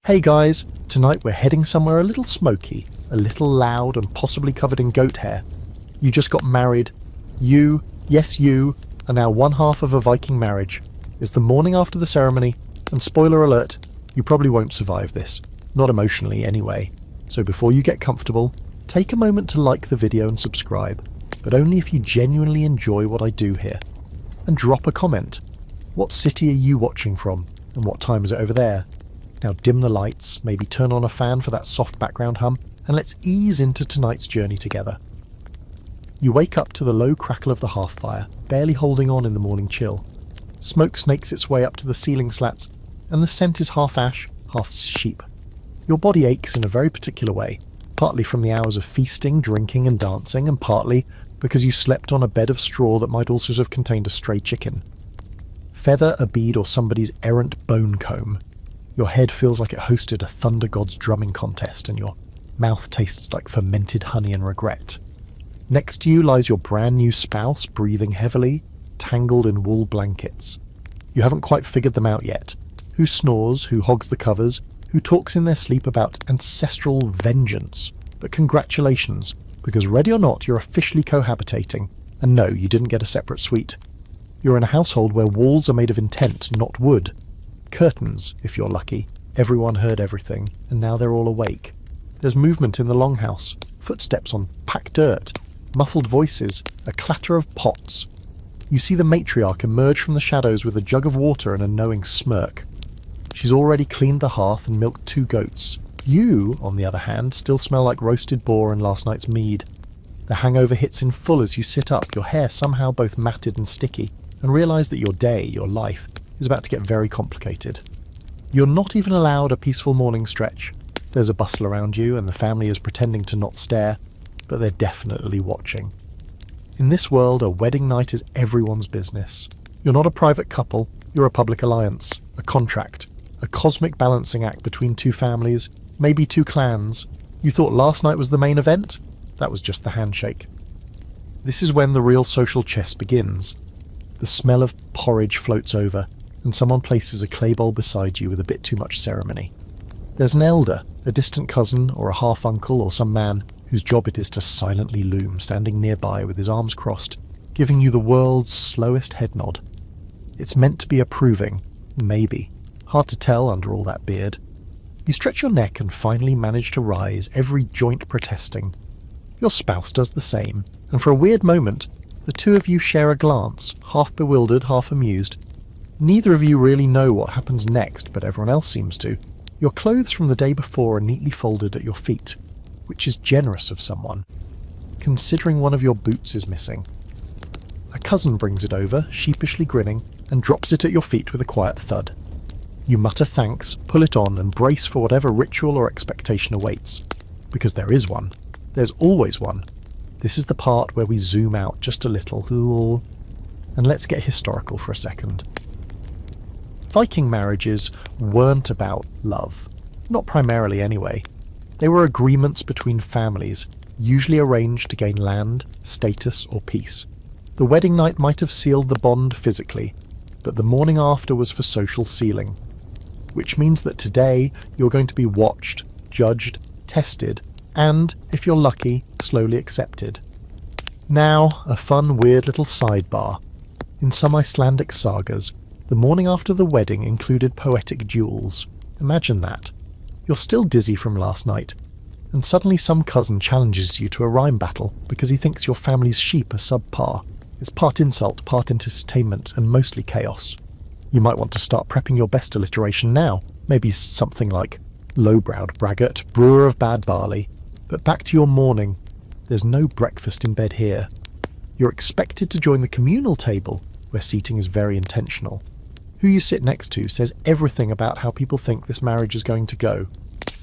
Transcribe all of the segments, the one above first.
Hey guys, tonight we're heading somewhere a little smoky, a little loud and possibly covered in goat hair. You just got married. You, yes you, are now one half of a Viking marriage. It's the morning after the ceremony, and spoiler alert, you probably won't survive this. Not emotionally anyway. So before you get comfortable, take a moment to like the video and subscribe, but only if you genuinely enjoy what I do here. And drop a comment. What city are you watching from, and what time is it over there? Now dim the lights, maybe turn on a fan for that soft background hum, and let's ease into tonight's journey together. You wake up to the low crackle of the hearth fire, barely holding on in the morning chill. Smoke snakes its way up to the ceiling slats, and the scent is half ash, half sheep. Your body aches in a very particular way, partly from the hours of feasting, drinking and dancing, and partly because you slept on a bed of straw that might also have contained a stray chicken. Feather a bead or somebody's errant bone comb. Your head feels like it hosted a thunder god's drumming contest, and your mouth tastes like fermented honey and regret. Next to you lies your brand new spouse, breathing heavily, tangled in wool blankets. You haven't quite figured them out yet. Who snores, who hogs the covers, who talks in their sleep about ancestral vengeance. But congratulations, because ready or not, you're officially cohabitating. And no, you didn't get a separate suite. You're in a household where walls are made of intent, not wood. Curtains, if you're lucky. Everyone heard everything, and now they're all awake. There's movement in the longhouse, footsteps on packed dirt, muffled voices, a clatter of pots. You see the matriarch emerge from the shadows with a jug of water and a knowing smirk. She's already cleaned the hearth and milked 2 goats. You, on the other hand, still smell like roasted boar and last night's mead. The hangover hits in full as you sit up, your hair somehow both matted and sticky, and realise that your day, your life, is about to get very complicated. You're not even allowed a peaceful morning stretch. There's a bustle around you and the family is pretending to not stare, but they're definitely watching. In this world, a wedding night is everyone's business. You're not a private couple, you're a public alliance, a contract, a cosmic balancing act between 2 families, maybe 2 clans. You thought last night was the main event? That was just the handshake. This is when the real social chess begins. The smell of porridge floats over, and someone places a clay bowl beside you with a bit too much ceremony. There's an elder, a distant cousin or a half-uncle or some man whose job it is to silently loom, standing nearby with his arms crossed, giving you the world's slowest head nod. It's meant to be approving, maybe. Hard to tell under all that beard. You stretch your neck and finally manage to rise, every joint protesting. Your spouse does the same, and for a weird moment, the 2 of you share a glance, half bewildered, half amused. Neither of you really know what happens next, but everyone else seems to. Your clothes from the day before are neatly folded at your feet, which is generous of someone, considering one of your boots is missing. A cousin brings it over, sheepishly grinning, and drops it at your feet with a quiet thud. You mutter thanks, pull it on, and brace for whatever ritual or expectation awaits. Because there is one. There's always one. This is the part where we zoom out just a little, and let's get historical for a second. Viking marriages weren't about love. Not primarily anyway. They were agreements between families, usually arranged to gain land, status, or peace. The wedding night might have sealed the bond physically, but the morning after was for social sealing. Which means that today you're going to be watched, judged, tested, and, if you're lucky, slowly accepted. Now, a fun, weird little sidebar. In some Icelandic sagas, the morning after the wedding included poetic duels. Imagine that. You're still dizzy from last night, and suddenly some cousin challenges you to a rhyme battle because he thinks your family's sheep are subpar. It's part insult, part entertainment, and mostly chaos. You might want to start prepping your best alliteration now. Maybe something like low-browed braggart, brewer of bad barley. But back to your morning. There's no breakfast in bed here. You're expected to join the communal table, where seating is very intentional. Who you sit next to says everything about how people think this marriage is going to go.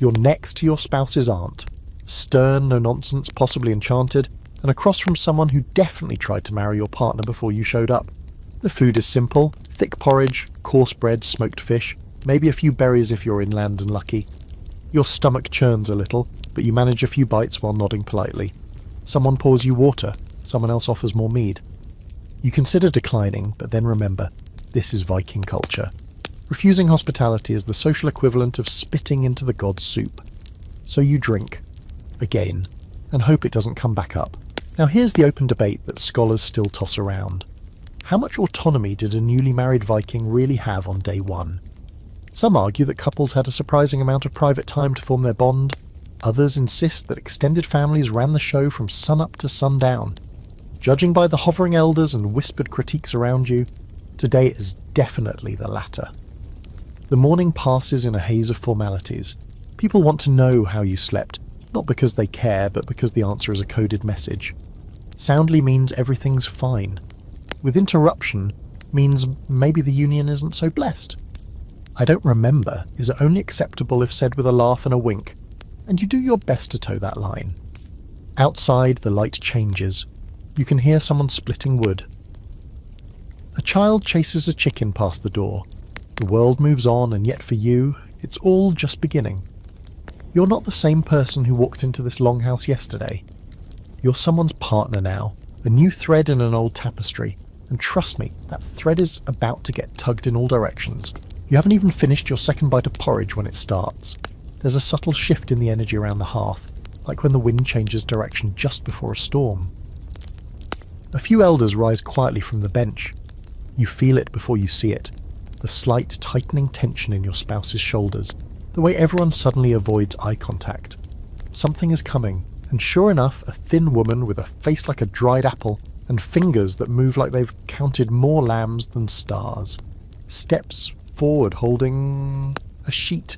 You're next to your spouse's aunt. Stern, no nonsense, possibly enchanted, and across from someone who definitely tried to marry your partner before you showed up. The food is simple, thick porridge, coarse bread, smoked fish, maybe a few berries if you're inland and lucky. Your stomach churns a little, but you manage a few bites while nodding politely. Someone pours you water, someone else offers more mead. You consider declining, but then remember, this is Viking culture. Refusing hospitality is the social equivalent of spitting into the god's soup. So you drink, again, and hope it doesn't come back up. Now here's the open debate that scholars still toss around. How much autonomy did a newly married Viking really have on day one? Some argue that couples had a surprising amount of private time to form their bond. Others insist that extended families ran the show from sunup to sundown. Judging by the hovering elders and whispered critiques around you, today is definitely the latter. The morning passes in a haze of formalities. People want to know how you slept, not because they care, but because the answer is a coded message. Soundly means everything's fine. With interruption means maybe the union isn't so blessed. I don't remember is only acceptable if said with a laugh and a wink, and you do your best to toe that line. Outside, the light changes. You can hear someone splitting wood. A child chases a chicken past the door. The world moves on, and yet for you, it's all just beginning. You're not the same person who walked into this longhouse yesterday. You're someone's partner now, a new thread in an old tapestry, and trust me, that thread is about to get tugged in all directions. You haven't even finished your second bite of porridge when it starts. There's a subtle shift in the energy around the hearth, like when the wind changes direction just before a storm. A few elders rise quietly from the bench. You feel it before you see it, the slight tightening tension in your spouse's shoulders, the way everyone suddenly avoids eye contact. Something is coming, and sure enough, a thin woman with a face like a dried apple and fingers that move like they've counted more lambs than stars steps forward holding a sheet.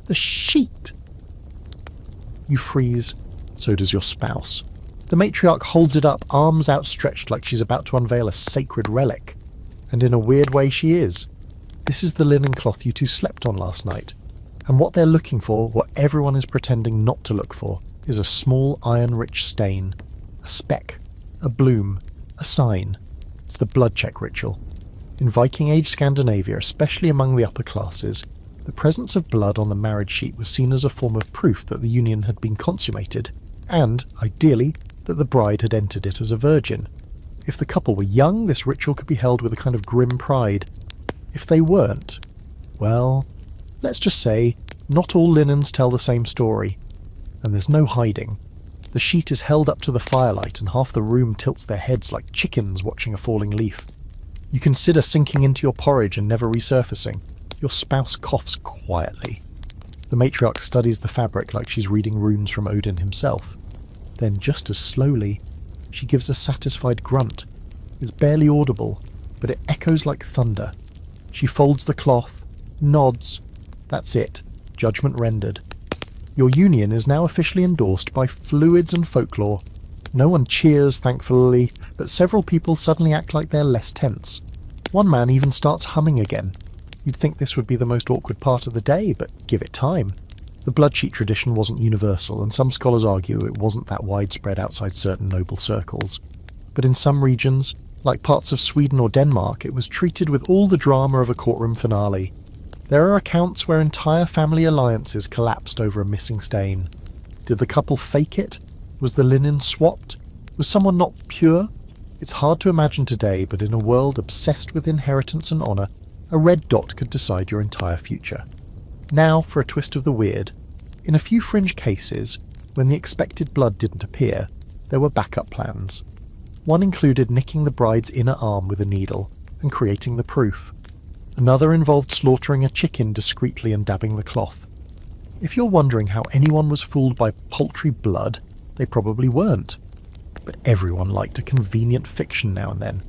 The sheet! You freeze, so does your spouse. The matriarch holds it up, arms outstretched like she's about to unveil a sacred relic. And in a weird way she is. This is the linen cloth you two slept on last night. And what they're looking for, what everyone is pretending not to look for, is a small iron-rich stain. A speck. A bloom. A sign. It's the blood check ritual. In Viking-age Scandinavia, especially among the upper classes, the presence of blood on the marriage sheet was seen as a form of proof that the union had been consummated, and, ideally, that the bride had entered it as a virgin. If the couple were young, this ritual could be held with a kind of grim pride. If they weren't, well, let's just say, not all linens tell the same story. And there's no hiding. The sheet is held up to the firelight and half the room tilts their heads like chickens watching a falling leaf. You consider sinking into your porridge and never resurfacing. Your spouse coughs quietly. The matriarch studies the fabric like she's reading runes from Odin himself. Then, just as slowly, she gives a satisfied grunt. It's barely audible, but it echoes like thunder. She folds the cloth, nods. That's it. Judgment rendered. Your union is now officially endorsed by fluids and folklore. No one cheers, thankfully, but several people suddenly act like they're less tense. One man even starts humming again. You'd think this would be the most awkward part of the day, but give it time. The bloodsheet tradition wasn't universal, and some scholars argue it wasn't that widespread outside certain noble circles. But in some regions, like parts of Sweden or Denmark, it was treated with all the drama of a courtroom finale. There are accounts where entire family alliances collapsed over a missing stain. Did the couple fake it? Was the linen swapped? Was someone not pure? It's hard to imagine today, but in a world obsessed with inheritance and honour, a red dot could decide your entire future. Now for a twist of the weird. In a few fringe cases, when the expected blood didn't appear, there were backup plans. One included nicking the bride's inner arm with a needle and creating the proof. Another involved slaughtering a chicken discreetly and dabbing the cloth. If you're wondering how anyone was fooled by poultry blood, they probably weren't. But everyone liked a convenient fiction now and then.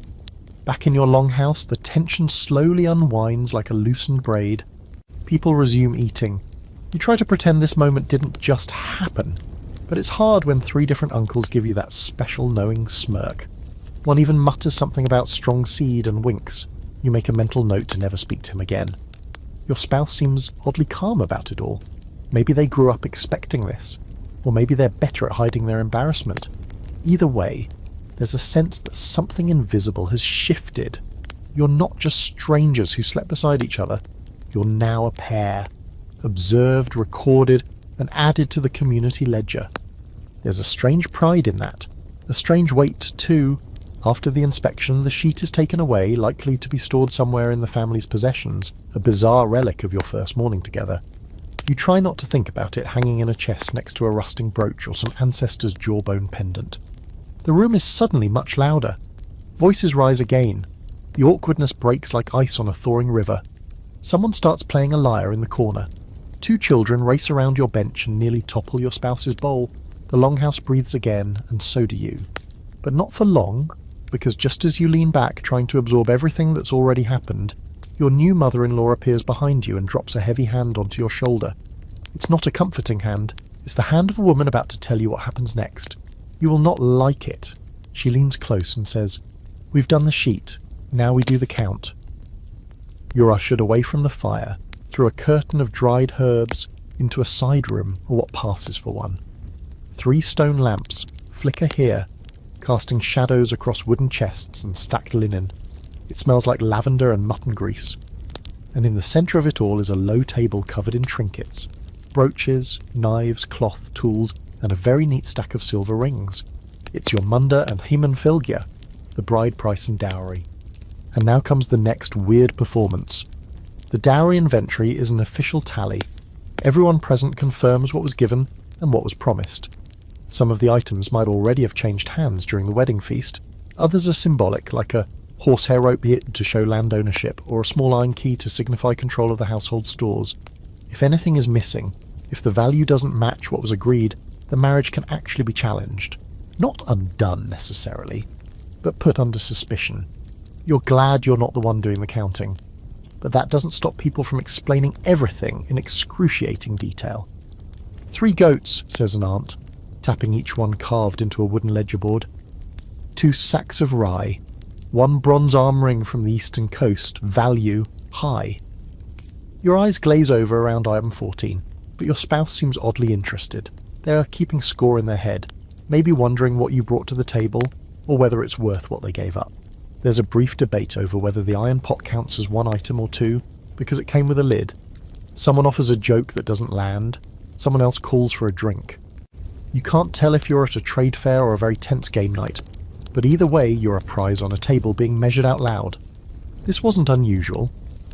Back in your longhouse, the tension slowly unwinds like a loosened braid. People resume eating. You try to pretend this moment didn't just happen, but it's hard when 3 different uncles give you that special knowing smirk. One even mutters something about strong seed and winks. You make a mental note to never speak to him again. Your spouse seems oddly calm about it all. Maybe they grew up expecting this, or maybe they're better at hiding their embarrassment. Either way, there's a sense that something invisible has shifted. You're not just strangers who slept beside each other. You're now a pair, observed, recorded, and added to the community ledger. There's a strange pride in that, a strange weight too, After the inspection, the sheet is taken away, likely to be stored somewhere in the family's possessions, a bizarre relic of your first morning together. You try not to think about it hanging in a chest next to a rusting brooch or some ancestor's jawbone pendant. The room is suddenly much louder. Voices rise again. The awkwardness breaks like ice on a thawing river. Someone starts playing a lyre in the corner. 2 children race around your bench and nearly topple your spouse's bowl. The longhouse breathes again, and so do you. But not for long, because just as you lean back trying to absorb everything that's already happened, your new mother-in-law appears behind you and drops a heavy hand onto your shoulder. It's not a comforting hand. It's the hand of a woman about to tell you what happens next. You will not like it. She leans close and says, "We've done the sheet. Now we do the count." You're ushered away from the fire, through a curtain of dried herbs, into a side room, or what passes for one. 3 stone lamps flicker here, casting shadows across wooden chests and stacked linen. It smells like lavender and mutton grease. And in the centre of it all is a low table covered in trinkets. Brooches, knives, cloth, tools, and a very neat stack of silver rings. It's your munda and himenfylgja, the bride price and dowry. And now comes the next weird performance. The dowry inventory is an official tally. Everyone present confirms what was given and what was promised. Some of the items might already have changed hands during the wedding feast. Others are symbolic, like a horsehair rope to show land ownership, or a small iron key to signify control of the household stores. If anything is missing, if the value doesn't match what was agreed, the marriage can actually be challenged. Not undone necessarily, but put under suspicion. You're glad you're not the one doing the counting, but that doesn't stop people from explaining everything in excruciating detail. 3 goats, says an aunt, tapping each one carved into a wooden ledger board. 2 sacks of rye. 1 bronze arm ring from the eastern coast, value high. Your eyes glaze over around item 14, but your spouse seems oddly interested. They are keeping score in their head, maybe wondering what you brought to the table, or whether it's worth what they gave up. There's a brief debate over whether the iron pot counts as 1 item or 2, because it came with a lid. Someone offers a joke that doesn't land, someone else calls for a drink. You can't tell if you're at a trade fair or a very tense game night, but either way you're a prize on a table being measured out loud. This wasn't unusual.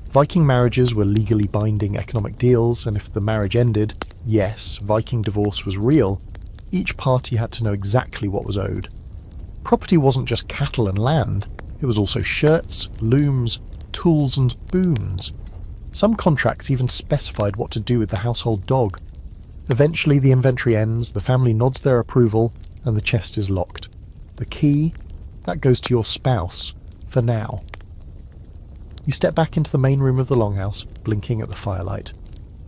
Viking marriages were legally binding economic deals, and if the marriage ended, yes, Viking divorce was real, each party had to know exactly what was owed. Property wasn't just cattle and land, it was also shirts, looms, tools and spoons. Some contracts even specified what to do with the household dog. Eventually the inventory ends, the family nods their approval, and the chest is locked. The key, that goes to your spouse, for now. You step back into the main room of the longhouse, blinking at the firelight.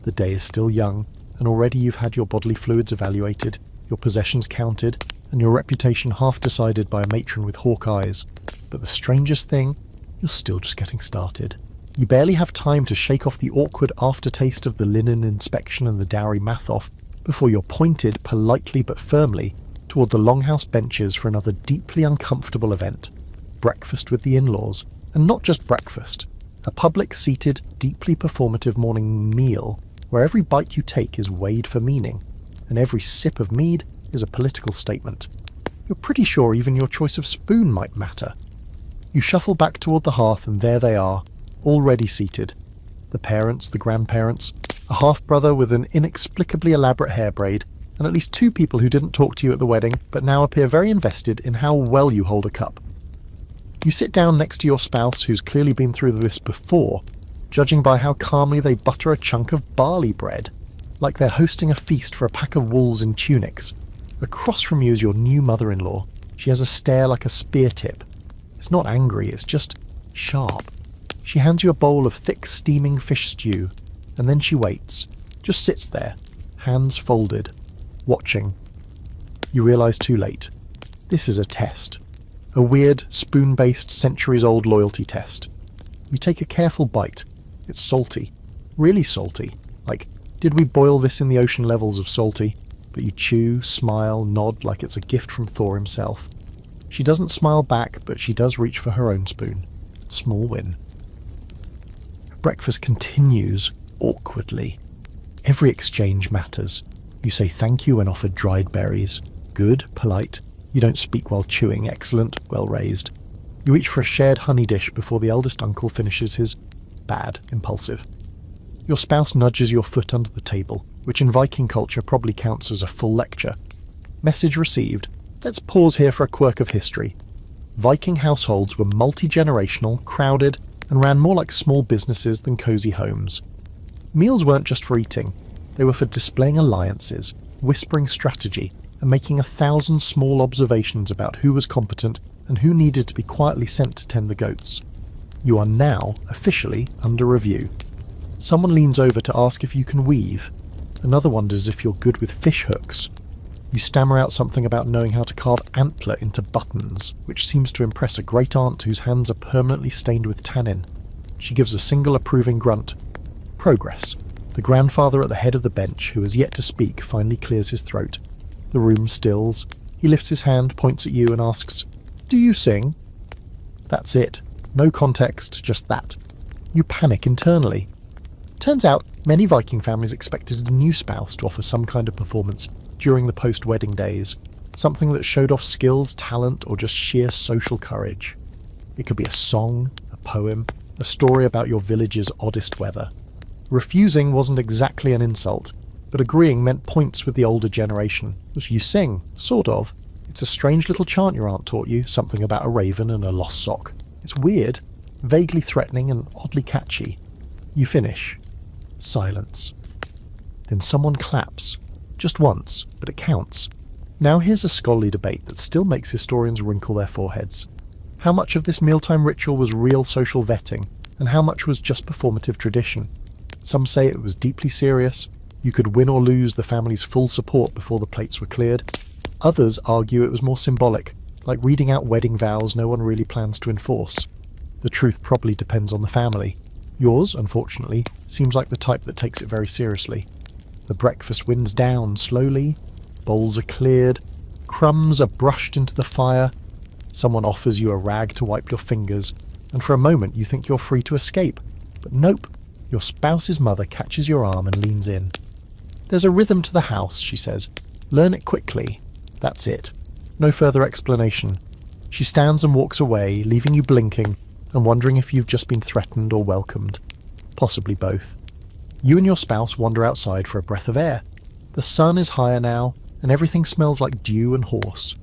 The day is still young, and already you've had your bodily fluids evaluated, your possessions counted, and your reputation half decided by a matron with hawk eyes. But the strangest thing, you're still just getting started. You barely have time to shake off the awkward aftertaste of the linen inspection and the dowry math off before you're pointed, politely but firmly, toward the longhouse benches for another deeply uncomfortable event. Breakfast with the in-laws. And not just breakfast. A public-seated, deeply performative morning meal where every bite you take is weighed for meaning, and every sip of mead is a political statement. You're pretty sure even your choice of spoon might matter. You shuffle back toward the hearth and there they are, already seated. The parents, the grandparents, a half-brother with an inexplicably elaborate hair braid, and at least 2 people who didn't talk to you at the wedding but now appear very invested in how well you hold a cup. You sit down next to your spouse who's clearly been through this before, judging by how calmly they butter a chunk of barley bread, like they're hosting a feast for a pack of wolves in tunics. Across from you is your new mother-in-law. She has a stare like a spear tip. It's not angry, it's just sharp. She hands you a bowl of thick, steaming fish stew, and then she waits, just sits there, hands folded, watching. You realise too late. This is a test. A weird, spoon-based, centuries-old loyalty test. You take a careful bite. It's salty. Really salty. Like, did we boil this in the ocean levels of salty? But you chew, smile, nod like it's a gift from Thor himself. She doesn't smile back, but she does reach for her own spoon. Small win. Breakfast continues, awkwardly. Every exchange matters. You say thank you when offered dried berries. Good, polite, You don't speak while chewing, excellent, well raised. You reach for a shared honey dish before the eldest uncle finishes his bad, impulsive. Your spouse nudges your foot under the table, which in Viking culture probably counts as a full lecture. Message received. Let's pause here for a quirk of history. Viking households were multi-generational, crowded, and ran more like small businesses than cosy homes. Meals weren't just for eating, they were for displaying alliances, whispering strategy, and making 1,000 small observations about who was competent and who needed to be quietly sent to tend the goats. You are now officially under review. Someone leans over to ask if you can weave. Another wonders if you're good with fish hooks. You stammer out something about knowing how to carve antler into buttons, which seems to impress a great aunt whose hands are permanently stained with tannin. She gives a single approving grunt. Progress. The grandfather at the head of the bench, who has yet to speak, finally clears his throat. The room stills. He lifts his hand, points at you and asks, "Do you sing?" That's it. No context, just that. You panic internally. Turns out, many Viking families expected a new spouse to offer some kind of performance during the post-wedding days, something that showed off skills, talent, or just sheer social courage. It could be a song, a poem, a story about your village's oddest weather. Refusing wasn't exactly an insult, but agreeing meant points with the older generation. You sing, sort of. It's a strange little chant your aunt taught you, something about a raven and a lost sock. It's weird, vaguely threatening and oddly catchy. You finish. Silence. Then someone claps. Just once, but it counts. Now here's a scholarly debate that still makes historians wrinkle their foreheads. How much of this mealtime ritual was real social vetting, and how much was just performative tradition? Some say it was deeply serious. You could win or lose the family's full support before the plates were cleared. Others argue it was more symbolic, like reading out wedding vows no one really plans to enforce. The truth probably depends on the family. Yours, unfortunately, seems like the type that takes it very seriously. The breakfast winds down slowly, bowls are cleared, crumbs are brushed into the fire, someone offers you a rag to wipe your fingers, and for a moment you think you're free to escape. But nope, your spouse's mother catches your arm and leans in. There's a rhythm to the house, she says. Learn it quickly. That's it. No further explanation. She stands and walks away, leaving you blinking and wondering if you've just been threatened or welcomed. Possibly both. You and your spouse wander outside for a breath of air. The sun is higher now, and everything smells like dew and horse.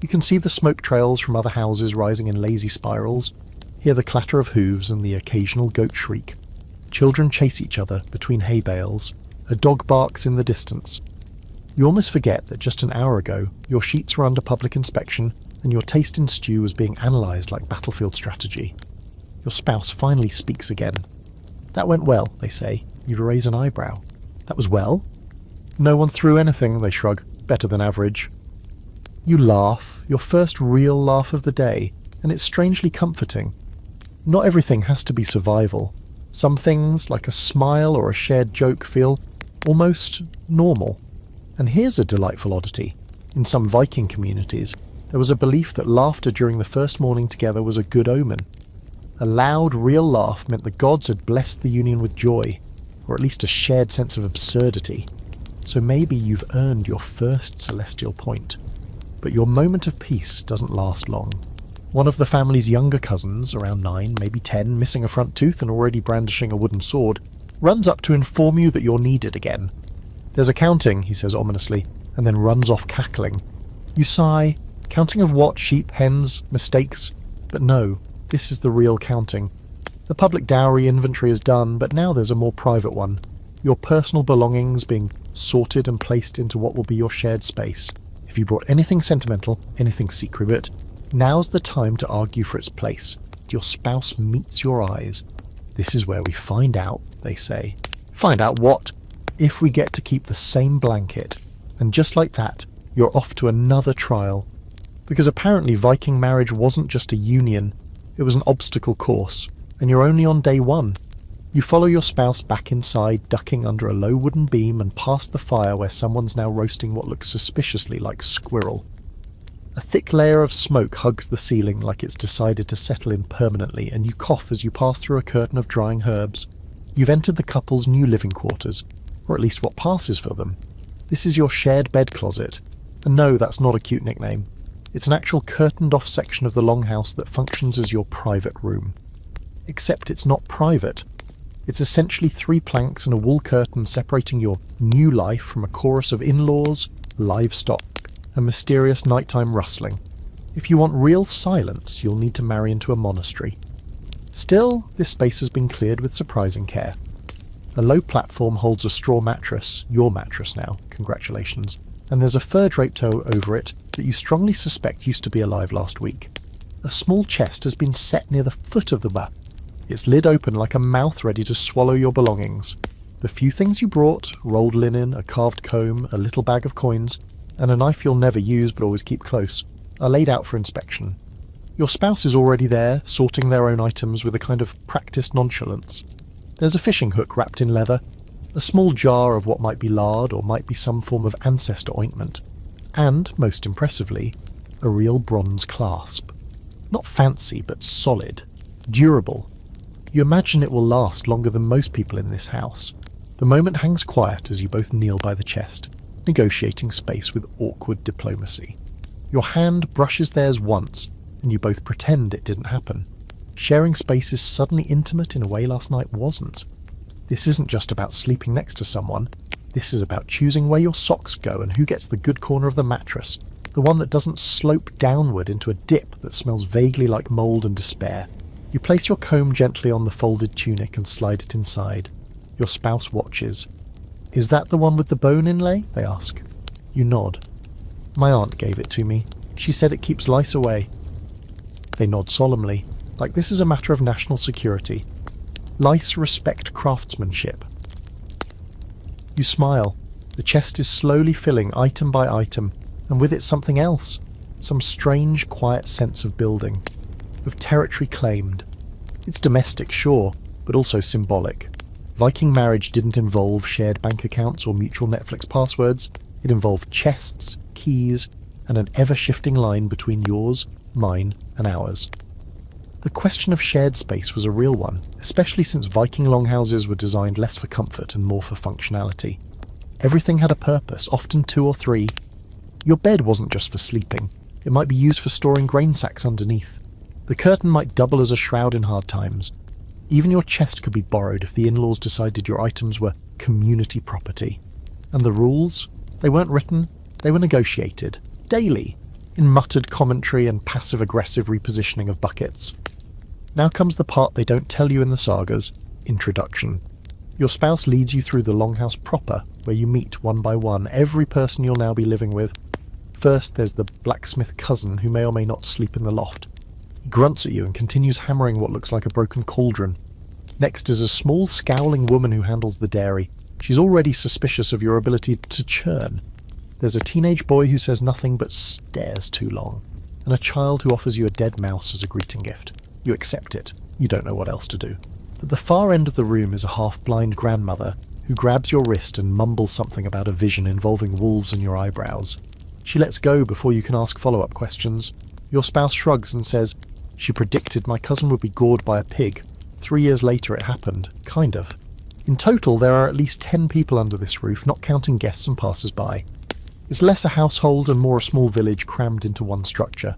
You can see the smoke trails from other houses rising in lazy spirals, hear the clatter of hooves and the occasional goat shriek. Children chase each other between hay bales. A dog barks in the distance. You almost forget that just an hour ago, your sheets were under public inspection and your taste in stew was being analysed like battlefield strategy. Your spouse finally speaks again. That went well, they say. You raise an eyebrow. That was well? No one threw anything, they shrug. Better than average. You laugh, your first real laugh of the day, and it's strangely comforting. Not everything has to be survival. Some things, like a smile or a shared joke, feel almost normal. And here's a delightful oddity. In some Viking communities, there was a belief that laughter during the first morning together was a good omen. A loud, real laugh meant the gods had blessed the union with joy, or at least a shared sense of absurdity. So maybe you've earned your first celestial point. But your moment of peace doesn't last long. One of the family's younger cousins, around 9, maybe 10, missing a front tooth and already brandishing a wooden sword, runs up to inform you that you're needed again. There's a counting, he says ominously, and then runs off cackling. You sigh. Counting of what? Sheep, hens, mistakes? But no, this is the real counting. The public dowry inventory is done, but now there's a more private one. Your personal belongings being sorted and placed into what will be your shared space. If you brought anything sentimental, anything secret, now's the time to argue for its place. Your spouse meets your eyes. This is where we find out, they say. Find out what? If we get to keep the same blanket. And just like that, you're off to another trial. Because apparently Viking marriage wasn't just a union, it was an obstacle course, and you're only on day 1. You follow your spouse back inside, ducking under a low wooden beam and past the fire where someone's now roasting what looks suspiciously like squirrel. A thick layer of smoke hugs the ceiling like it's decided to settle in permanently, and you cough as you pass through a curtain of drying herbs. You've entered the couple's new living quarters, or at least what passes for them. This is your shared bed closet. And no, that's not a cute nickname. It's an actual curtained-off section of the longhouse that functions as your private room. Except it's not private. It's essentially 3 planks and a wool curtain separating your new life from a chorus of in-laws, livestock, and mysterious nighttime rustling. If you want real silence, you'll need to marry into a monastery. Still, this space has been cleared with surprising care. A low platform holds a straw mattress, your mattress now, congratulations, and there's a fur draped over it that you strongly suspect used to be alive last week. A small chest has been set near the foot of the bed, its lid open like a mouth ready to swallow your belongings. The few things you brought, rolled linen, a carved comb, a little bag of coins, and a knife you'll never use but always keep close, are laid out for inspection. Your spouse is already there, sorting their own items with a kind of practiced nonchalance. There's a fishing hook wrapped in leather, a small jar of what might be lard or might be some form of ancestor ointment, and, most impressively, a real bronze clasp. Not fancy, but solid, durable. You imagine it will last longer than most people in this house. The moment hangs quiet as you both kneel by the chest, negotiating space with awkward diplomacy. Your hand brushes theirs once, and you both pretend it didn't happen. Sharing space is suddenly intimate in a way last night wasn't. This isn't just about sleeping next to someone. This is about choosing where your socks go and who gets the good corner of the mattress, the one that doesn't slope downward into a dip that smells vaguely like mould and despair. You place your comb gently on the folded tunic and slide it inside. Your spouse watches. "Is that the one with the bone inlay?" they ask. You nod. "My aunt gave it to me. She said it keeps lice away." They nod solemnly, like this is a matter of national security. Lice respect craftsmanship. You smile. The chest is slowly filling item by item, and with it something else. Some strange, quiet sense of building. Of territory claimed. It's domestic, sure, but also symbolic. Viking marriage didn't involve shared bank accounts or mutual Netflix passwords. It involved chests, keys, and an ever-shifting line between yours, mine, and ours. The question of shared space was a real one, especially since Viking longhouses were designed less for comfort and more for functionality. Everything had a purpose, often 2 or 3. Your bed wasn't just for sleeping. It might be used for storing grain sacks underneath. The curtain might double as a shroud in hard times. Even your chest could be borrowed if the in-laws decided your items were community property. And the rules? They weren't written, they were negotiated, daily, in muttered commentary and passive-aggressive repositioning of buckets. Now comes the part they don't tell you in the sagas, introduction. Your spouse leads you through the longhouse proper, where you meet one by one every person you'll now be living with. First there's the blacksmith cousin who may or may not sleep in the loft. He grunts at you and continues hammering what looks like a broken cauldron. Next is a small scowling woman who handles the dairy. She's already suspicious of your ability to churn. There's a teenage boy who says nothing but stares too long, and a child who offers you a dead mouse as a greeting gift. You accept it. You don't know what else to do. At the far end of the room is a half-blind grandmother who grabs your wrist and mumbles something about a vision involving wolves and your eyebrows. She lets go before you can ask follow-up questions. Your spouse shrugs and says, "She predicted my cousin would be gored by a pig. 3 years later it happened. Kind of." In total, there are at least 10 people under this roof, not counting guests and passers-by. It's less a household and more a small village crammed into one structure.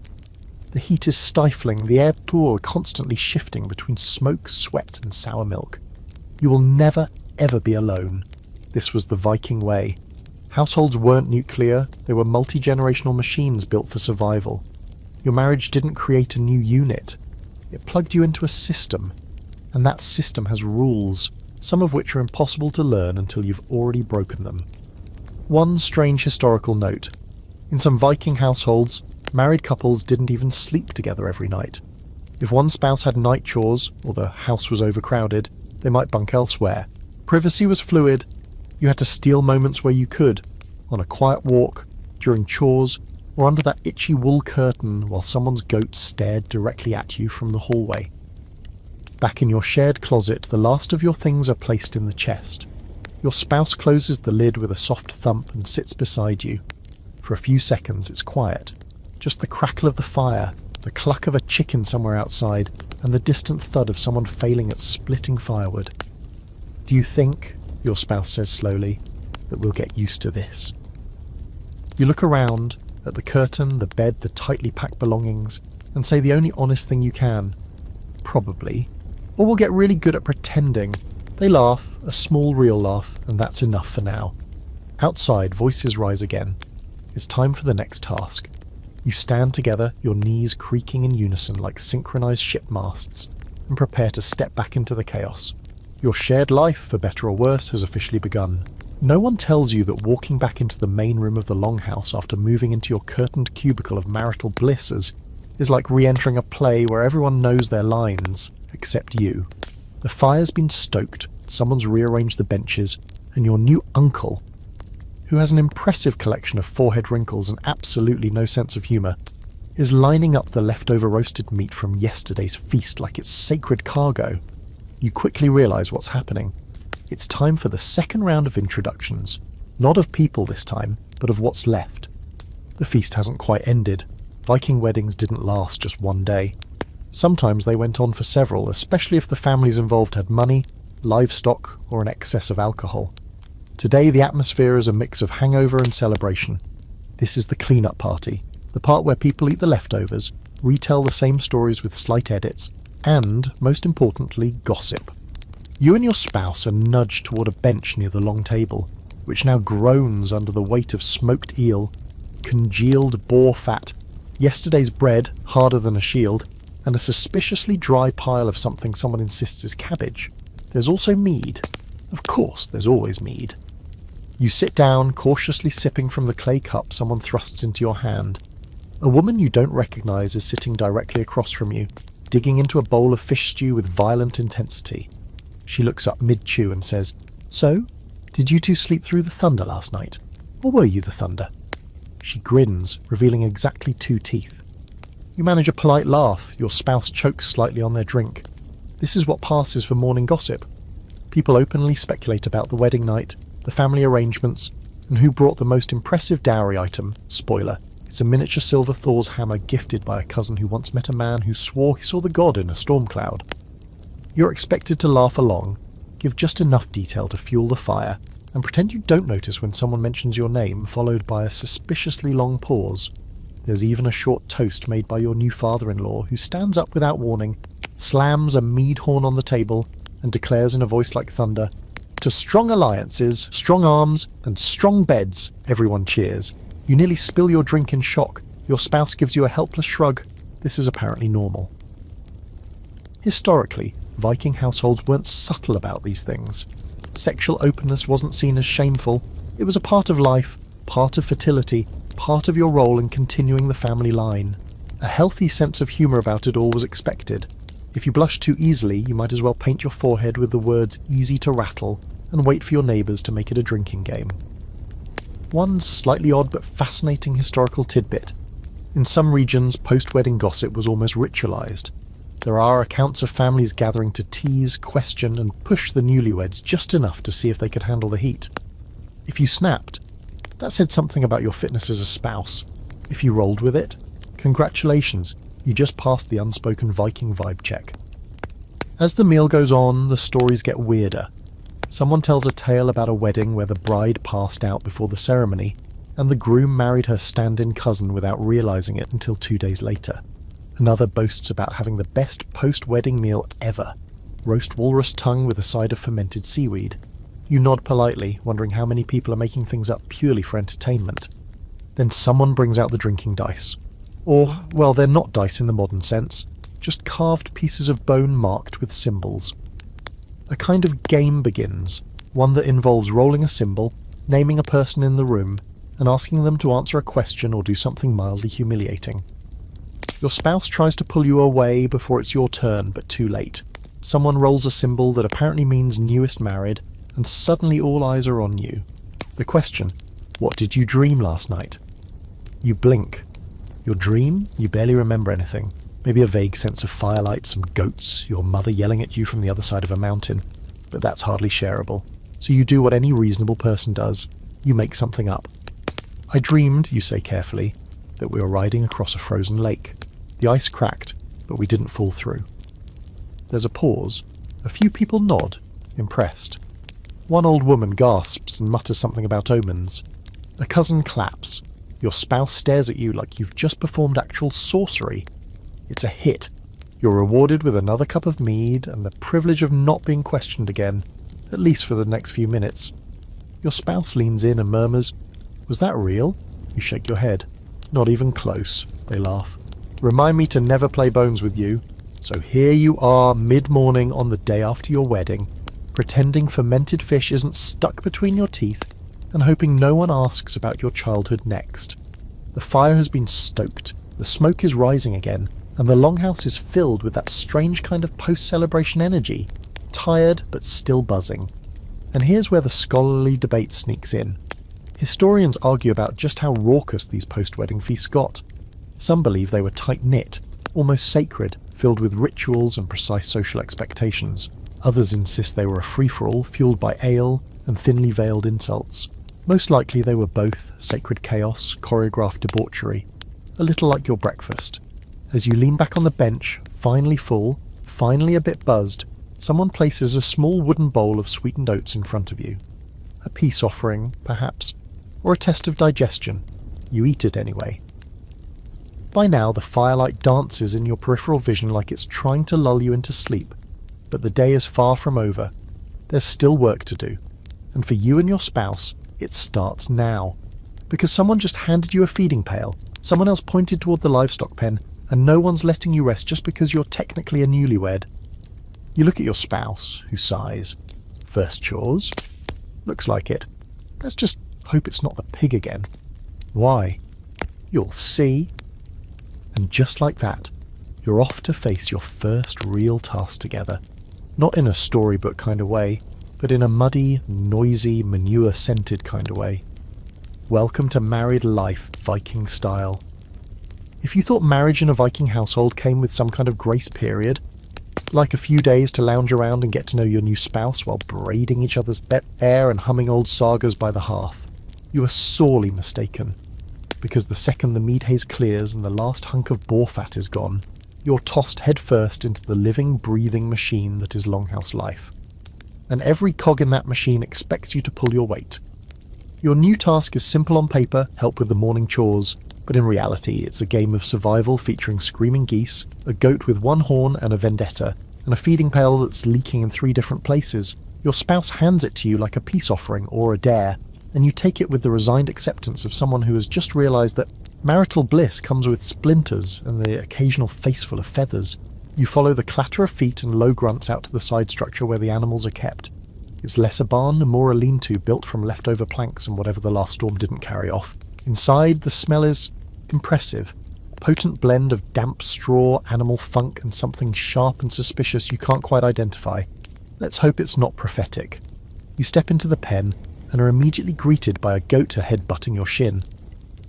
The heat is stifling, the air pool constantly shifting between smoke, sweat and sour milk. You will never, ever be alone. This was the Viking way. Households weren't nuclear, they were multi-generational machines built for survival. Your marriage didn't create a new unit. It plugged you into a system, and that system has rules, some of which are impossible to learn until you've already broken them. One strange historical note. In some Viking households, married couples didn't even sleep together every night. If one spouse had night chores, or the house was overcrowded, they might bunk elsewhere. Privacy was fluid. You had to steal moments where you could, on a quiet walk, during chores, or under that itchy wool curtain while someone's goat stared directly at you from the hallway. Back in your shared closet, the last of your things are placed in the chest. Your spouse closes the lid with a soft thump and sits beside you. For a few seconds it's quiet. Just the crackle of the fire, the cluck of a chicken somewhere outside, and the distant thud of someone failing at splitting firewood. "Do you think," your spouse says slowly, "that we'll get used to this?" You look around, at the curtain, the bed, the tightly packed belongings, and say the only honest thing you can. Probably. Or we'll get really good at pretending. They laugh, a small real laugh, and that's enough for now. Outside, voices rise again. It's time for the next task. You stand together, your knees creaking in unison like synchronized ship masts, and prepare to step back into the chaos. Your shared life, for better or worse, has officially begun. No one tells you that walking back into the main room of the longhouse after moving into your curtained cubicle of marital bliss is like re-entering a play where everyone knows their lines, except you. The fire's been stoked, someone's rearranged the benches, and your new uncle, who has an impressive collection of forehead wrinkles and absolutely no sense of humour, is lining up the leftover roasted meat from yesterday's feast like it's sacred cargo. You quickly realise what's happening. It's time for the second round of introductions. Not of people this time, but of what's left. The feast hasn't quite ended. Viking weddings didn't last just one day. Sometimes they went on for several, especially if the families involved had money, livestock, or an excess of alcohol. Today the atmosphere is a mix of hangover and celebration. This is the clean-up party, the part where people eat the leftovers, retell the same stories with slight edits, and, most importantly, gossip. You and your spouse are nudged toward a bench near the long table, which now groans under the weight of smoked eel, congealed boar fat, yesterday's bread, harder than a shield, and a suspiciously dry pile of something someone insists is cabbage. There's also mead. Of course, there's always mead. You sit down, cautiously sipping from the clay cup someone thrusts into your hand. A woman you don't recognise is sitting directly across from you, digging into a bowl of fish stew with violent intensity. She looks up mid-chew and says, "So, did you two sleep through the thunder last night? Or were you the thunder?" She grins, revealing exactly 2 teeth. You manage a polite laugh, your spouse chokes slightly on their drink. This is what passes for morning gossip. People openly speculate about the wedding night, the family arrangements, and who brought the most impressive dowry item. Spoiler, it's a miniature silver Thor's hammer gifted by a cousin who once met a man who swore he saw the god in a storm cloud. You're expected to laugh along, give just enough detail to fuel the fire, and pretend you don't notice when someone mentions your name, followed by a suspiciously long pause. There's even a short toast made by your new father-in-law, who stands up without warning, slams a mead horn on the table, and declares in a voice like thunder, "To strong alliances, strong arms, and strong beds." Everyone cheers. You nearly spill your drink in shock. Your spouse gives you a helpless shrug. This is apparently normal. Historically, Viking households weren't subtle about these things. Sexual openness wasn't seen as shameful. It was a part of life, part of fertility, part of your role in continuing the family line. A healthy sense of humour about it all was expected. If you blush too easily, you might as well paint your forehead with the words "easy to rattle" and wait for your neighbours to make it a drinking game. One slightly odd but fascinating historical tidbit. In some regions, post-wedding gossip was almost ritualised. There are accounts of families gathering to tease, question, and push the newlyweds just enough to see if they could handle the heat. If you snapped, that said something about your fitness as a spouse. If you rolled with it, congratulations, you just passed the unspoken Viking vibe check. As the meal goes on, the stories get weirder. Someone tells a tale about a wedding where the bride passed out before the ceremony, and the groom married her stand-in cousin without realising it until 2 days later. Another boasts about having the best post-wedding meal ever. Roast walrus tongue with a side of fermented seaweed. You nod politely, wondering how many people are making things up purely for entertainment. Then someone brings out the drinking dice. Or, well, they're not dice in the modern sense, just carved pieces of bone marked with symbols. A kind of game begins, one that involves rolling a symbol, naming a person in the room, and asking them to answer a question or do something mildly humiliating. Your spouse tries to pull you away before it's your turn, but too late. Someone rolls a symbol that apparently means newest married, and suddenly all eyes are on you. The question, what did you dream last night? You blink. Your dream? You barely remember anything. Maybe a vague sense of firelight, some goats, your mother yelling at you from the other side of a mountain. But that's hardly shareable. So you do what any reasonable person does. You make something up. "I dreamed," you say carefully, "that we were riding across a frozen lake. The ice cracked, but we didn't fall through." There's a pause. A few people nod, impressed. One old woman gasps and mutters something about omens. A cousin claps. Your spouse stares at you like you've just performed actual sorcery. It's a hit. You're rewarded with another cup of mead and the privilege of not being questioned again, at least for the next few minutes. Your spouse leans in and murmurs, "Was that real?" You shake your head. "Not even close," they laugh. "Remind me to never play bones with you." So here you are, mid-morning on the day after your wedding, pretending fermented fish isn't stuck between your teeth and hoping no one asks about your childhood next. The fire has been stoked, the smoke is rising again, and the longhouse is filled with that strange kind of post-celebration energy, tired but still buzzing. And here's where the scholarly debate sneaks in. Historians argue about just how raucous these post-wedding feasts got. Some believe they were tight-knit, almost sacred, filled with rituals and precise social expectations. Others insist they were a free-for-all fueled by ale and thinly veiled insults. Most likely they were both sacred chaos, choreographed debauchery, a little like your breakfast. As you lean back on the bench, finally full, finally a bit buzzed, someone places a small wooden bowl of sweetened oats in front of you. A peace offering, perhaps, or a test of digestion. You eat it anyway. By now the firelight dances in your peripheral vision like it's trying to lull you into sleep, but the day is far from over. There's still work to do, and for you and your spouse, it starts now. Because someone just handed you a feeding pail, someone else pointed toward the livestock pen, and no one's letting you rest just because you're technically a newlywed. You look at your spouse, who sighs. First chores? Looks like it. Let's just hope it's not the pig again. Why? You'll see. And just like that, you're off to face your first real task together. Not in a storybook kind of way, but in a muddy, noisy, manure-scented kind of way. Welcome to married life, Viking style. If you thought marriage in a Viking household came with some kind of grace period, like a few days to lounge around and get to know your new spouse while braiding each other's hair and humming old sagas by the hearth, you are sorely mistaken. Because the second the mead haze clears and the last hunk of boar fat is gone, you're tossed headfirst into the living, breathing machine that is Longhouse life. And every cog in that machine expects you to pull your weight. Your new task is simple on paper, help with the morning chores, but in reality it's a game of survival featuring screaming geese, a goat with one horn and a vendetta, and a feeding pail that's leaking in 3 different places. Your spouse hands it to you like a peace offering or a dare, and you take it with the resigned acceptance of someone who has just realised that marital bliss comes with splinters and the occasional faceful of feathers. You follow the clatter of feet and low grunts out to the side structure where the animals are kept. It's less a barn and more a lean-to built from leftover planks and whatever the last storm didn't carry off. Inside, the smell is impressive. Potent blend of damp straw, animal funk, and something sharp and suspicious you can't quite identify. Let's hope it's not prophetic. You step into the pen and are immediately greeted by a goat head-butting your shin.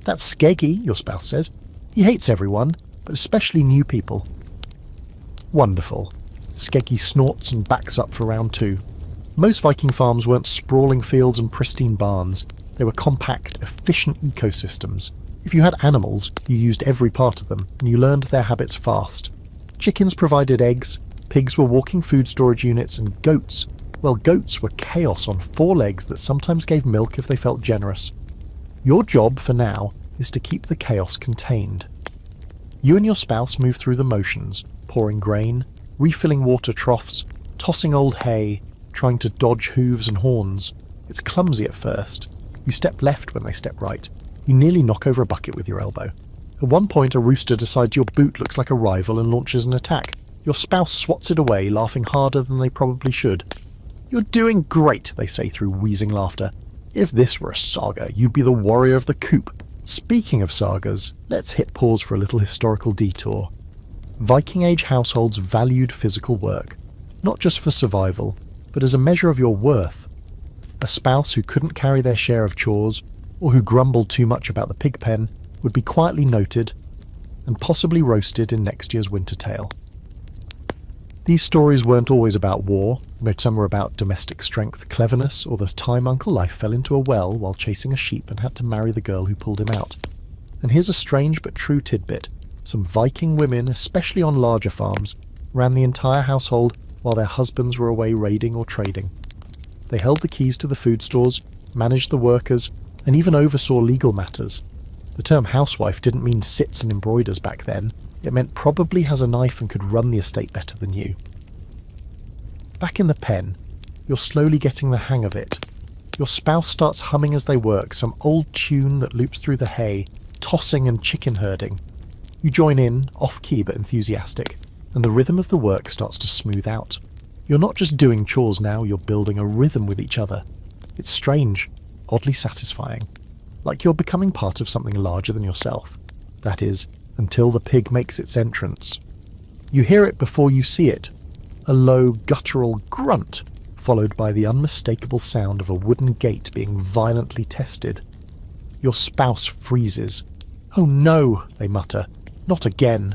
"That's Skeggy," your spouse says. "He hates everyone, but especially new people." Wonderful. Skeggy snorts and backs up for round 2. Most Viking farms weren't sprawling fields and pristine barns. They were compact, efficient ecosystems. If you had animals, you used every part of them, and you learned their habits fast. Chickens provided eggs, pigs were walking food storage units, and goats, well, goats were chaos on 4 legs that sometimes gave milk if they felt generous. Your job, for now, is to keep the chaos contained. You and your spouse move through the motions, pouring grain, refilling water troughs, tossing old hay, trying to dodge hooves and horns. It's clumsy at first. You step left when they step right. You nearly knock over a bucket with your elbow. At one point, a rooster decides your boot looks like a rival and launches an attack. Your spouse swats it away, laughing harder than they probably should. "You're doing great," they say through wheezing laughter. "If this were a saga, you'd be the warrior of the coop." Speaking of sagas, let's hit pause for a little historical detour. Viking Age households valued physical work, not just for survival, but as a measure of your worth. A spouse who couldn't carry their share of chores, or who grumbled too much about the pig pen, would be quietly noted and possibly roasted in next year's winter tale. These stories weren't always about war, some were about domestic strength, cleverness, or the time Uncle Life fell into a well while chasing a sheep and had to marry the girl who pulled him out. And here's a strange but true tidbit. Some Viking women, especially on larger farms, ran the entire household while their husbands were away raiding or trading. They held the keys to the food stores, managed the workers, and even oversaw legal matters. The term housewife didn't mean sits and embroiders back then. It meant probably has a knife and could run the estate better than you. Back in the pen, you're slowly getting the hang of it. Your spouse starts humming as they work, some old tune that loops through the hay, tossing and chicken herding. You join in, off-key but enthusiastic, and the rhythm of the work starts to smooth out. You're not just doing chores now, you're building a rhythm with each other. It's strange, oddly satisfying, like you're becoming part of something larger than yourself. That is, until the pig makes its entrance. You hear it before you see it, a low, guttural grunt, followed by the unmistakable sound of a wooden gate being violently tested. Your spouse freezes. "Oh no," they mutter, "not again."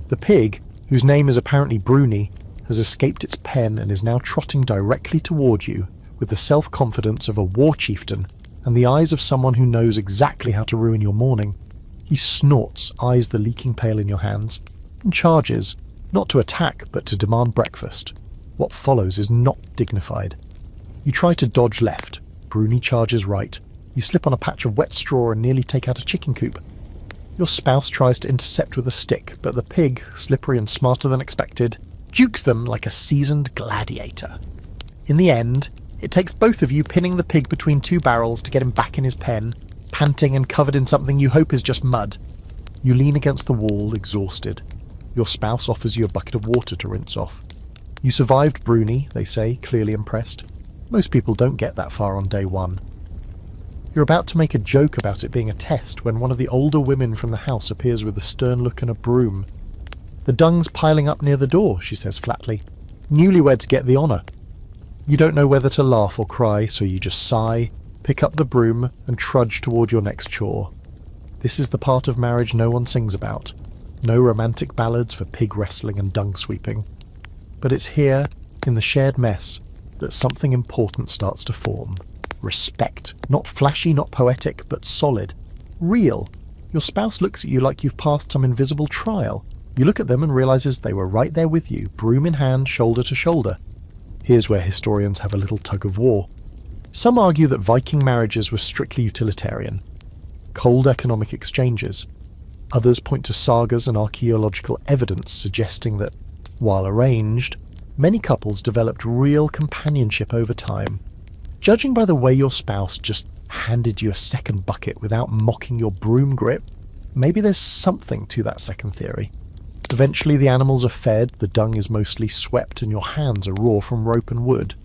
The pig, whose name is apparently Bruni, has escaped its pen and is now trotting directly toward you with the self-confidence of a war chieftain and the eyes of someone who knows exactly how to ruin your morning. He snorts, eyes the leaking pail in your hands, and charges, not to attack but to demand breakfast. What follows is not dignified. You try to dodge left. Bruni charges right. You slip on a patch of wet straw and nearly take out a chicken coop. Your spouse tries to intercept with a stick, but the pig, slippery and smarter than expected, jukes them like a seasoned gladiator. In the end, it takes both of you pinning the pig between two barrels to get him back in his pen, panting and covered in something you hope is just mud. You lean against the wall, exhausted. Your spouse offers you a bucket of water to rinse off. You survived Bruni, they say, clearly impressed. Most people don't get that far on day one. You're about to make a joke about it being a test when one of the older women from the house appears with a stern look and a broom. "The dung's piling up near the door," she says flatly. "Newlyweds get the honour." You don't know whether to laugh or cry, so you just sigh, pick up the broom, and trudge toward your next chore. This is the part of marriage no one sings about. No romantic ballads for pig wrestling and dung sweeping. But it's here, in the shared mess, that something important starts to form. Respect. Not flashy, not poetic, but solid. Real. Your spouse looks at you like you've passed some invisible trial. You look at them and realizes they were right there with you, broom in hand, shoulder to shoulder. Here's where historians have a little tug of war. Some argue that Viking marriages were strictly utilitarian. Cold economic exchanges. Others point to sagas and archaeological evidence suggesting that, while arranged, many couples developed real companionship over time. Judging by the way your spouse just handed you a second bucket without mocking your broom grip, maybe there's something to that second theory. Eventually the animals are fed, the dung is mostly swept, and your hands are raw from rope and wood.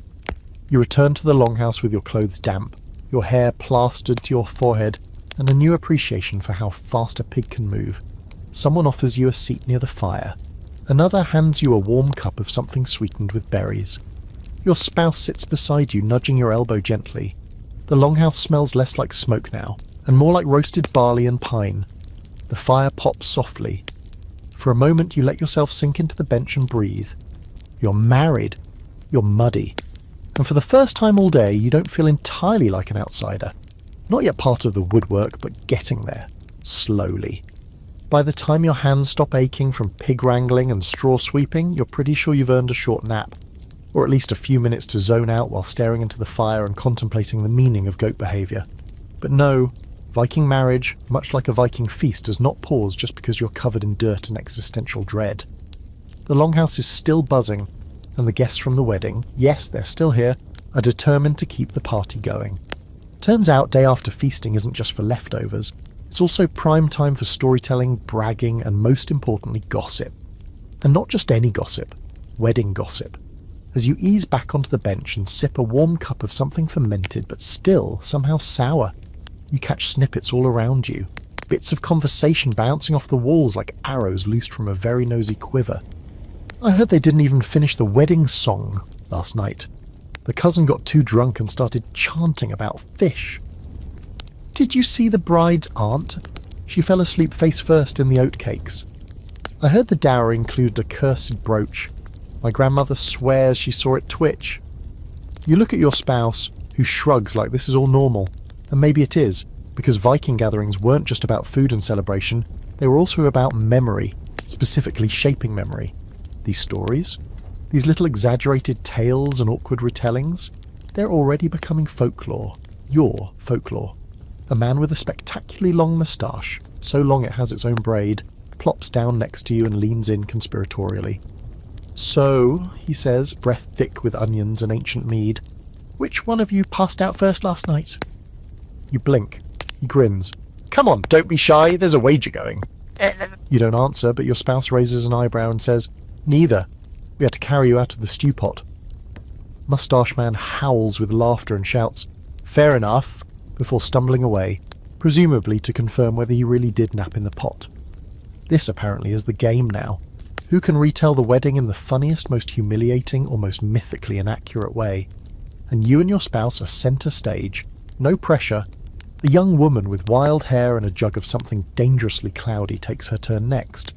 You return to the longhouse with your clothes damp, your hair plastered to your forehead, and a new appreciation for how fast a pig can move. Someone offers you a seat near the fire. Another hands you a warm cup of something sweetened with berries. Your spouse sits beside you, nudging your elbow gently. The longhouse smells less like smoke now, and more like roasted barley and pine. The fire pops softly. For a moment you let yourself sink into the bench and breathe. You're married. You're muddy. And for the first time all day, you don't feel entirely like an outsider. Not yet part of the woodwork, but getting there. Slowly. By the time your hands stop aching from pig wrangling and straw sweeping, you're pretty sure you've earned a short nap. Or at least a few minutes to zone out while staring into the fire and contemplating the meaning of goat behaviour. But no, Viking marriage, much like a Viking feast, does not pause just because you're covered in dirt and existential dread. The longhouse is still buzzing, and the guests from the wedding, yes, they're still here, are determined to keep the party going. Turns out day after feasting isn't just for leftovers, it's also prime time for storytelling, bragging, and most importantly, gossip. And not just any gossip, wedding gossip. As you ease back onto the bench and sip a warm cup of something fermented but still somehow sour, you catch snippets all around you, bits of conversation bouncing off the walls like arrows loosed from a very nosy quiver. I heard they didn't even finish the wedding song last night. The cousin got too drunk and started chanting about fish. Did you see the bride's aunt? She fell asleep face first in the oatcakes. I heard the dowry included a cursed brooch. My grandmother swears she saw it twitch. You look at your spouse, who shrugs like this is all normal, and maybe it is, because Viking gatherings weren't just about food and celebration, they were also about memory, specifically shaping memory. These stories, these little exaggerated tales and awkward retellings, they're already becoming folklore, your folklore. A man with a spectacularly long moustache, so long it has its own braid, plops down next to you and leans in conspiratorially. "So," he says, breath thick with onions and ancient mead, "which one of you passed out first last night?" You blink. He grins. "Come on, don't be shy, there's a wager going." You don't answer, but your spouse raises an eyebrow and says, "Neither. We had to carry you out of the stew pot." Moustache man howls with laughter and shouts, "Fair enough," before stumbling away, presumably to confirm whether he really did nap in the pot. This apparently is the game now. Who can retell the wedding in the funniest, most humiliating, or most mythically inaccurate way? And you and your spouse are centre stage. No pressure. A young woman with wild hair and a jug of something dangerously cloudy takes her turn next.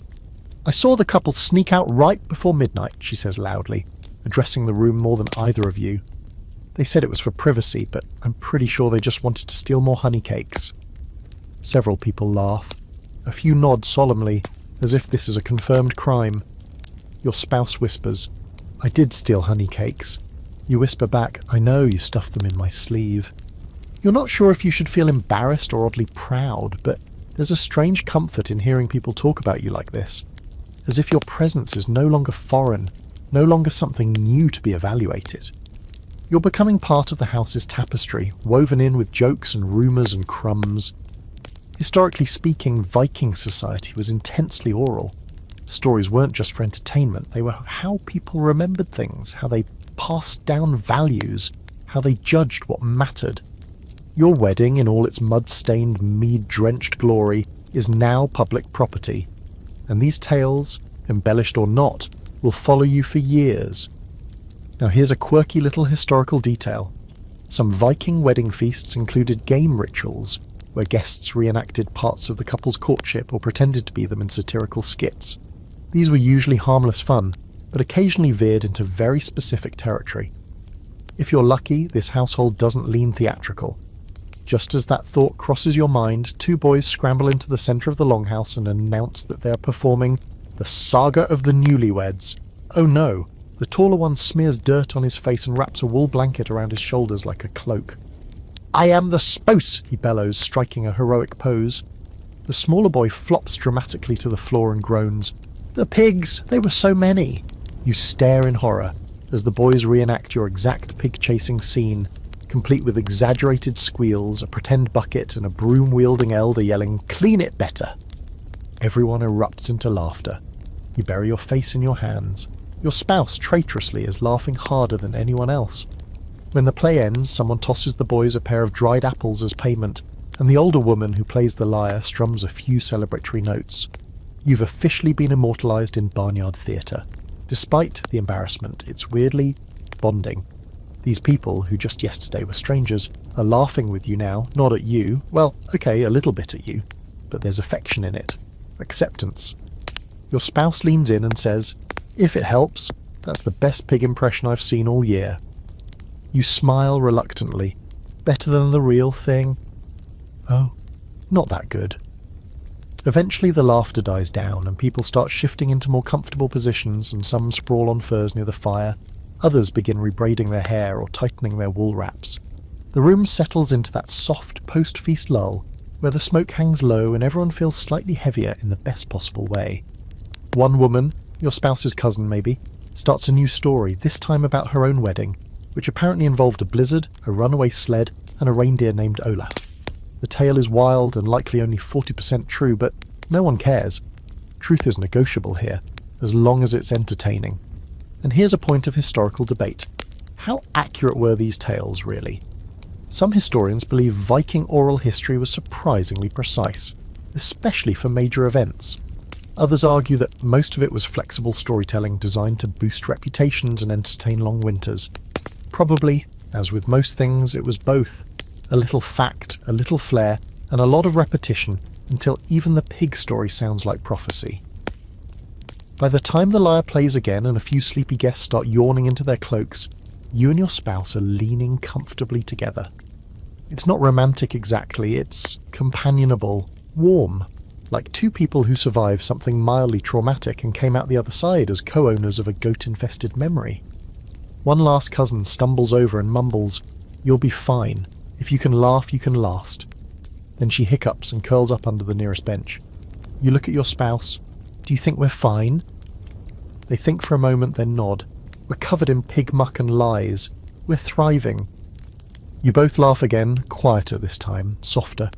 "I saw the couple sneak out right before midnight," she says loudly, addressing the room more than either of you. They said it was for privacy, but I'm pretty sure they just wanted to steal more honey cakes. Several people laugh. A few nod solemnly, as if this is a confirmed crime. Your spouse whispers, "I did steal honey cakes." You whisper back, "I know, you stuffed them in my sleeve." You're not sure if you should feel embarrassed or oddly proud, but there's a strange comfort in hearing people talk about you like this, as if your presence is no longer foreign, no longer something new to be evaluated. You're becoming part of the house's tapestry, woven in with jokes and rumours and crumbs. Historically speaking, Viking society was intensely oral. Stories weren't just for entertainment, they were how people remembered things, how they passed down values, how they judged what mattered. Your wedding, in all its mud-stained, mead-drenched glory, is now public property, and these tales, embellished or not, will follow you for years. Now here's a quirky little historical detail. Some Viking wedding feasts included game rituals, where guests reenacted parts of the couple's courtship or pretended to be them in satirical skits. These were usually harmless fun, but occasionally veered into very specific territory. If you're lucky, this household doesn't lean theatrical. Just as that thought crosses your mind, two boys scramble into the centre of the longhouse and announce that they are performing the Saga of the Newlyweds. Oh no, the taller one smears dirt on his face and wraps a wool blanket around his shoulders like a cloak. "I am the spouse," he bellows, striking a heroic pose. The smaller boy flops dramatically to the floor and groans. "The pigs! They were so many!" You stare in horror as the boys reenact your exact pig-chasing scene, complete with exaggerated squeals, a pretend bucket, and a broom-wielding elder yelling, "Clean it better!" Everyone erupts into laughter. You bury your face in your hands. Your spouse, traitorously, is laughing harder than anyone else. When the play ends, someone tosses the boys a pair of dried apples as payment, and the older woman who plays the lyre strums a few celebratory notes. You've officially been immortalised in barnyard theatre. Despite the embarrassment, it's weirdly bonding. These people, who just yesterday were strangers, are laughing with you now, not at you. Well, okay, a little bit at you, but there's affection in it. Acceptance. Your spouse leans in and says, "If it helps, that's the best pig impression I've seen all year." You smile reluctantly. Better than the real thing? Oh, not that good. Eventually the laughter dies down and people start shifting into more comfortable positions, and some sprawl on furs near the fire. Others begin rebraiding their hair or tightening their wool wraps. The room settles into that soft post-feast lull, where the smoke hangs low and everyone feels slightly heavier in the best possible way. One woman, your spouse's cousin maybe, starts a new story, this time about her own wedding, which apparently involved a blizzard, a runaway sled, and a reindeer named Olaf. The tale is wild and likely only 40% true, but no one cares. Truth is negotiable here, as long as it's entertaining. And here's a point of historical debate. How accurate were these tales, really? Some historians believe Viking oral history was surprisingly precise, especially for major events. Others argue that most of it was flexible storytelling designed to boost reputations and entertain long winters. Probably, as with most things, it was both. A little fact, a little flair, and a lot of repetition, until even the pig story sounds like prophecy. By the time the lyre plays again and a few sleepy guests start yawning into their cloaks, you and your spouse are leaning comfortably together. It's not romantic exactly, it's companionable, warm, like two people who survived something mildly traumatic and came out the other side as co-owners of a goat-infested memory. One last cousin stumbles over and mumbles, "You'll be fine. If you can laugh, you can last." Then she hiccups and curls up under the nearest bench. You look at your spouse. Do you think we're fine? They think for a moment, then nod. We're covered in pig muck and lies. We're thriving. You both laugh again, quieter this time, softer.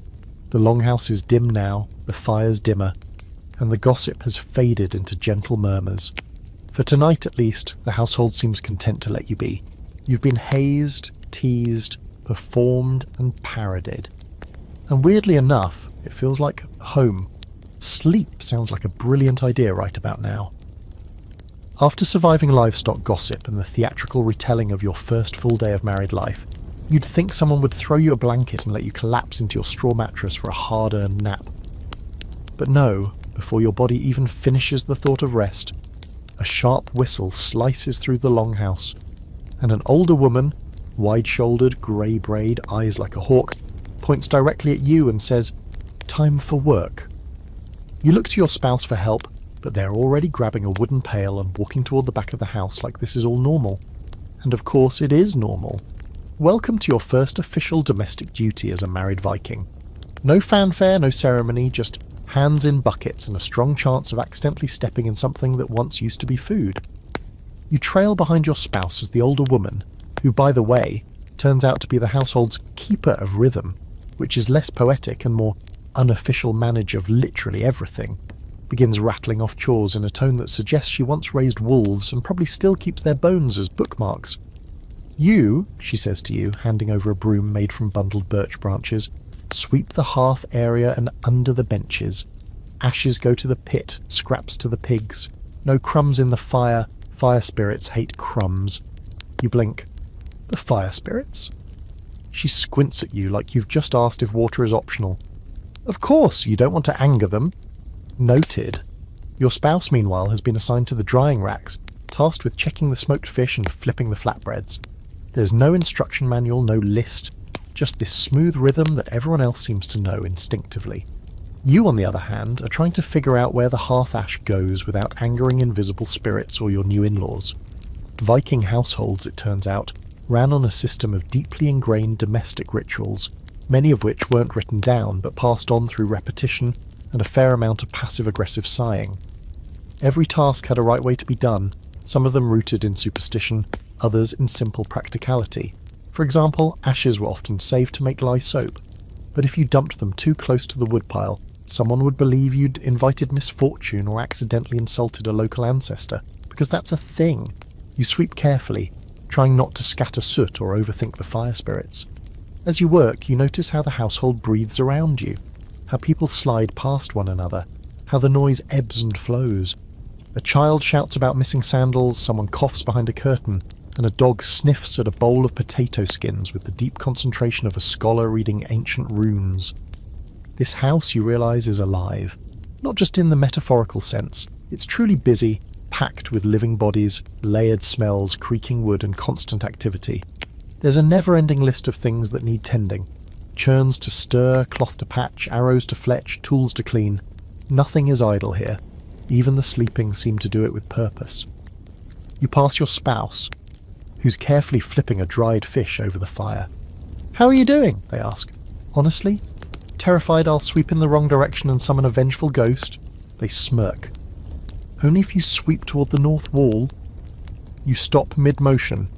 The longhouse is dim now, the fire's dimmer, and the gossip has faded into gentle murmurs. For tonight at least, the household seems content to let you be. You've been hazed, teased, performed and parodied. And weirdly enough, it feels like home. Sleep sounds like a brilliant idea right about now. After surviving livestock gossip and the theatrical retelling of your first full day of married life, you'd think someone would throw you a blanket and let you collapse into your straw mattress for a hard-earned nap. But no, before your body even finishes the thought of rest, a sharp whistle slices through the longhouse, and an older woman, wide-shouldered, grey-braid, eyes like a hawk, points directly at you and says, "Time for work." You look to your spouse for help, but they're already grabbing a wooden pail and walking toward the back of the house like this is all normal. And of course it is normal. Welcome to your first official domestic duty as a married Viking. No fanfare, no ceremony, just hands in buckets and a strong chance of accidentally stepping in something that once used to be food. You trail behind your spouse as the older woman, who by the way, turns out to be the household's keeper of rhythm, which is less poetic and more unofficial manager of literally everything, begins rattling off chores in a tone that suggests she once raised wolves and probably still keeps their bones as bookmarks. You, she says to you, handing over a broom made from bundled birch branches, sweep the hearth area and under the benches. Ashes go to the pit, scraps to the pigs. No crumbs in the fire. Fire spirits hate crumbs. You blink. The fire spirits? She squints at you like you've just asked if water is optional. Of course, you don't want to anger them. Noted. Your spouse, meanwhile, has been assigned to the drying racks, tasked with checking the smoked fish and flipping the flatbreads. There's no instruction manual, no list, just this smooth rhythm that everyone else seems to know instinctively. You, on the other hand, are trying to figure out where the hearth ash goes without angering invisible spirits or your new in-laws. Viking households, it turns out, ran on a system of deeply ingrained domestic rituals, many of which weren't written down but passed on through repetition and a fair amount of passive-aggressive sighing. Every task had a right way to be done, some of them rooted in superstition, others in simple practicality. For example, ashes were often saved to make lye soap, but if you dumped them too close to the woodpile, someone would believe you'd invited misfortune or accidentally insulted a local ancestor, because that's a thing. You sweep carefully, trying not to scatter soot or overthink the fire spirits. As you work, you notice how the household breathes around you, how people slide past one another, how the noise ebbs and flows. A child shouts about missing sandals, someone coughs behind a curtain, and a dog sniffs at a bowl of potato skins with the deep concentration of a scholar reading ancient runes. This house, you realise, is alive. Not just in the metaphorical sense. It's truly busy, packed with living bodies, layered smells, creaking wood and constant activity. There's a never-ending list of things that need tending. Churns to stir, cloth to patch, arrows to fletch, tools to clean. Nothing is idle here. Even the sleeping seem to do it with purpose. You pass your spouse, who's carefully flipping a dried fish over the fire. "How are you doing?" they ask. "Honestly? Terrified I'll sweep in the wrong direction and summon a vengeful ghost?" They smirk. "Only if you sweep toward the north wall." You stop mid-motion.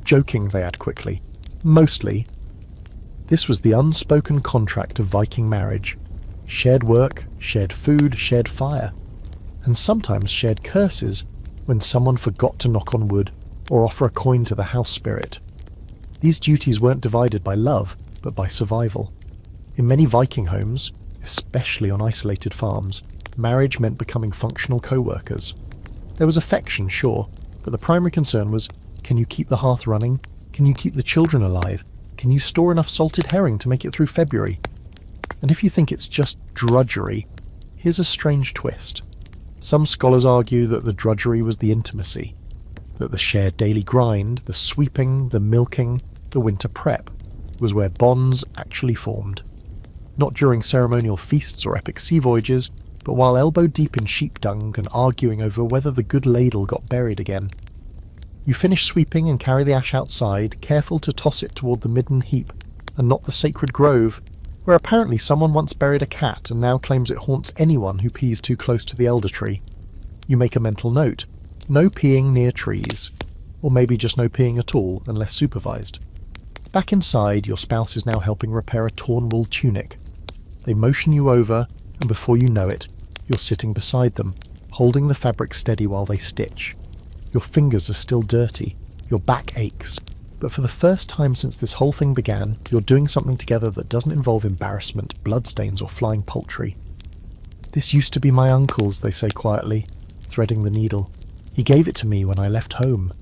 Joking, they add quickly. Mostly. This was the unspoken contract of Viking marriage. Shared work, shared food, shared fire. And sometimes shared curses when someone forgot to knock on wood or offer a coin to the house spirit. These duties weren't divided by love, but by survival. In many Viking homes, especially on isolated farms, marriage meant becoming functional co-workers. There was affection, sure, but the primary concern was, can you keep the hearth running? Can you keep the children alive? Can you store enough salted herring to make it through February? And if you think it's just drudgery, here's a strange twist. Some scholars argue that the drudgery was the intimacy, that the shared daily grind, the sweeping, the milking, the winter prep, was where bonds actually formed. Not during ceremonial feasts or epic sea voyages, but while elbow-deep in sheep dung and arguing over whether the good ladle got buried again. You finish sweeping and carry the ash outside, careful to toss it toward the midden heap, and not the sacred grove, where apparently someone once buried a cat and now claims it haunts anyone who pees too close to the elder tree. You make a mental note: no peeing near trees. Or maybe just no peeing at all, unless supervised. Back inside, your spouse is now helping repair a torn wool tunic. They motion you over, and before you know it, you're sitting beside them, holding the fabric steady while they stitch. Your fingers are still dirty, your back aches, but for the first time since this whole thing began, you're doing something together that doesn't involve embarrassment, bloodstains, or flying poultry. "This used to be my uncle's," they say quietly, threading the needle. "He gave it to me when I left home."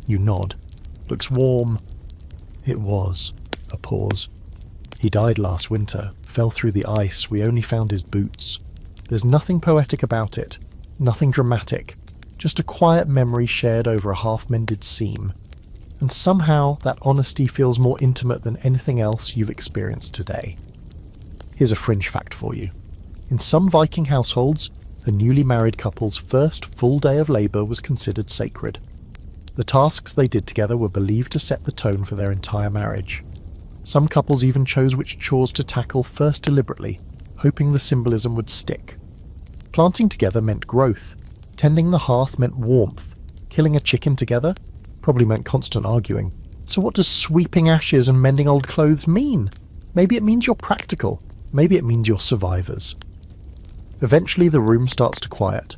You nod. "Looks warm." "It was." A pause. "He died last winter, fell through the ice, we only found his boots." There's nothing poetic about it, nothing dramatic, just a quiet memory shared over a half-mended seam. And somehow that honesty feels more intimate than anything else you've experienced today. Here's a fringe fact for you. In some Viking households, a newly married couple's first full day of labour was considered sacred. The tasks they did together were believed to set the tone for their entire marriage. Some couples even chose which chores to tackle first deliberately, hoping the symbolism would stick. Planting together meant growth. Tending the hearth meant warmth. Killing a chicken together probably meant constant arguing. So what does sweeping ashes and mending old clothes mean? Maybe it means you're practical. Maybe it means you're survivors. Eventually the room starts to quiet.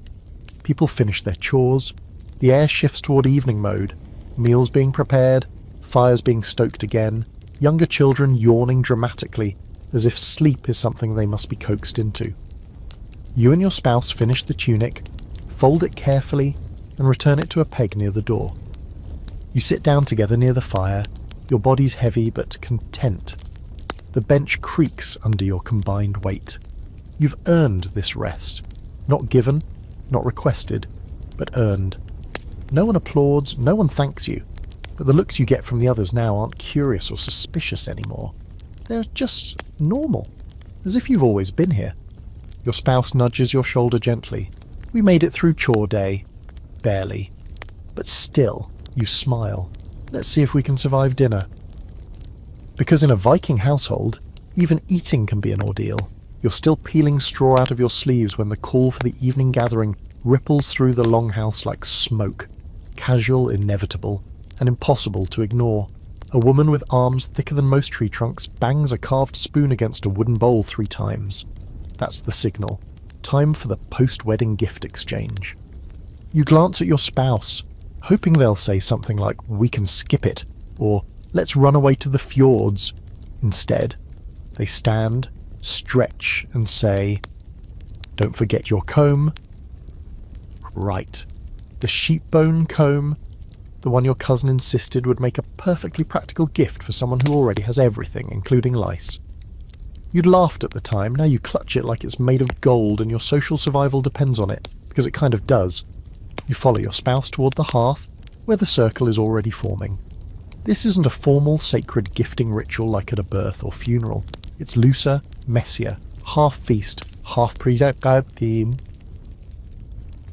People finish their chores. The air shifts toward evening mode. Meals being prepared, fires being stoked again, younger children yawning dramatically, as if sleep is something they must be coaxed into. You and your spouse finish the tunic, fold it carefully, and return it to a peg near the door. You sit down together near the fire, your bodies heavy but content. The bench creaks under your combined weight. You've earned this rest. Not given, not requested, but earned. No one applauds, no one thanks you, but the looks you get from the others now aren't curious or suspicious anymore. They're just normal, as if you've always been here. Your spouse nudges your shoulder gently. "We made it through chore day." Barely. But still, you smile. "Let's see if we can survive dinner." Because in a Viking household, even eating can be an ordeal. You're still peeling straw out of your sleeves when the call for the evening gathering ripples through the longhouse like smoke. Casual, inevitable, and impossible to ignore. A woman with arms thicker than most tree trunks bangs a carved spoon against a wooden bowl 3 times. That's the signal. Time for the post-wedding gift exchange. You glance at your spouse, hoping they'll say something like, "We can skip it," or "Let's run away to the fjords." Instead, they stand, stretch, and say, "Don't forget your comb." Right. The sheepbone comb, the one your cousin insisted would make a perfectly practical gift for someone who already has everything, including lice. You'd laughed at the time, now you clutch it like it's made of gold and your social survival depends on it, because it kind of does. You follow your spouse toward the hearth, where the circle is already forming. This isn't a formal, sacred gifting ritual like at a birth or funeral. It's looser, messier, half feast, half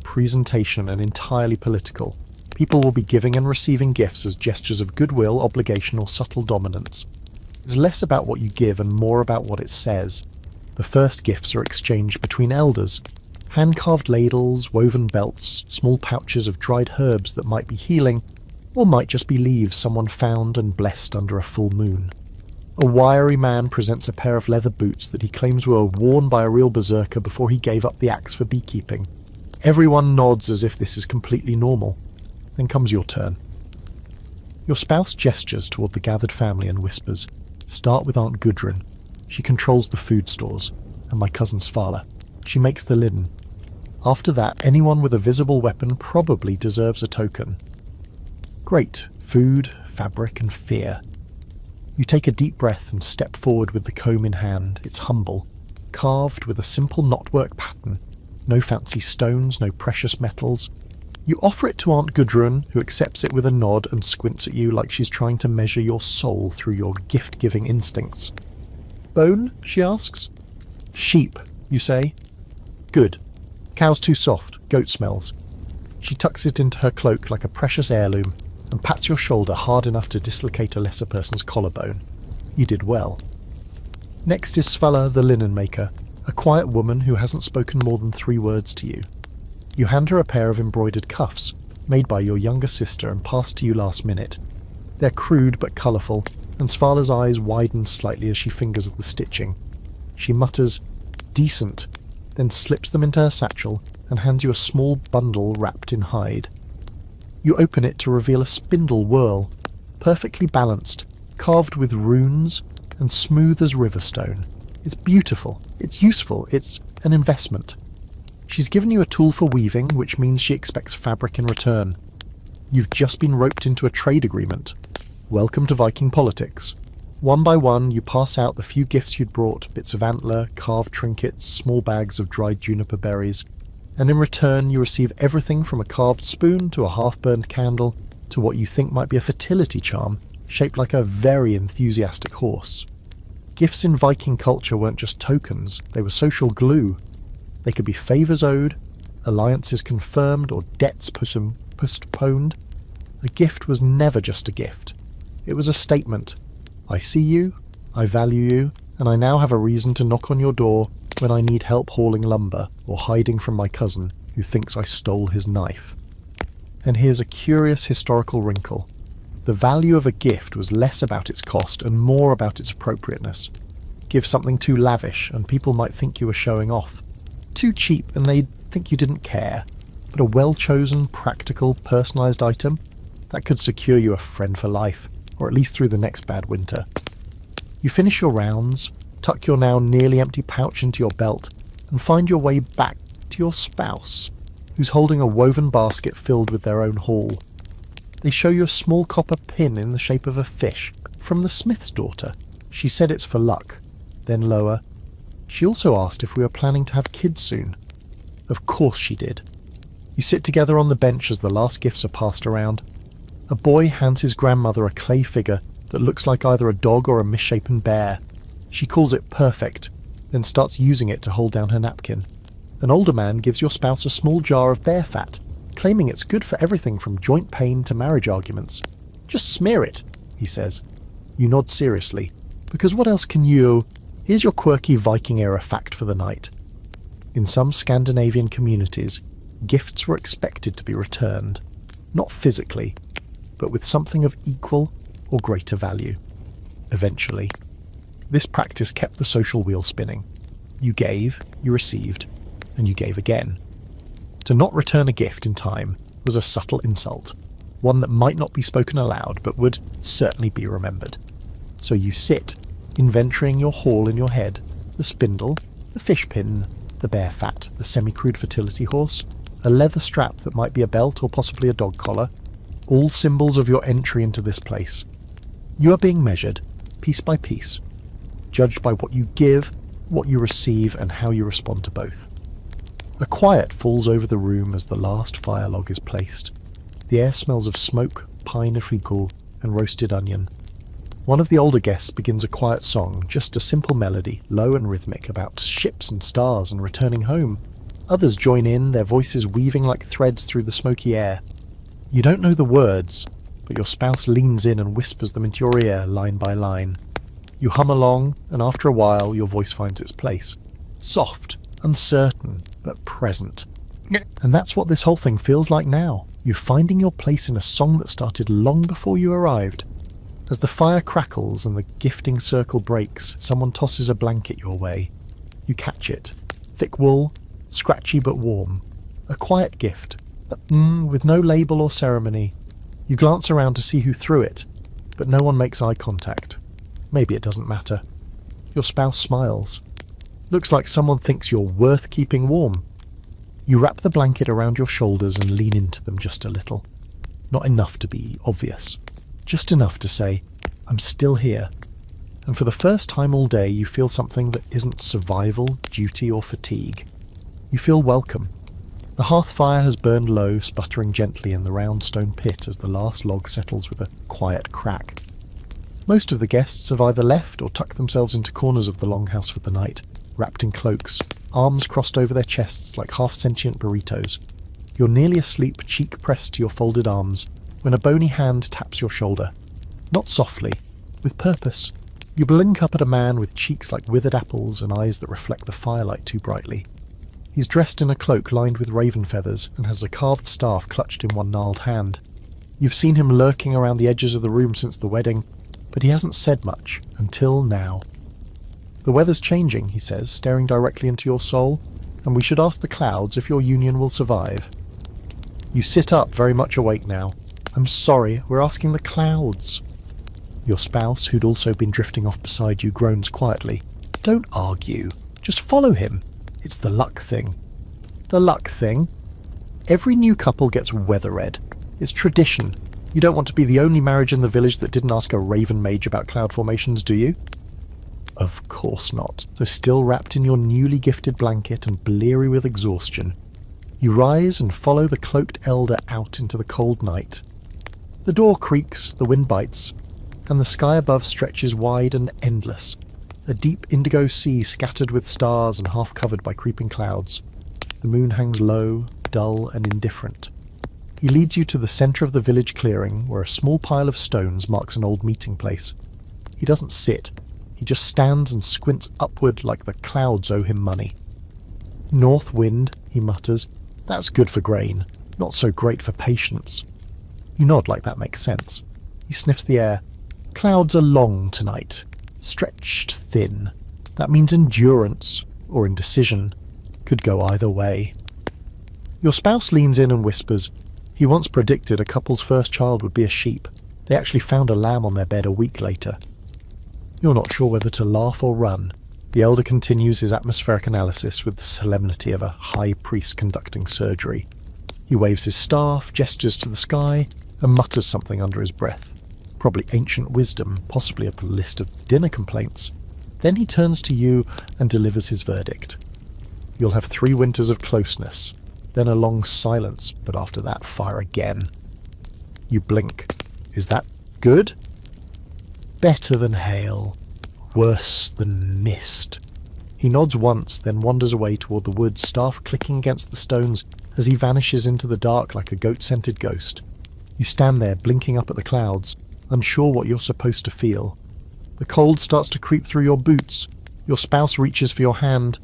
presentation, and entirely political. People will be giving and receiving gifts as gestures of goodwill, obligation, or subtle dominance. It's less about what you give and more about what it says. The first gifts are exchanged between elders. Hand-carved ladles, woven belts, small pouches of dried herbs that might be healing, or might just be leaves someone found and blessed under a full moon. A wiry man presents a pair of leather boots that he claims were worn by a real berserker before he gave up the axe for beekeeping. Everyone nods as if this is completely normal. Then comes your turn. Your spouse gestures toward the gathered family and whispers, "Start with Aunt Gudrun. She controls the food stores, and my cousin Svala. She makes the linen. After that, anyone with a visible weapon probably deserves a token." Great. Food, fabric, and fear. You take a deep breath and step forward with the comb in hand. It's humble, carved with a simple knotwork pattern. No fancy stones, no precious metals. You offer it to Aunt Gudrun, who accepts it with a nod and squints at you like she's trying to measure your soul through your gift-giving instincts. "Bone?" she asks. "Sheep," you say. "Good. Cow's too soft, goat smells." She tucks it into her cloak like a precious heirloom and pats your shoulder hard enough to dislocate a lesser person's collarbone. You did well. Next is Svala the linen maker, a quiet woman who hasn't spoken more than 3 words to you. You hand her a pair of embroidered cuffs, made by your younger sister and passed to you last minute. They're crude but colourful, and Svala's eyes widen slightly as she fingers the stitching. She mutters, "Decent," then slips them into her satchel and hands you a small bundle wrapped in hide. You open it to reveal a spindle whorl, perfectly balanced, carved with runes, and smooth as riverstone. It's beautiful, it's useful, it's an investment. She's given you a tool for weaving, which means she expects fabric in return. You've just been roped into a trade agreement. Welcome to Viking politics. One by one, you pass out the few gifts you'd brought, bits of antler, carved trinkets, small bags of dried juniper berries, and in return you receive everything from a carved spoon to a half-burned candle to what you think might be a fertility charm shaped like a very enthusiastic horse. Gifts in Viking culture weren't just tokens, they were social glue. They could be favours owed, alliances confirmed, or debts postponed. A gift was never just a gift. It was a statement. I see you, I value you, and I now have a reason to knock on your door when I need help hauling lumber or hiding from my cousin who thinks I stole his knife. And here's a curious historical wrinkle. The value of a gift was less about its cost and more about its appropriateness. Give something too lavish and people might think you were showing off. Too cheap and they'd think you didn't care. But a well-chosen, practical, personalised item, that could secure you a friend for life, or at least through the next bad winter. You finish your rounds, tuck your now nearly empty pouch into your belt, and find your way back to your spouse, who's holding a woven basket filled with their own haul. They show you a small copper pin in the shape of a fish, from the smith's daughter. She said it's for luck. Then lower. She also asked if we were planning to have kids soon. Of course she did. You sit together on the bench as the last gifts are passed around. A boy hands his grandmother a clay figure that looks like either a dog or a misshapen bear. She calls it perfect, then starts using it to hold down her napkin. An older man gives your spouse a small jar of bear fat, claiming it's good for everything from joint pain to marriage arguments. Just smear it, he says. You nod seriously, because what else can you... Here's your quirky Viking-era fact for the night. In some Scandinavian communities, gifts were expected to be returned, not physically, but with something of equal or greater value. Eventually. This practice kept the social wheel spinning. You gave, you received, and you gave again. To not return a gift in time was a subtle insult, one that might not be spoken aloud but would certainly be remembered. So you sit, inventorying your haul in your head, the spindle, the fish pin, the bear fat, the semi-crude fertility horse, a leather strap that might be a belt or possibly a dog collar, all symbols of your entry into this place. You are being measured, piece by piece, judged by what you give, what you receive, and how you respond to both. A quiet falls over the room as the last fire log is placed. The air smells of smoke, pine africo, and roasted onion. One of the older guests begins a quiet song, just a simple melody, low and rhythmic, about ships and stars and returning home. Others join in, their voices weaving like threads through the smoky air. You don't know the words, but your spouse leans in and whispers them into your ear, line by line. You hum along, and after a while your voice finds its place. Soft, uncertain, but present. And that's what this whole thing feels like now. You're finding your place in a song that started long before you arrived. As the fire crackles and the gifting circle breaks, someone tosses a blanket your way. You catch it. Thick wool, scratchy but warm. A quiet gift, with no label or ceremony. You glance around to see who threw it, but no one makes eye contact. Maybe it doesn't matter. Your spouse smiles. Looks like someone thinks you're worth keeping warm. You wrap the blanket around your shoulders and lean into them just a little. Not enough to be obvious. Just enough to say, I'm still here. And for the first time all day you feel something that isn't survival, duty or fatigue. You feel welcome. The hearth fire has burned low, sputtering gently in the round stone pit as the last log settles with a quiet crack. Most of the guests have either left or tucked themselves into corners of the longhouse for the night, wrapped in cloaks, arms crossed over their chests like half-sentient burritos. You're nearly asleep, cheek pressed to your folded arms, when a bony hand taps your shoulder. Not softly, with purpose. You blink up at a man with cheeks like withered apples and eyes that reflect the firelight too brightly. He's dressed in a cloak lined with raven feathers and has a carved staff clutched in one gnarled hand. You've seen him lurking around the edges of the room since the wedding, but he hasn't said much until now. "The weather's changing," he says, staring directly into your soul, "and we should ask the clouds if your union will survive." You sit up, very much awake now. "I'm sorry, we're asking the clouds." Your spouse, who'd also been drifting off beside you, groans quietly. "Don't argue. Just follow him. It's the luck thing." "The luck thing?" "Every new couple gets weather red. It's tradition. You don't want to be the only marriage in the village that didn't ask a raven mage about cloud formations, do you?" Of course not. So still wrapped in your newly gifted blanket and bleary with exhaustion, you rise and follow the cloaked elder out into the cold night. The door creaks, the wind bites, and the sky above stretches wide and endless, a deep indigo sea scattered with stars and half covered by creeping clouds. The moon hangs low, dull and indifferent. He leads you to the centre of the village clearing, where a small pile of stones marks an old meeting place. He doesn't sit. He just stands and squints upward like the clouds owe him money. "North wind," he mutters. "That's good for grain, not so great for patience." You nod like that makes sense. He sniffs the air. "Clouds are long tonight, stretched thin. That means endurance, or indecision. Could go either way." Your spouse leans in and whispers. He once predicted a couple's first child would be a sheep. They actually found a lamb on their bed a week later. You're not sure whether to laugh or run. The elder continues his atmospheric analysis with the solemnity of a high priest conducting surgery. He waves his staff, gestures to the sky, and mutters something under his breath. Probably ancient wisdom, possibly a list of dinner complaints. Then he turns to you and delivers his verdict. You'll have 3 winters of closeness, then a long silence, but after that, fire again. You blink. Is that good? Better than hail. Worse than mist. He nods once, then wanders away toward the woods, staff clicking against the stones as he vanishes into the dark like a goat-scented ghost. You stand there, blinking up at the clouds, unsure what you're supposed to feel. The cold starts to creep through your boots. Your spouse reaches for your hand.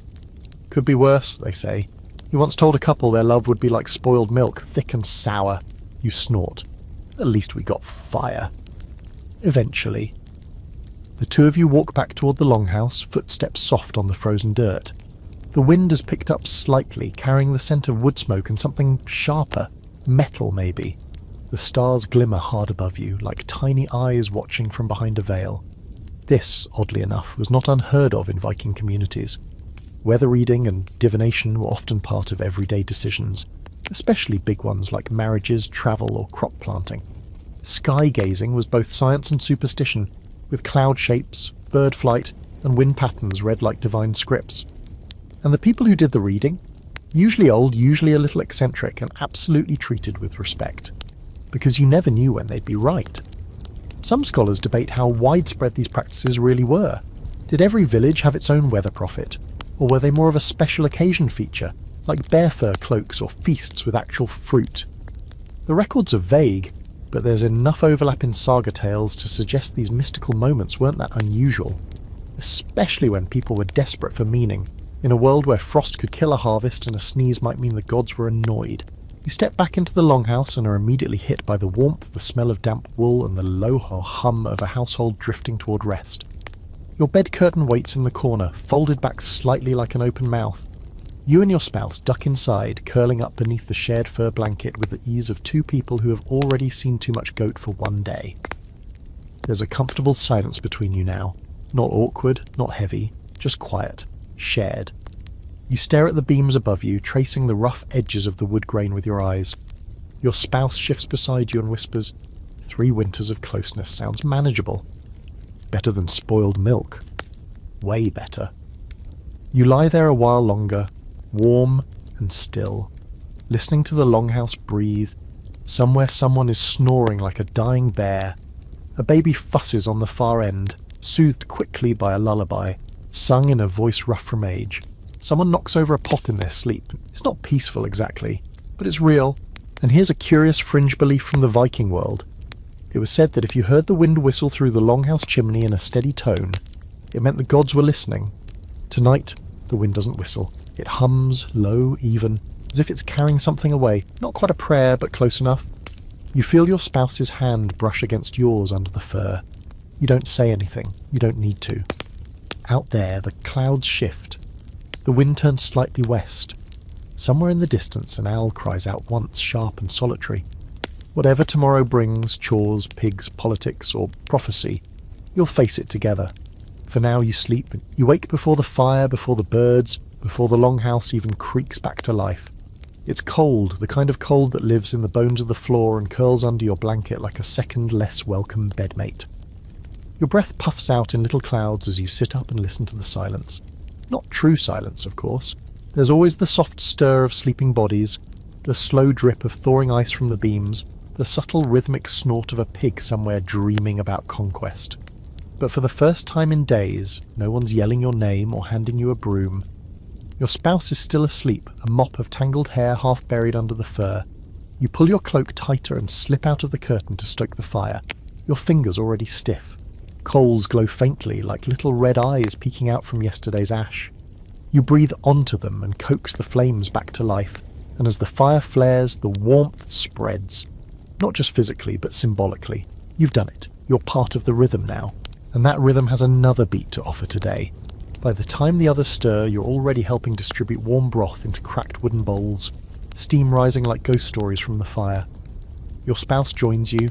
"Could be worse," they say. "You once told a couple their love would be like spoiled milk, thick and sour." You snort. "At least we got fire." Eventually. The 2 of you walk back toward the longhouse, footsteps soft on the frozen dirt. The wind has picked up slightly, carrying the scent of wood smoke and something sharper. Metal, maybe. The stars glimmer hard above you, like tiny eyes watching from behind a veil. This, oddly enough, was not unheard of in Viking communities. Weather reading and divination were often part of everyday decisions, especially big ones like marriages, travel, or crop planting. Sky gazing was both science and superstition, with cloud shapes, bird flight, and wind patterns read like divine scripts. And the people who did the reading? Usually old, usually a little eccentric, and absolutely treated with respect. Because you never knew when they'd be right. Some scholars debate how widespread these practices really were. Did every village have its own weather prophet? Or were they more of a special occasion feature, like bear fur cloaks or feasts with actual fruit? The records are vague, but there's enough overlap in saga tales to suggest these mystical moments weren't that unusual, especially when people were desperate for meaning, in a world where frost could kill a harvest and a sneeze might mean the gods were annoyed. You step back into the longhouse and are immediately hit by the warmth, the smell of damp wool, and the low hum of a household drifting toward rest. Your bed curtain waits in the corner, folded back slightly like an open mouth. You and your spouse duck inside, curling up beneath the shared fur blanket with the ease of 2 people who have already seen too much goat for one day. There's a comfortable silence between you now. Not awkward, not heavy, just quiet, shared. You stare at the beams above you, tracing the rough edges of the wood grain with your eyes. Your spouse shifts beside you and whispers, 3 winters of closeness sounds manageable. Better than spoiled milk. Way better. You lie there a while longer, warm and still, listening to the longhouse breathe. Somewhere someone is snoring like a dying bear. A baby fusses on the far end, soothed quickly by a lullaby, sung in a voice rough from age. Someone knocks over a pot in their sleep. It's not peaceful exactly, but it's real. And here's a curious fringe belief from the Viking world. It was said that if you heard the wind whistle through the longhouse chimney in a steady tone, it meant the gods were listening. Tonight, the wind doesn't whistle. It hums, low, even, as if it's carrying something away. Not quite a prayer, but close enough. You feel your spouse's hand brush against yours under the fur. You don't say anything. You don't need to. Out there, the clouds shift. The wind turns slightly west. Somewhere in the distance, an owl cries out once, sharp and solitary. Whatever tomorrow brings, chores, pigs, politics, or prophecy, you'll face it together. For now you sleep. You wake before the fire, before the birds, before the longhouse even creaks back to life. It's cold, the kind of cold that lives in the bones of the floor and curls under your blanket like a second, less welcome bedmate. Your breath puffs out in little clouds as you sit up and listen to the silence. Not true silence, of course. There's always the soft stir of sleeping bodies, the slow drip of thawing ice from the beams, the subtle rhythmic snort of a pig somewhere dreaming about conquest. But for the first time in days, no one's yelling your name or handing you a broom. Your spouse is still asleep, a mop of tangled hair half buried under the fur. You pull your cloak tighter and slip out of the curtain to stoke the fire, your fingers already stiff. Coals glow faintly like little red eyes peeking out from yesterday's ash. You breathe onto them and coax the flames back to life, and as the fire flares, the warmth spreads. Not just physically, but symbolically. You've done it. You're part of the rhythm now. And that rhythm has another beat to offer today. By the time the others stir, you're already helping distribute warm broth into cracked wooden bowls, steam rising like ghost stories from the fire. Your spouse joins you,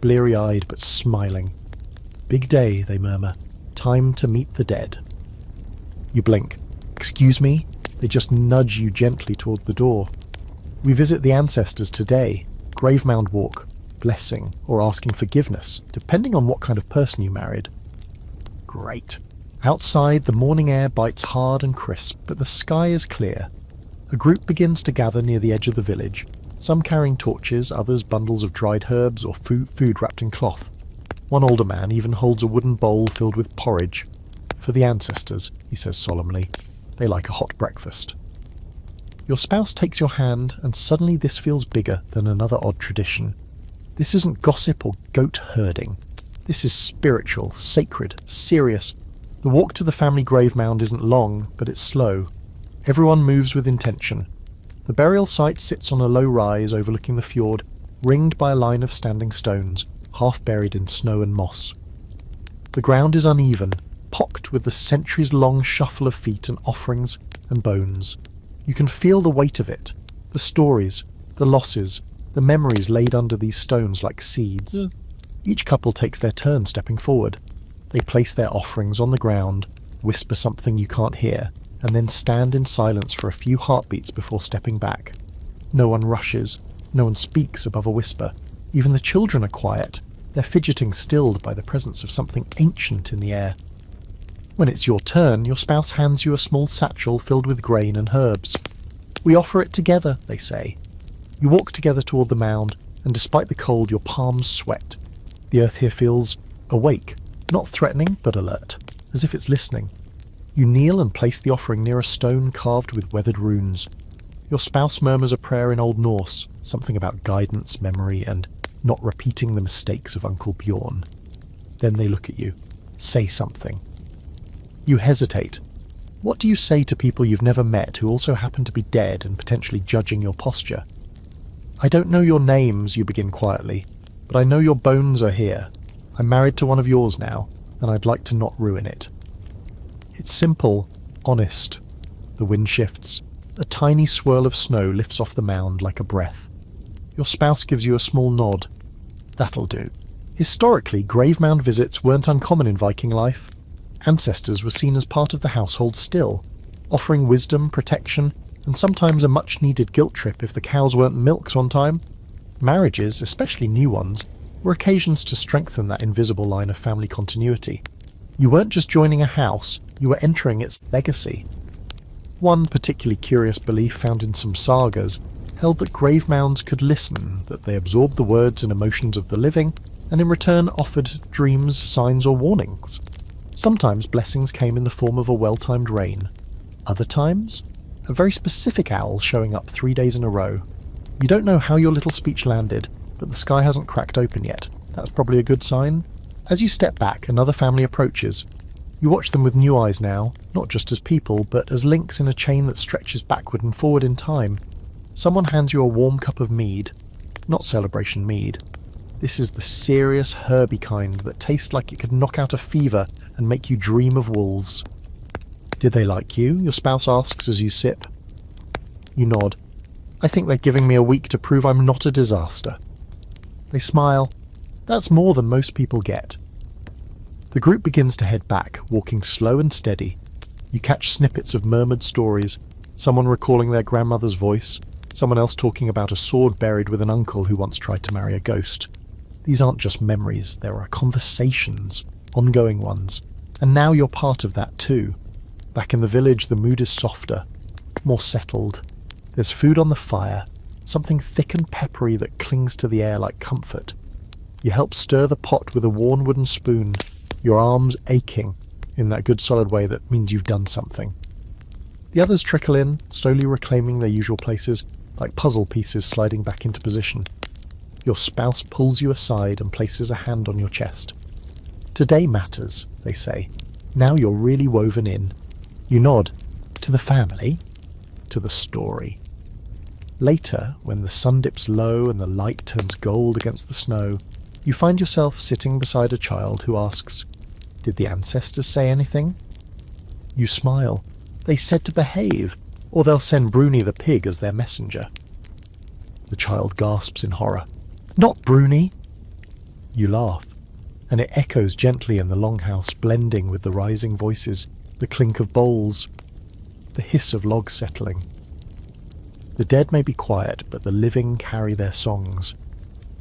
bleary-eyed but smiling. Big day, they murmur. Time to meet the dead. You blink. Excuse me? They just nudge you gently toward the door. We visit the ancestors today. Grave mound walk, blessing, or asking forgiveness, depending on what kind of person you married. Great. Outside, the morning air bites hard and crisp, but the sky is clear. A group begins to gather near the edge of the village, some carrying torches, others bundles of dried herbs or food wrapped in cloth. One older man even holds a wooden bowl filled with porridge. For the ancestors, he says solemnly. They like a hot breakfast. Your spouse takes your hand, and suddenly this feels bigger than another odd tradition. This isn't gossip or goat herding. This is spiritual, sacred, serious. The walk to the family grave mound isn't long, but it's slow. Everyone moves with intention. The burial site sits on a low rise overlooking the fjord, ringed by a line of standing stones, half buried in snow and moss. The ground is uneven, pocked with the centuries-long shuffle of feet and offerings and bones. You can feel the weight of it, the stories, the losses, the memories laid under these stones like seeds. Each couple takes their turn stepping forward. They place their offerings on the ground, whisper something you can't hear, and then stand in silence for a few heartbeats before stepping back. No one rushes, no one speaks above a whisper. Even the children are quiet, their fidgeting stilled by the presence of something ancient in the air. When it's your turn, your spouse hands you a small satchel filled with grain and herbs. We offer it together, they say. You walk together toward the mound, and despite the cold, your palms sweat. The earth here feels awake, not threatening, but alert, as if it's listening. You kneel and place the offering near a stone carved with weathered runes. Your spouse murmurs a prayer in Old Norse, something about guidance, memory, and not repeating the mistakes of Uncle Bjorn. Then they look at you. Say something. You hesitate. What do you say to people you've never met who also happen to be dead and potentially judging your posture? I don't know your names, you begin quietly, but I know your bones are here. I'm married to one of yours now, and I'd like to not ruin it. It's simple, honest. The wind shifts. A tiny swirl of snow lifts off the mound like a breath. Your spouse gives you a small nod. That'll do. Historically, grave mound visits weren't uncommon in Viking life. Ancestors were seen as part of the household still, offering wisdom, protection, and sometimes a much-needed guilt trip if the cows weren't milked on time. Marriages, especially new ones, were occasions to strengthen that invisible line of family continuity. You weren't just joining a house, you were entering its legacy. One particularly curious belief found in some sagas held that grave mounds could listen, that they absorbed the words and emotions of the living, and in return offered dreams, signs, or warnings. Sometimes blessings came in the form of a well-timed rain. Other times, a very specific owl showing up 3 days in a row. You don't know how your little speech landed, but the sky hasn't cracked open yet. That's probably a good sign. As you step back, another family approaches. You watch them with new eyes now, not just as people, but as links in a chain that stretches backward and forward in time. Someone hands you a warm cup of mead. Not celebration mead. This is the serious, herby kind that tastes like it could knock out a fever and make you dream of wolves. Did they like you? Your spouse asks as you sip. You nod. I think they're giving me a week to prove I'm not a disaster. They smile. That's more than most people get. The group begins to head back, walking slow and steady. You catch snippets of murmured stories, someone recalling their grandmother's voice, someone else talking about a sword buried with an uncle who once tried to marry a ghost. These aren't just memories, there are conversations, ongoing ones. And now you're part of that too. Back in the village, the mood is softer, more settled. There's food on the fire, something thick and peppery that clings to the air like comfort. You help stir the pot with a worn wooden spoon, your arms aching in that good solid way that means you've done something. The others trickle in, slowly reclaiming their usual places, like puzzle pieces sliding back into position. Your spouse pulls you aside and places a hand on your chest. Today matters, they say. Now you're really woven in. You nod. To the family. To the story. Later, when the sun dips low and the light turns gold against the snow, you find yourself sitting beside a child who asks, "Did the ancestors say anything?" You smile. They said to behave, or they'll send Bruni the pig as their messenger. The child gasps in horror. Not Bruni! You laugh, and it echoes gently in the longhouse, blending with the rising voices, the clink of bowls, the hiss of logs settling. The dead may be quiet, but the living carry their songs.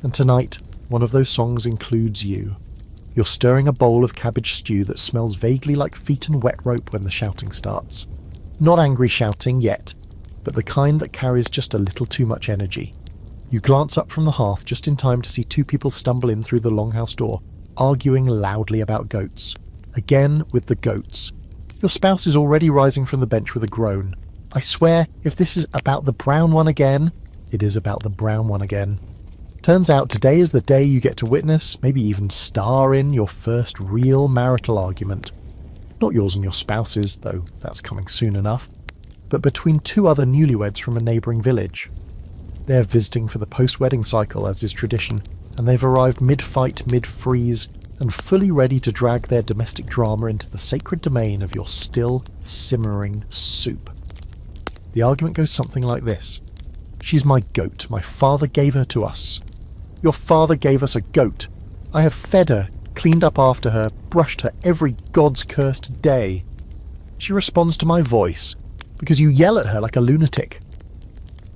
And tonight, one of those songs includes you. You're stirring a bowl of cabbage stew that smells vaguely like feet and wet rope when the shouting starts. Not angry shouting yet, but the kind that carries just a little too much energy. You glance up from the hearth just in time to see two people stumble in through the longhouse door, arguing loudly about goats. Again with the goats. Your spouse is already rising from the bench with a groan. I swear, if this is about the brown one again, it is about the brown one again. Turns out today is the day you get to witness, maybe even star in, your first real marital argument. Not yours and your spouse's, though that's coming soon enough, but between two other newlyweds from a neighbouring village. They're visiting for the post-wedding cycle, as is tradition, and they've arrived mid-fight, mid-freeze, and fully ready to drag their domestic drama into the sacred domain of your still, simmering soup. The argument goes something like this. She's my goat. My father gave her to us. Your father gave us a goat. I have fed her, cleaned up after her, brushed her every god's cursed day. She responds to my voice, because you yell at her like a lunatic.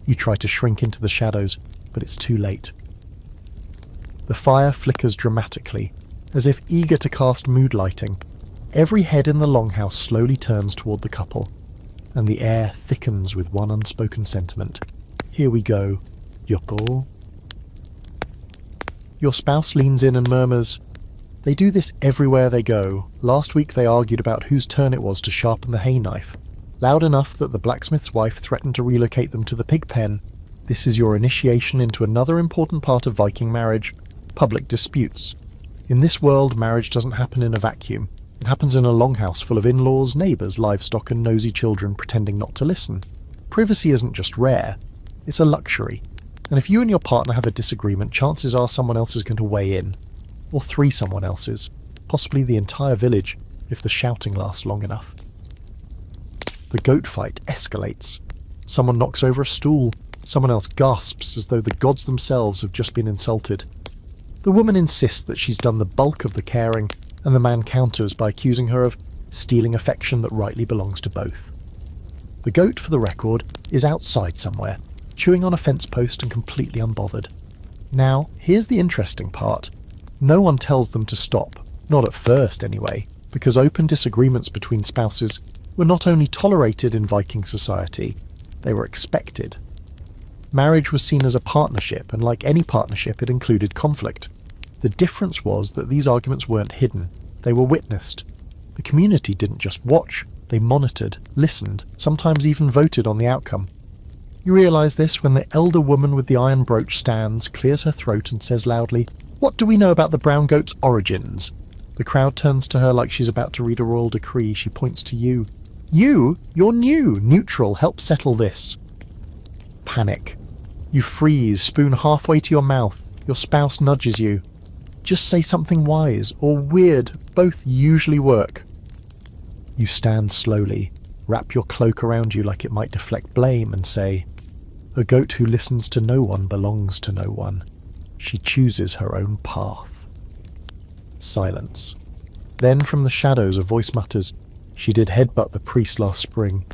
You try to shrink into the shadows, but it's too late. The fire flickers dramatically, as if eager to cast mood lighting. Every head in the longhouse slowly turns toward the couple, and the air thickens with one unspoken sentiment. Here we go, Yoko. Your spouse leans in and murmurs, "They do this everywhere they go. Last week they argued about whose turn it was to sharpen the hay knife. Loud enough that the blacksmith's wife threatened to relocate them to the pig pen. This is your initiation into another important part of Viking marriage, public disputes. In this world, marriage doesn't happen in a vacuum. It happens in a longhouse full of in-laws, neighbours, livestock and nosy children pretending not to listen. Privacy isn't just rare, it's a luxury. And if you and your partner have a disagreement, chances are someone else is going to weigh in. Or three someone else's. Possibly the entire village, if the shouting lasts long enough. The goat fight escalates. Someone knocks over a stool. Someone else gasps as though the gods themselves have just been insulted. The woman insists that she's done the bulk of the caring, and the man counters by accusing her of stealing affection that rightly belongs to both. The goat, for the record, is outside somewhere, chewing on a fence post and completely unbothered. Now, here's the interesting part. No one tells them to stop, not at first anyway, because open disagreements between spouses were not only tolerated in Viking society, they were expected. Marriage was seen as a partnership, and like any partnership, it included conflict. The difference was that these arguments weren't hidden, they were witnessed. The community didn't just watch, they monitored, listened, sometimes even voted on the outcome. You realise this when the elder woman with the iron brooch stands, clears her throat and says loudly, What do we know about the brown goat's origins? The crowd turns to her like she's about to read a royal decree. She points to you. You? You're new. Neutral. Help settle this. Panic. You freeze, spoon halfway to your mouth. Your spouse nudges you. Just say something wise or weird. Both usually work. You stand slowly, wrap your cloak around you like it might deflect blame, and say, "A goat who listens to no one belongs to no one. She chooses her own path." Silence. Then from the shadows a voice mutters, "She did headbutt the priest last spring."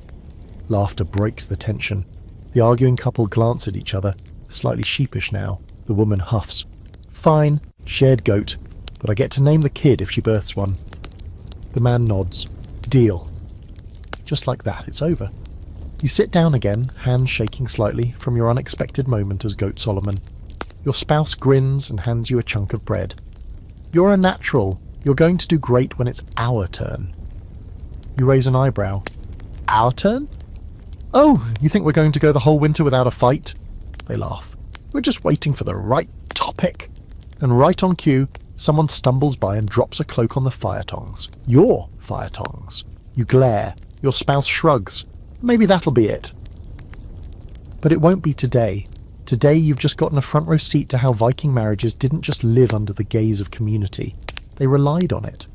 Laughter breaks the tension. The arguing couple glance at each other, slightly sheepish now. The woman huffs. "Fine, shared goat, but I get to name the kid if she births one." The man nods. "Deal." Just like that, it's over. You sit down again, hands shaking slightly from your unexpected moment as Goat Solomon. Your spouse grins and hands you a chunk of bread. "You're a natural. You're going to do great when it's our turn." You raise an eyebrow. "Our turn? Oh, you think we're going to go the whole winter without a fight?" They laugh. "We're just waiting for the right topic." And right on cue, someone stumbles by and drops a cloak on the fire tongs. Your fire tongs. You glare. Your spouse shrugs. Maybe that'll be it. But it won't be today. Today you've just gotten a front row seat to how Viking marriages didn't just live under the gaze of community. They relied on it.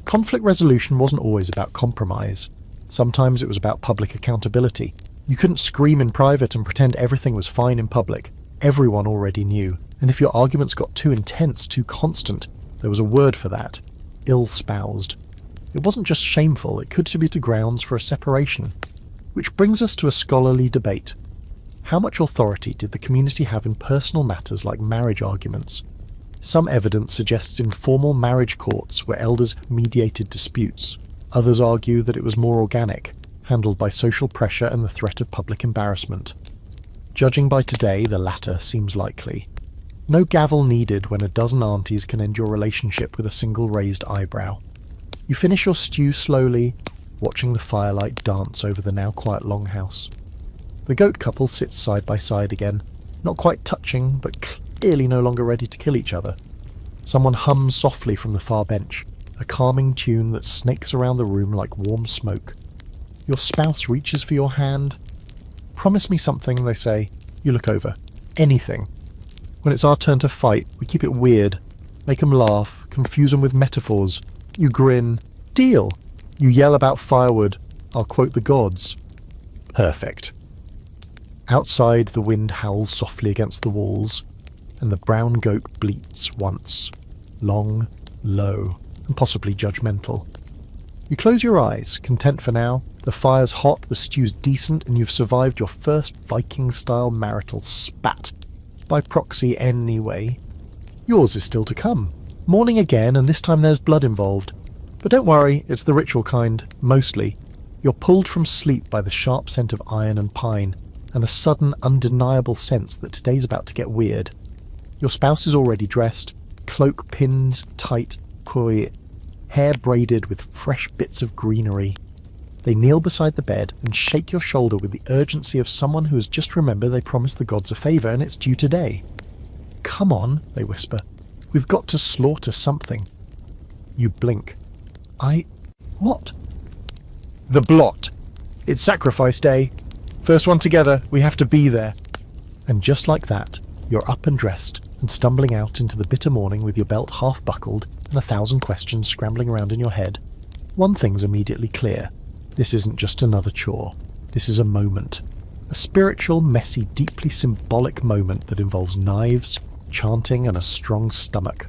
Conflict resolution wasn't always about compromise. Sometimes it was about public accountability. You couldn't scream in private and pretend everything was fine in public. Everyone already knew. And if your arguments got too intense, too constant, there was a word for that. Ill-spoused. It wasn't just shameful, it could be to grounds for a separation. Which brings us to a scholarly debate. How much authority did the community have in personal matters like marriage arguments? Some evidence suggests informal marriage courts where elders mediated disputes. Others argue that it was more organic, handled by social pressure and the threat of public embarrassment. Judging by today, the latter seems likely. No gavel needed when a dozen aunties can end your relationship with a single raised eyebrow. You finish your stew slowly, watching the firelight dance over the now quiet longhouse. The goat couple sits side by side again, not quite touching, but clearly no longer ready to kill each other. Someone hums softly from the far bench, a calming tune that snakes around the room like warm smoke. Your spouse reaches for your hand. "Promise me something," they say. You look over. "Anything." When it's our turn to fight, we keep it weird. Make them laugh, confuse them with metaphors. You grin. "Deal." You yell about firewood. "I'll quote the gods." Perfect. Outside, the wind howls softly against the walls, and the brown goat bleats once. Long, low, and possibly judgmental. You close your eyes, content for now. The fire's hot, the stew's decent, and you've survived your first Viking-style marital spat. By proxy, anyway. Yours is still to come. Morning again, and this time there's blood involved. But don't worry, it's the ritual kind, mostly. You're pulled from sleep by the sharp scent of iron and pine, and a sudden, undeniable sense that today's about to get weird. Your spouse is already dressed, cloak pinned tight, coy, hair braided with fresh bits of greenery. They kneel beside the bed and shake your shoulder with the urgency of someone who has just remembered they promised the gods a favour and it's due today. "Come on," they whisper. "We've got to slaughter something." You blink. What? "The blot. It's sacrifice day. First one together, we have to be there." And just like that, you're up and dressed and stumbling out into the bitter morning with your belt half buckled and 1,000 questions scrambling around in your head. One thing's immediately clear. This isn't just another chore. This is a moment. A spiritual, messy, deeply symbolic moment that involves knives, chanting, and a strong stomach.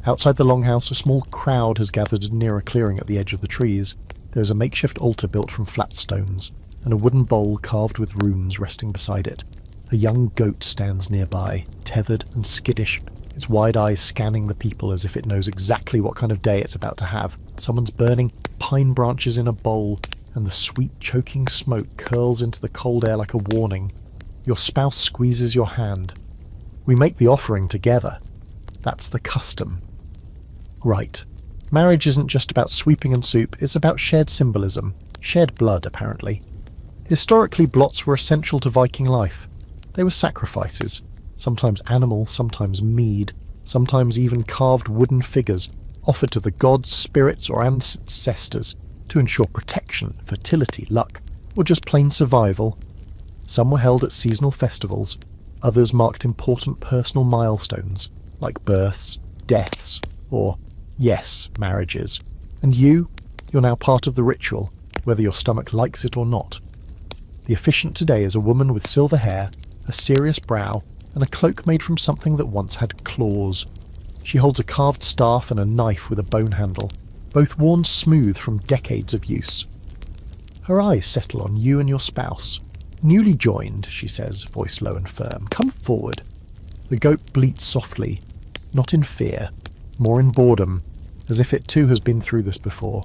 Outside the longhouse, a small crowd has gathered near a clearing at the edge of the trees. There's a makeshift altar built from flat stones, and a wooden bowl carved with runes resting beside it. A young goat stands nearby, tethered and skittish, its wide eyes scanning the people as if it knows exactly what kind of day it's about to have. Someone's burning pine branches in a bowl, and the sweet, choking smoke curls into the cold air like a warning. Your spouse squeezes your hand. We make the offering together. That's the custom. Right. Marriage isn't just about sweeping and soup, it's about shared symbolism. Shared blood, apparently. Historically, blots were essential to Viking life. They were sacrifices. Sometimes animal, sometimes mead. sometimes even carved wooden figures offered to the gods, spirits, or ancestors to ensure protection, fertility, luck, or just plain survival. Some were held at seasonal festivals, others marked important personal milestones, like births, deaths, or, yes, marriages. And you're now part of the ritual, whether your stomach likes it or not. The officiant today is a woman with silver hair, a serious brow, and a cloak made from something that once had claws. She holds a carved staff and a knife with a bone handle, both worn smooth from decades of use. Her eyes settle on you and your spouse. "Newly joined," she says, voice low and firm. "Come forward." The goat bleats softly, not in fear, more in boredom, as if it too has been through this before.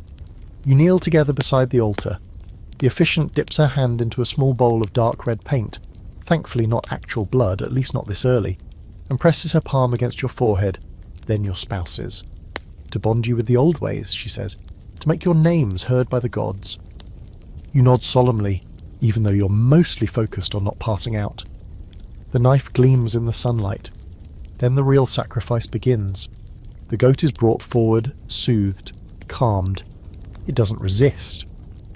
You kneel together beside the altar. The officiant dips her hand into a small bowl of dark red paint, thankfully not actual blood, at least not this early, and presses her palm against your forehead, then your spouse's. "To bond you with the old ways," she says, "to make your names heard by the gods." You nod solemnly, even though you're mostly focused on not passing out. The knife gleams in the sunlight. Then the real sacrifice begins. The goat is brought forward, soothed, calmed. It doesn't resist.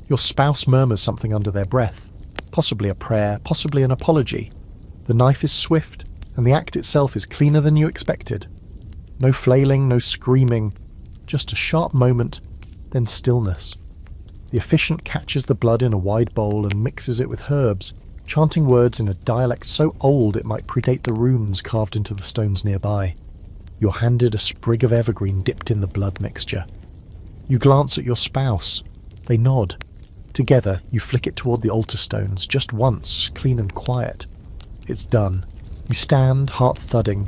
Your spouse murmurs something under their breath, possibly a prayer, possibly an apology. The knife is swift, and the act itself is cleaner than you expected. No flailing, no screaming, just a sharp moment, then stillness. The officiant catches the blood in a wide bowl and mixes it with herbs, chanting words in a dialect so old it might predate the runes carved into the stones nearby. You're handed a sprig of evergreen dipped in the blood mixture. You glance at your spouse. They nod. Together, you flick it toward the altar stones, just once, clean and quiet. It's done. You stand, heart thudding.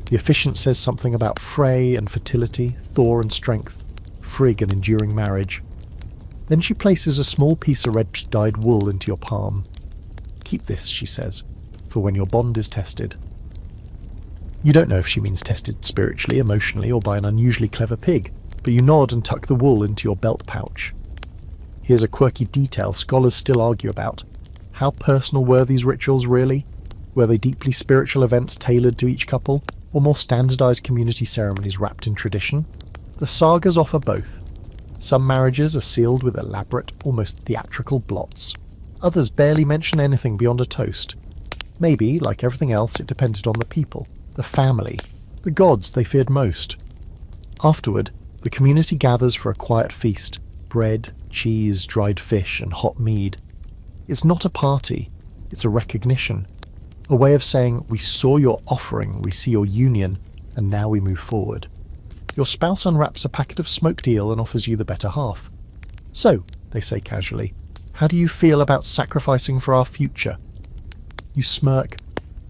The officiant says something about Frey and fertility, Thor and strength, Frigg and enduring marriage. Then she places a small piece of red-dyed wool into your palm. "Keep this," she says, "for when your bond is tested." You don't know if she means tested spiritually, emotionally, or by an unusually clever pig, but you nod and tuck the wool into your belt pouch. Here's a quirky detail scholars still argue about. How personal were these rituals really? Were they deeply spiritual events tailored to each couple, or more standardized community ceremonies wrapped in tradition? The sagas offer both. Some marriages are sealed with elaborate, almost theatrical blots. Others barely mention anything beyond a toast. Maybe, like everything else, it depended on the people, the family, the gods they feared most. Afterward, the community gathers for a quiet feast. Bread, cheese, dried fish, and hot mead. It's not a party, it's a recognition. A way of saying, we saw your offering, we see your union, and now we move forward. Your spouse unwraps a packet of smoked eel and offers you the better half. "So," they say casually, "how do you feel about sacrificing for our future?" You smirk.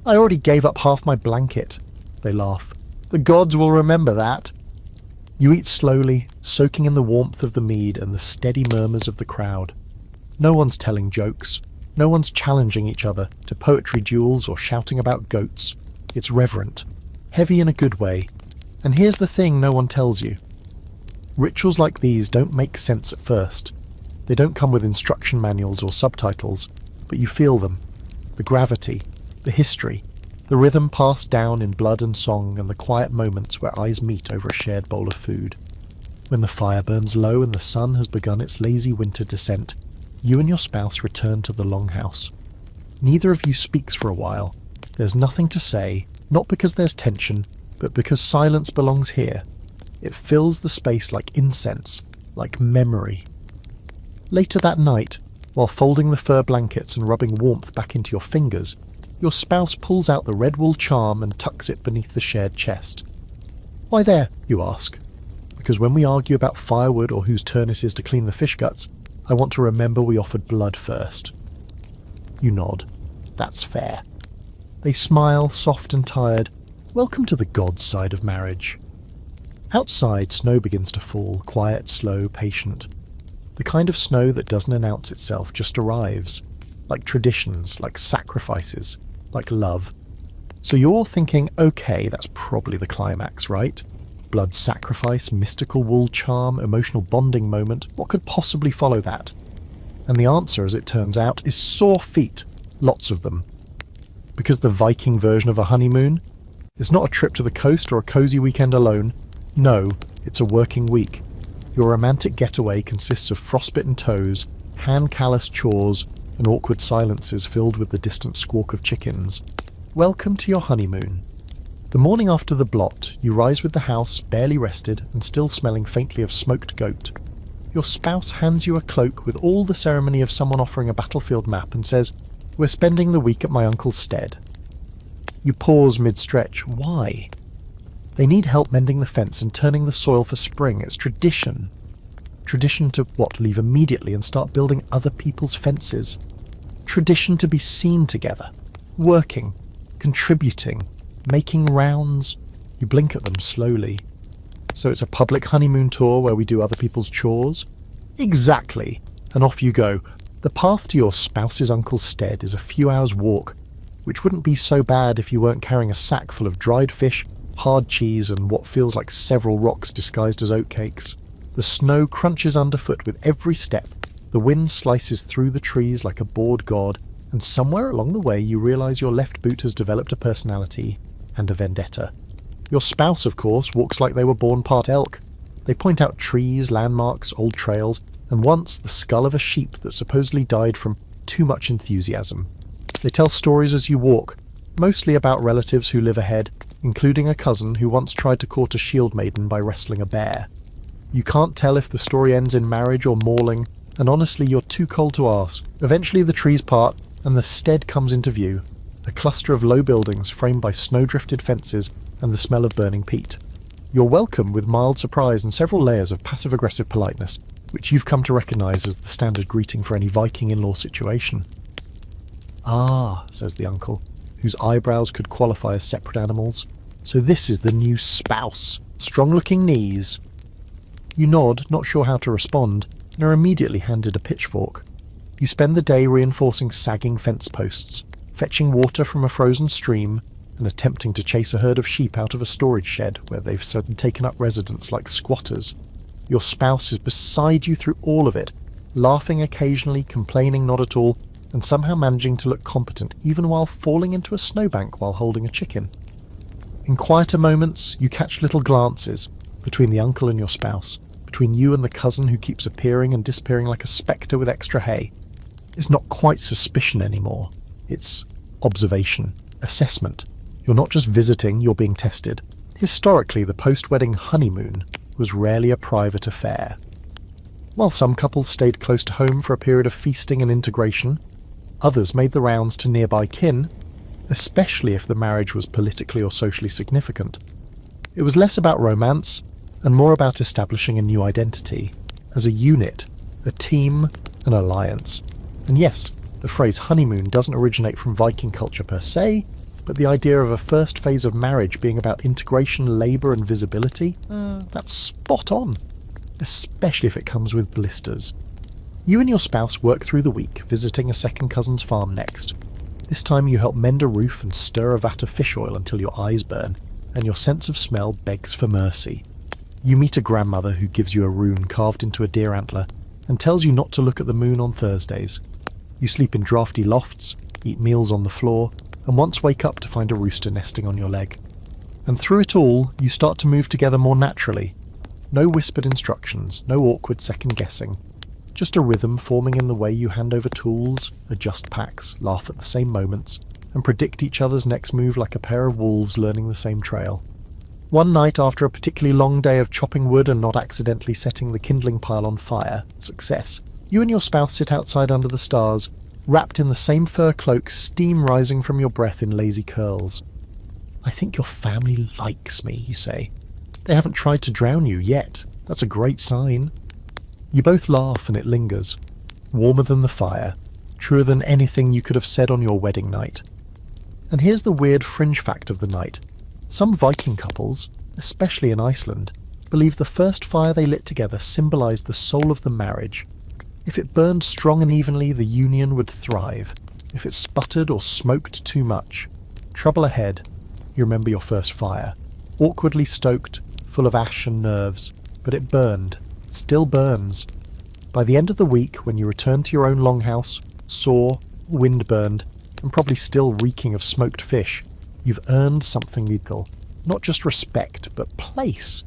"I already gave up half my blanket." They laugh. "The gods will remember that." You eat slowly, soaking in the warmth of the mead and the steady murmurs of the crowd. No one's telling jokes. No one's challenging each other to poetry duels or shouting about goats. It's reverent, heavy in a good way. And here's the thing no one tells you. Rituals like these don't make sense at first. They don't come with instruction manuals or subtitles, but you feel them. The gravity, the history, the rhythm passed down in blood and song, and the quiet moments where eyes meet over a shared bowl of food. When the fire burns low and the sun has begun its lazy winter descent, you and your spouse return to the longhouse. Neither of you speaks for a while. There's nothing to say, not because there's tension, but because silence belongs here. It fills the space like incense, like memory. Later that night, while folding the fur blankets and rubbing warmth back into your fingers, your spouse pulls out the red wool charm and tucks it beneath the shared chest. "Why there?" you ask. "Because when we argue about firewood or whose turn it is to clean the fish guts, I want to remember we offered blood first." You nod. That's fair. They smile, soft and tired. Welcome to the god's side of marriage. Outside, snow begins to fall, quiet, slow, patient. The kind of snow that doesn't announce itself, just arrives. Like traditions, like sacrifices, like love. So you're all thinking, okay, that's probably the climax, right? Blood sacrifice, mystical wool charm, emotional bonding moment. What could possibly follow that? And the answer, as it turns out, is sore feet. Lots of them. Because the Viking version of a honeymoon It's not a trip to the coast or a cozy weekend alone. No, it's a working week. Your romantic getaway consists of frostbitten toes, hand-calloused chores, and awkward silences filled with the distant squawk of chickens. Welcome to your honeymoon. The morning after the blot, you rise with the house barely rested and still smelling faintly of smoked goat. Your spouse hands you a cloak with all the ceremony of someone offering a battlefield map and says, "We're spending the week at my uncle's stead." You pause mid-stretch. Why? They need help mending the fence and turning the soil for spring. It's tradition. Tradition to what? Leave immediately and start building other people's fences. Tradition to be seen together. Working. Contributing. Making rounds. You blink at them slowly. So it's a public honeymoon tour where we do other people's chores? Exactly. And off you go. The path to your spouse's uncle's stead is a few hours' walk, which wouldn't be so bad if you weren't carrying a sack full of dried fish, hard cheese, and what feels like several rocks disguised as oatcakes. The snow crunches underfoot with every step, the wind slices through the trees like a bored god, and somewhere along the way you realise your left boot has developed a personality and a vendetta. Your spouse, of course, walks like they were born part elk. They point out trees, landmarks, old trails, and once the skull of a sheep that supposedly died from too much enthusiasm. They tell stories as you walk, mostly about relatives who live ahead, including a cousin who once tried to court a shield maiden by wrestling a bear. You can't tell if the story ends in marriage or mauling, and honestly you're too cold to ask. Eventually the trees part, and the stead comes into view, a cluster of low buildings framed by snow-drifted fences and the smell of burning peat. You're welcome with mild surprise and several layers of passive-aggressive politeness, which you've come to recognise as the standard greeting for any Viking in-law situation. "Ah," says the uncle, whose eyebrows could qualify as separate animals. "So this is the new spouse. Strong-looking knees." You nod, not sure how to respond, and are immediately handed a pitchfork. You spend the day reinforcing sagging fence posts, fetching water from a frozen stream, and attempting to chase a herd of sheep out of a storage shed where they've suddenly taken up residence like squatters. Your spouse is beside you through all of it, laughing occasionally, complaining not at all, and somehow managing to look competent even while falling into a snowbank while holding a chicken. In quieter moments, you catch little glances between the uncle and your spouse, between you and the cousin who keeps appearing and disappearing like a spectre with extra hay. It's not quite suspicion anymore. It's observation, assessment. You're not just visiting, you're being tested. Historically, the post-wedding honeymoon was rarely a private affair. While some couples stayed close to home for a period of feasting and integration, others made the rounds to nearby kin, especially if the marriage was politically or socially significant. It was less about romance and more about establishing a new identity, as a unit, a team, an alliance. And yes, the phrase honeymoon doesn't originate from Viking culture per se, but the idea of a first phase of marriage being about integration, labour and visibility, that's spot on, especially if it comes with blisters. You and your spouse work through the week, visiting a second cousin's farm next. This time you help mend a roof and stir a vat of fish oil until your eyes burn, and your sense of smell begs for mercy. You meet a grandmother who gives you a rune carved into a deer antler, and tells you not to look at the moon on Thursdays. You sleep in drafty lofts, eat meals on the floor, and once wake up to find a rooster nesting on your leg. And through it all, you start to move together more naturally. No whispered instructions, no awkward second-guessing. Just a rhythm forming in the way you hand over tools, adjust packs, laugh at the same moments, and predict each other's next move like a pair of wolves learning the same trail. One night after a particularly long day of chopping wood and not accidentally setting the kindling pile on fire, success, you and your spouse sit outside under the stars, wrapped in the same fur cloak, steam rising from your breath in lazy curls. "I think your family likes me," you say. "They haven't tried to drown you yet. That's a great sign." You both laugh and it lingers. Warmer than the fire, truer than anything you could have said on your wedding night. And here's the weird fringe fact of the night. Some Viking couples, especially in Iceland, believe the first fire they lit together symbolised the soul of the marriage. If it burned strong and evenly, the union would thrive. If it sputtered or smoked too much, trouble ahead. You remember your first fire. Awkwardly stoked, full of ash and nerves, but it burned. It still burns. By the end of the week, when you return to your own longhouse, sore, wind-burned, and probably still reeking of smoked fish, You've earned something lethal. Not just respect, but place.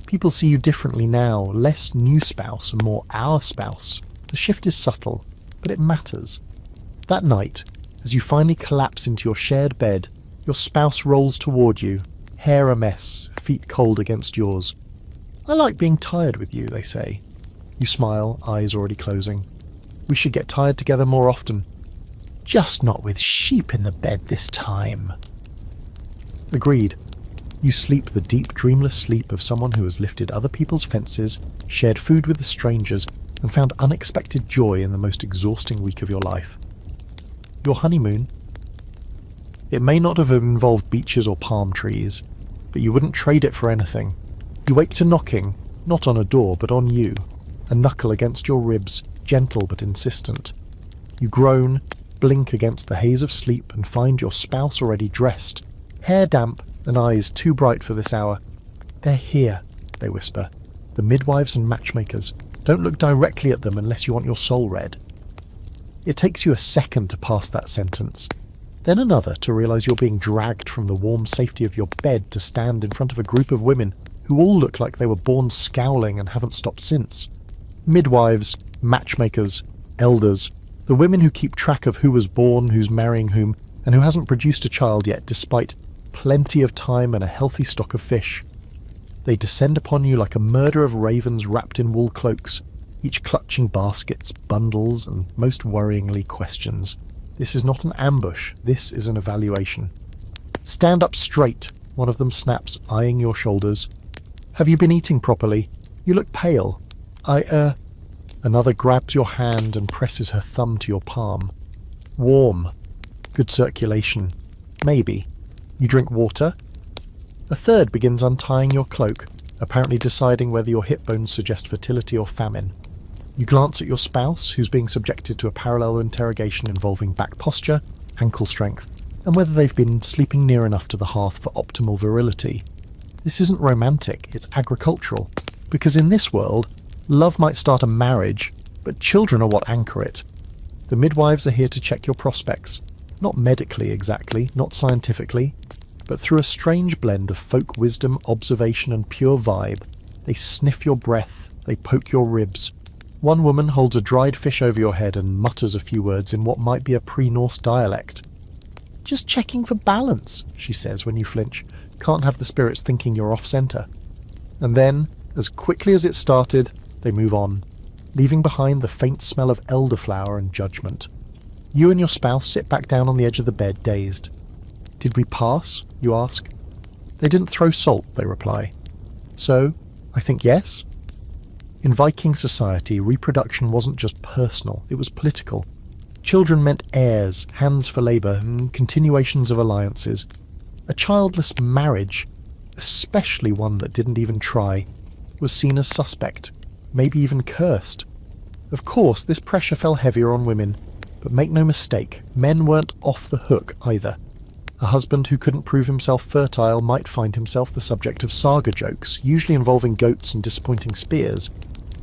People see you differently now, less new spouse and more our spouse. The shift is subtle, but it matters. That night, as you finally collapse into your shared bed, your spouse rolls toward you, hair a mess, feet cold against yours. "I like being tired with you," they say. You smile, eyes already closing. "We should get tired together more often." "Just not with sheep in the bed this time." Agreed. You sleep the deep, dreamless sleep of someone who has lifted other people's fences, shared food with the strangers, and found unexpected joy in the most exhausting week of your life. Your honeymoon? It may not have involved beaches or palm trees, but you wouldn't trade it for anything. You wake to knocking, not on a door, but on you, a knuckle against your ribs, gentle but insistent. You groan, blink against the haze of sleep, and find your spouse already dressed, hair damp and eyes too bright for this hour. "They're here," they whisper. "The midwives and matchmakers. Don't look directly at them unless you want your soul read." It takes you a second to pass that sentence, then another to realise you're being dragged from the warm safety of your bed to stand in front of a group of women who all look like they were born scowling and haven't stopped since. Midwives, matchmakers, elders, the women who keep track of who was born, who's marrying whom, and who hasn't produced a child yet despite plenty of time and a healthy stock of fish. They descend upon you like a murder of ravens wrapped in wool cloaks, each clutching baskets, bundles, and most worryingly questions. This is not an ambush, this is an evaluation. "Stand up straight," one of them snaps, eyeing your shoulders. "Have you been eating properly? You look pale." Another grabs your hand and presses her thumb to your palm. "Warm. Good circulation. Maybe. You drink water?" A third begins untying your cloak, apparently deciding whether your hip bones suggest fertility or famine. You glance at your spouse, who's being subjected to a parallel interrogation involving back posture, ankle strength, and whether they've been sleeping near enough to the hearth for optimal virility. This isn't romantic, it's agricultural, because in this world, love might start a marriage, but children are what anchor it. The midwives are here to check your prospects, not medically exactly, not scientifically, but through a strange blend of folk wisdom, observation, and pure vibe. They sniff your breath, they poke your ribs. One woman holds a dried fish over your head and mutters a few words in what might be a pre-Norse dialect. "Just checking for balance," she says when you flinch. Can't have the spirits thinking you're off-centre. And then, as quickly as it started, they move on, leaving behind the faint smell of elderflower and judgment. You and your spouse sit back down on the edge of the bed, dazed. "Did we pass?" you ask. "They didn't throw salt," they reply. "So, I think yes?" In Viking society, reproduction wasn't just personal, it was political. Children meant heirs, hands for labour, and continuations of alliances. A childless marriage, especially one that didn't even try, was seen as suspect, maybe even cursed. Of course, this pressure fell heavier on women, but make no mistake, men weren't off the hook either. A husband who couldn't prove himself fertile might find himself the subject of saga jokes, usually involving goats and disappointing spears.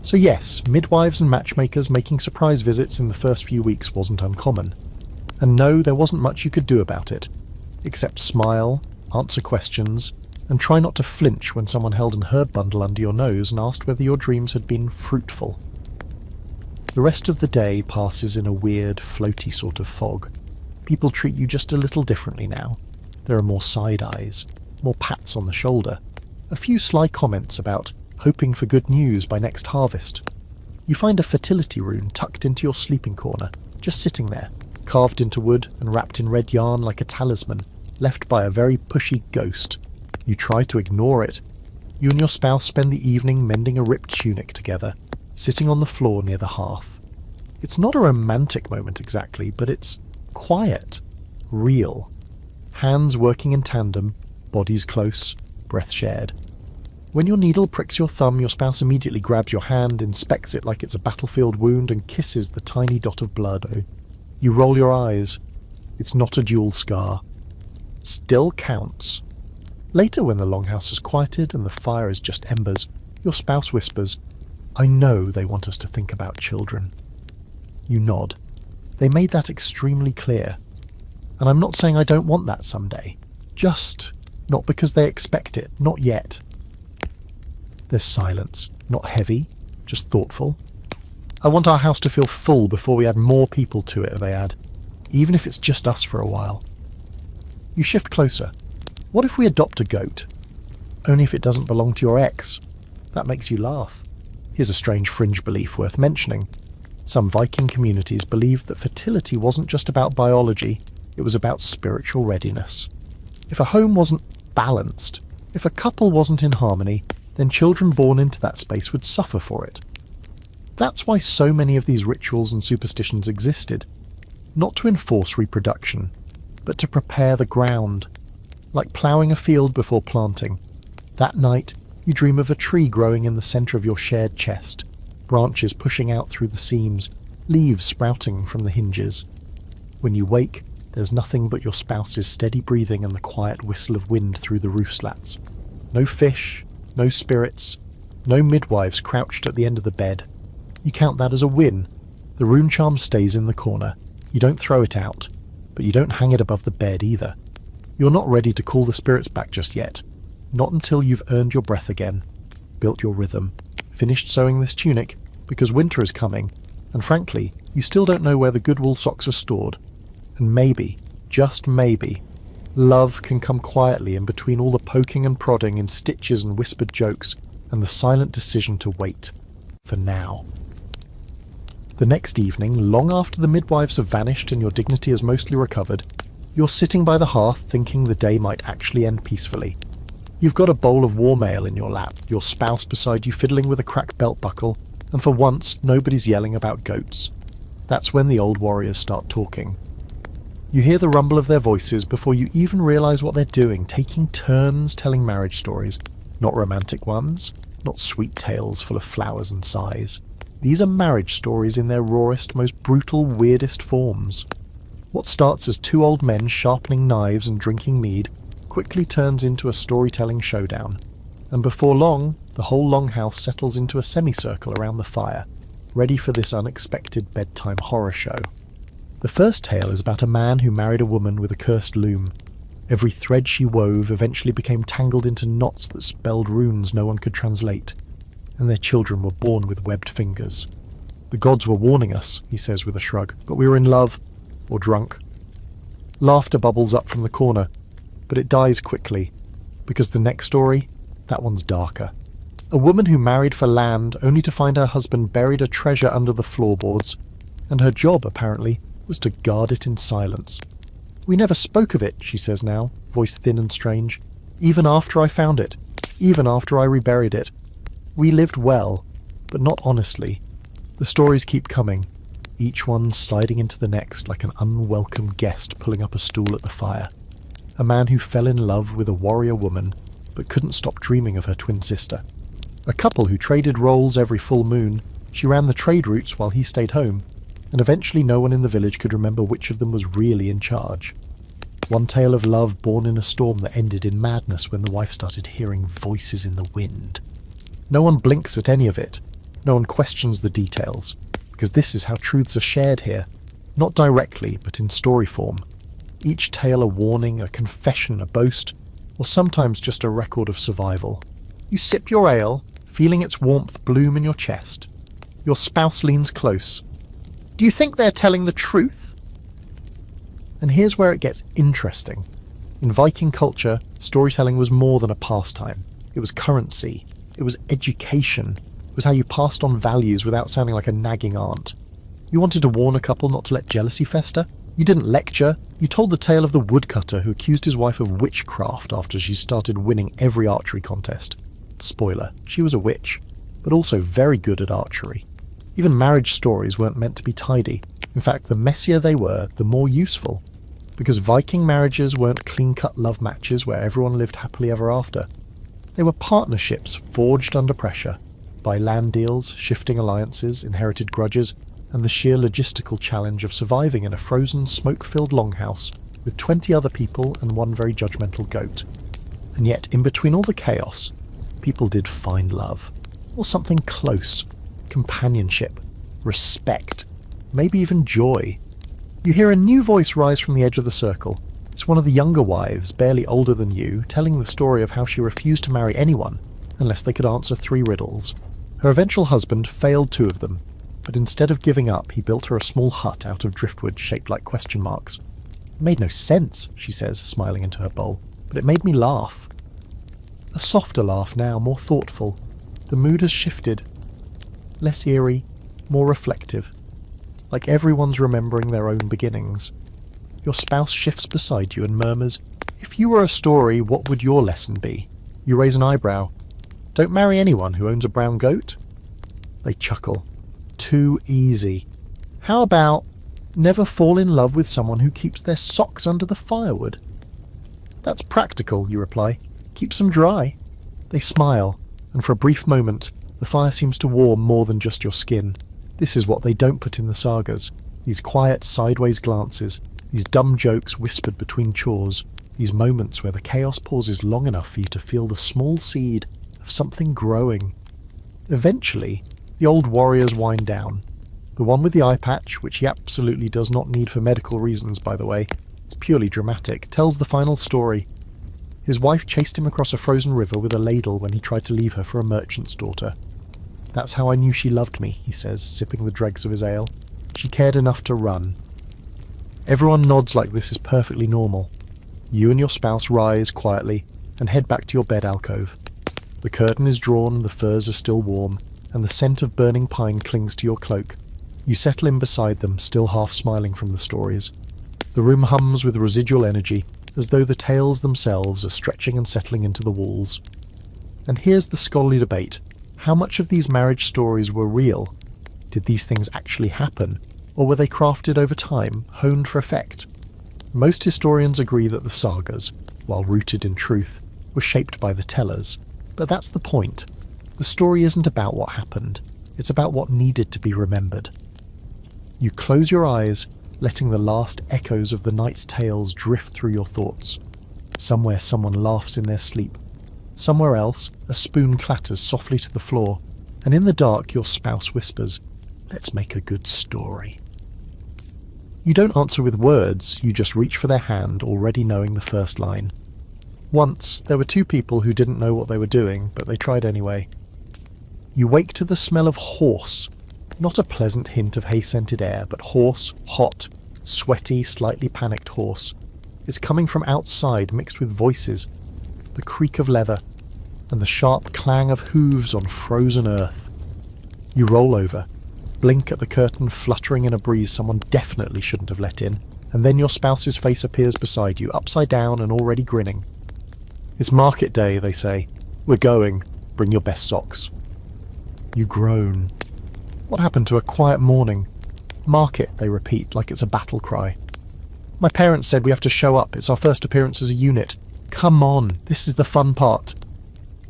So yes, midwives and matchmakers making surprise visits in the first few weeks wasn't uncommon. And no, there wasn't much you could do about it, except smile, answer questions, and try not to flinch when someone held an herb bundle under your nose and asked whether your dreams had been fruitful. The rest of the day passes in a weird, floaty sort of fog. People treat you just a little differently now. There are more side eyes, more pats on the shoulder, a few sly comments about hoping for good news by next harvest. You find a fertility rune tucked into your sleeping corner, just sitting there, carved into wood and wrapped in red yarn like a talisman, left by a very pushy ghost. You try to ignore it. You and your spouse spend the evening mending a ripped tunic together, sitting on the floor near the hearth. It's not a romantic moment exactly, but it's quiet, real. Hands working in tandem, bodies close, breath shared. When your needle pricks your thumb, your spouse immediately grabs your hand, inspects it like it's a battlefield wound, and kisses the tiny dot of blood. You roll your eyes. It's not a dual scar. Still counts. Later, when the longhouse has quieted and the fire is just embers, your spouse whispers, "I know they want us to think about children." You nod. They made that extremely clear. And I'm not saying I don't want that someday. Just not because they expect it, not yet. There's silence, not heavy, just thoughtful. I want our house to feel full before we add more people to it, they add, even if it's just us for a while. You shift closer. What if we adopt a goat? Only if it doesn't belong to your ex. That makes you laugh. Here's a strange fringe belief worth mentioning. Some Viking communities believed that fertility wasn't just about biology, it was about spiritual readiness. If a home wasn't balanced, if a couple wasn't in harmony, then children born into that space would suffer for it. That's why so many of these rituals and superstitions existed. Not to enforce reproduction, but to prepare the ground. Like ploughing a field before planting. That night, you dream of a tree growing in the centre of your shared chest, branches pushing out through the seams, leaves sprouting from the hinges. When you wake, there's nothing but your spouse's steady breathing and the quiet whistle of wind through the roof slats. No fish, no spirits, no midwives crouched at the end of the bed. You count that as a win. The rune charm stays in the corner. You don't throw it out, but you don't hang it above the bed either. You're not ready to call the spirits back just yet. Not until you've earned your breath again, built your rhythm, finished sewing this tunic, because winter is coming, and frankly, you still don't know where the good wool socks are stored. And maybe, just maybe, love can come quietly in between all the poking and prodding in stitches and whispered jokes, and the silent decision to wait. For now. The next evening, long after the midwives have vanished and your dignity has mostly recovered, you're sitting by the hearth thinking the day might actually end peacefully. You've got a bowl of warm ale in your lap, your spouse beside you fiddling with a cracked belt buckle, and for once nobody's yelling about goats. That's when the old warriors start talking. You hear the rumble of their voices before you even realise what they're doing, taking turns telling marriage stories. Not romantic ones, not sweet tales full of flowers and sighs. These are marriage stories in their rawest, most brutal, weirdest forms. What starts as two old men sharpening knives and drinking mead quickly turns into a storytelling showdown, and before long, the whole longhouse settles into a semicircle around the fire, ready for this unexpected bedtime horror show. The first tale is about a man who married a woman with a cursed loom. Every thread she wove eventually became tangled into knots that spelled runes no one could translate, and their children were born with webbed fingers. The gods were warning us, he says with a shrug, but we were in love, or drunk. Laughter bubbles up from the corner, but it dies quickly, because the next story, that one's darker. A woman who married for land only to find her husband buried a treasure under the floorboards, and her job, apparently, was to guard it in silence. We never spoke of it, she says now, voice thin and strange, even after I found it, even after I reburied it. We lived well, but not honestly. The stories keep coming, each one sliding into the next like an unwelcome guest pulling up a stool at the fire. A man who fell in love with a warrior woman, but couldn't stop dreaming of her twin sister. A couple who traded roles every full moon. She ran the trade routes while he stayed home, and eventually no one in the village could remember which of them was really in charge. One tale of love born in a storm that ended in madness when the wife started hearing voices in the wind. No one blinks at any of it. No one questions the details, because this is how truths are shared here, not directly, but in story form. Each tale a warning, a confession, a boast, or sometimes just a record of survival. You sip your ale, feeling its warmth bloom in your chest. Your spouse leans close. Do you think they're telling the truth? And here's where it gets interesting. In Viking culture, storytelling was more than a pastime. It was currency. It was education. It was how you passed on values without sounding like a nagging aunt. You wanted to warn a couple not to let jealousy fester? You didn't lecture. You told the tale of the woodcutter who accused his wife of witchcraft after she started winning every archery contest. Spoiler, she was a witch, but also very good at archery. Even marriage stories weren't meant to be tidy. In fact, the messier they were, the more useful. Because Viking marriages weren't clean-cut love matches where everyone lived happily ever after. They were partnerships forged under pressure by land deals, shifting alliances, inherited grudges, and the sheer logistical challenge of surviving in a frozen, smoke-filled longhouse with 20 other people and one very judgmental goat. And yet, in between all the chaos, people did find love. Or something close. Companionship. Respect. Maybe even joy. You hear a new voice rise from the edge of the circle. It's one of the younger wives, barely older than you, telling the story of how she refused to marry anyone unless they could answer 3 riddles. Her eventual husband failed 2 of them, but instead of giving up, he built her a small hut out of driftwood shaped like question marks. It made no sense, she says, smiling into her bowl, but it made me laugh. A softer laugh now, more thoughtful. The mood has shifted. Less eerie, more reflective. Like everyone's remembering their own beginnings. Your spouse shifts beside you and murmurs, "If you were a story, what would your lesson be?" You raise an eyebrow. "Don't marry anyone who owns a brown goat?" They chuckle. Too easy. How about never fall in love with someone who keeps their socks under the firewood? That's practical, you reply. Keeps them dry. They smile, and for a brief moment, the fire seems to warm more than just your skin. This is what they don't put in the sagas. These quiet, sideways glances, these dumb jokes whispered between chores, these moments where the chaos pauses long enough for you to feel the small seed of something growing. Eventually, the old warriors wind down. The one with the eye patch, which he absolutely does not need for medical reasons, by the way, it's purely dramatic, tells the final story. His wife chased him across a frozen river with a ladle when he tried to leave her for a merchant's daughter. "That's how I knew she loved me," he says, sipping the dregs of his ale. "She cared enough to run." Everyone nods like this is perfectly normal. You and your spouse rise quietly and head back to your bed alcove. The curtain is drawn, the furs are still warm, and the scent of burning pine clings to your cloak. You settle in beside them, still half smiling from the stories. The room hums with residual energy, as though the tales themselves are stretching and settling into the walls. And here's the scholarly debate. How much of these marriage stories were real? Did these things actually happen? Or were they crafted over time, honed for effect? Most historians agree that the sagas, while rooted in truth, were shaped by the tellers. But that's the point. The story isn't about what happened. It's about what needed to be remembered. You close your eyes, letting the last echoes of the night's tales drift through your thoughts. Somewhere someone laughs in their sleep. Somewhere else, a spoon clatters softly to the floor, and in the dark your spouse whispers, "Let's make a good story." You don't answer with words, you just reach for their hand, already knowing the first line. Once, there were 2 people who didn't know what they were doing, but they tried anyway. You wake to the smell of horse. Not a pleasant hint of hay-scented air, but horse, hot, sweaty, slightly panicked horse. It's coming from outside, mixed with voices, the creak of leather, and the sharp clang of hooves on frozen earth. You roll over, blink at the curtain fluttering in a breeze someone definitely shouldn't have let in, and then your spouse's face appears beside you, upside down and already grinning. "It's market day," they say. "We're going. Bring your best socks." You groan. What happened to a quiet morning? "Market," they repeat like it's a battle cry. "My parents said we have to show up. It's our first appearance as a unit. Come on, this is the fun part."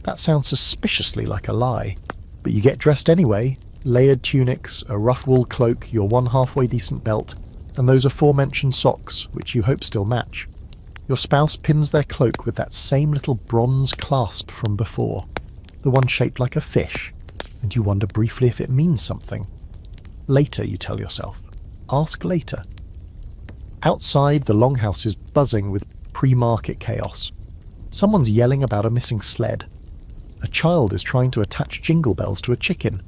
That sounds suspiciously like a lie. But you get dressed anyway. Layered tunics, a rough wool cloak, your one halfway decent belt, and those aforementioned socks, which you hope still match. Your spouse pins their cloak with that same little bronze clasp from before, the one shaped like a fish, and you wonder briefly if it means something. Later, you tell yourself. Ask later. Outside, the longhouse is buzzing with pre-market chaos. Someone's yelling about a missing sled. A child is trying to attach jingle bells to a chicken.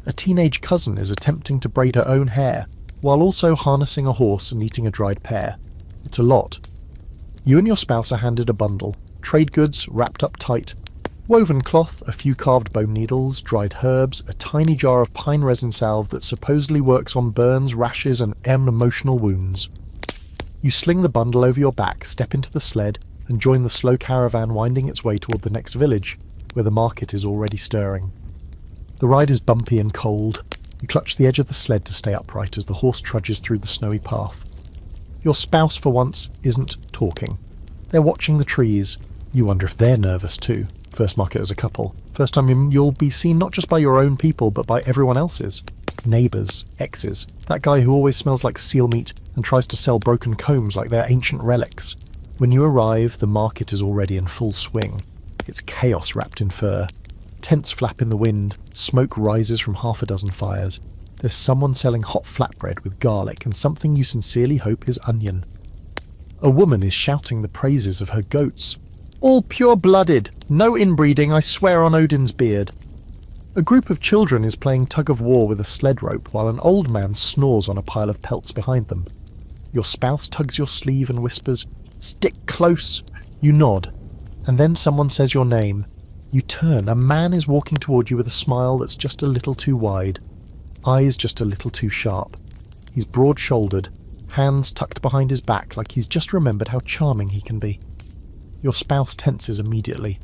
A teenage cousin is attempting to braid her own hair, while also harnessing a horse and eating a dried pear. It's a lot. You and your spouse are handed a bundle. Trade goods wrapped up tight. Woven cloth, a few carved bone needles, dried herbs, a tiny jar of pine resin salve that supposedly works on burns, rashes, and emotional wounds. You sling the bundle over your back, step into the sled, and join the slow caravan winding its way toward the next village, where the market is already stirring. The ride is bumpy and cold. You clutch the edge of the sled to stay upright as the horse trudges through the snowy path. Your spouse, for once, isn't talking. They're watching the trees. You wonder if they're nervous too. First market as a couple. First time you'll be seen not just by your own people, but by everyone else's. Neighbours, exes, that guy who always smells like seal meat and tries to sell broken combs like they're ancient relics. When you arrive, the market is already in full swing. It's chaos wrapped in fur. Tents flap in the wind, smoke rises from half a dozen fires. There's someone selling hot flatbread with garlic and something you sincerely hope is onion. A woman is shouting the praises of her goats. All pure-blooded, no inbreeding, I swear on Odin's beard. A group of children is playing tug-of-war with a sled rope while an old man snores on a pile of pelts behind them. Your spouse tugs your sleeve and whispers, "Stick close." You nod, and then someone says your name. You turn. A man is walking toward you with a smile that's just a little too wide, eyes just a little too sharp. He's broad-shouldered, hands tucked behind his back like he's just remembered how charming he can be. Your spouse tenses immediately.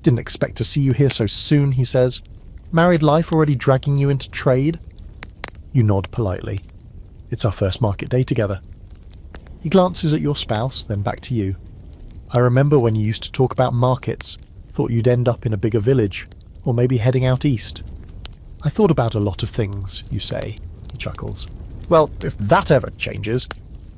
"Didn't expect to see you here so soon," he says. "Married life already dragging you into trade?" You nod politely. "It's our first market day together." He glances at your spouse, then back to you. "I remember when you used to talk about markets. Thought you'd end up in a bigger village, or maybe heading out east." "I thought about a lot of things," you say. He chuckles. "Well, if that ever changes—"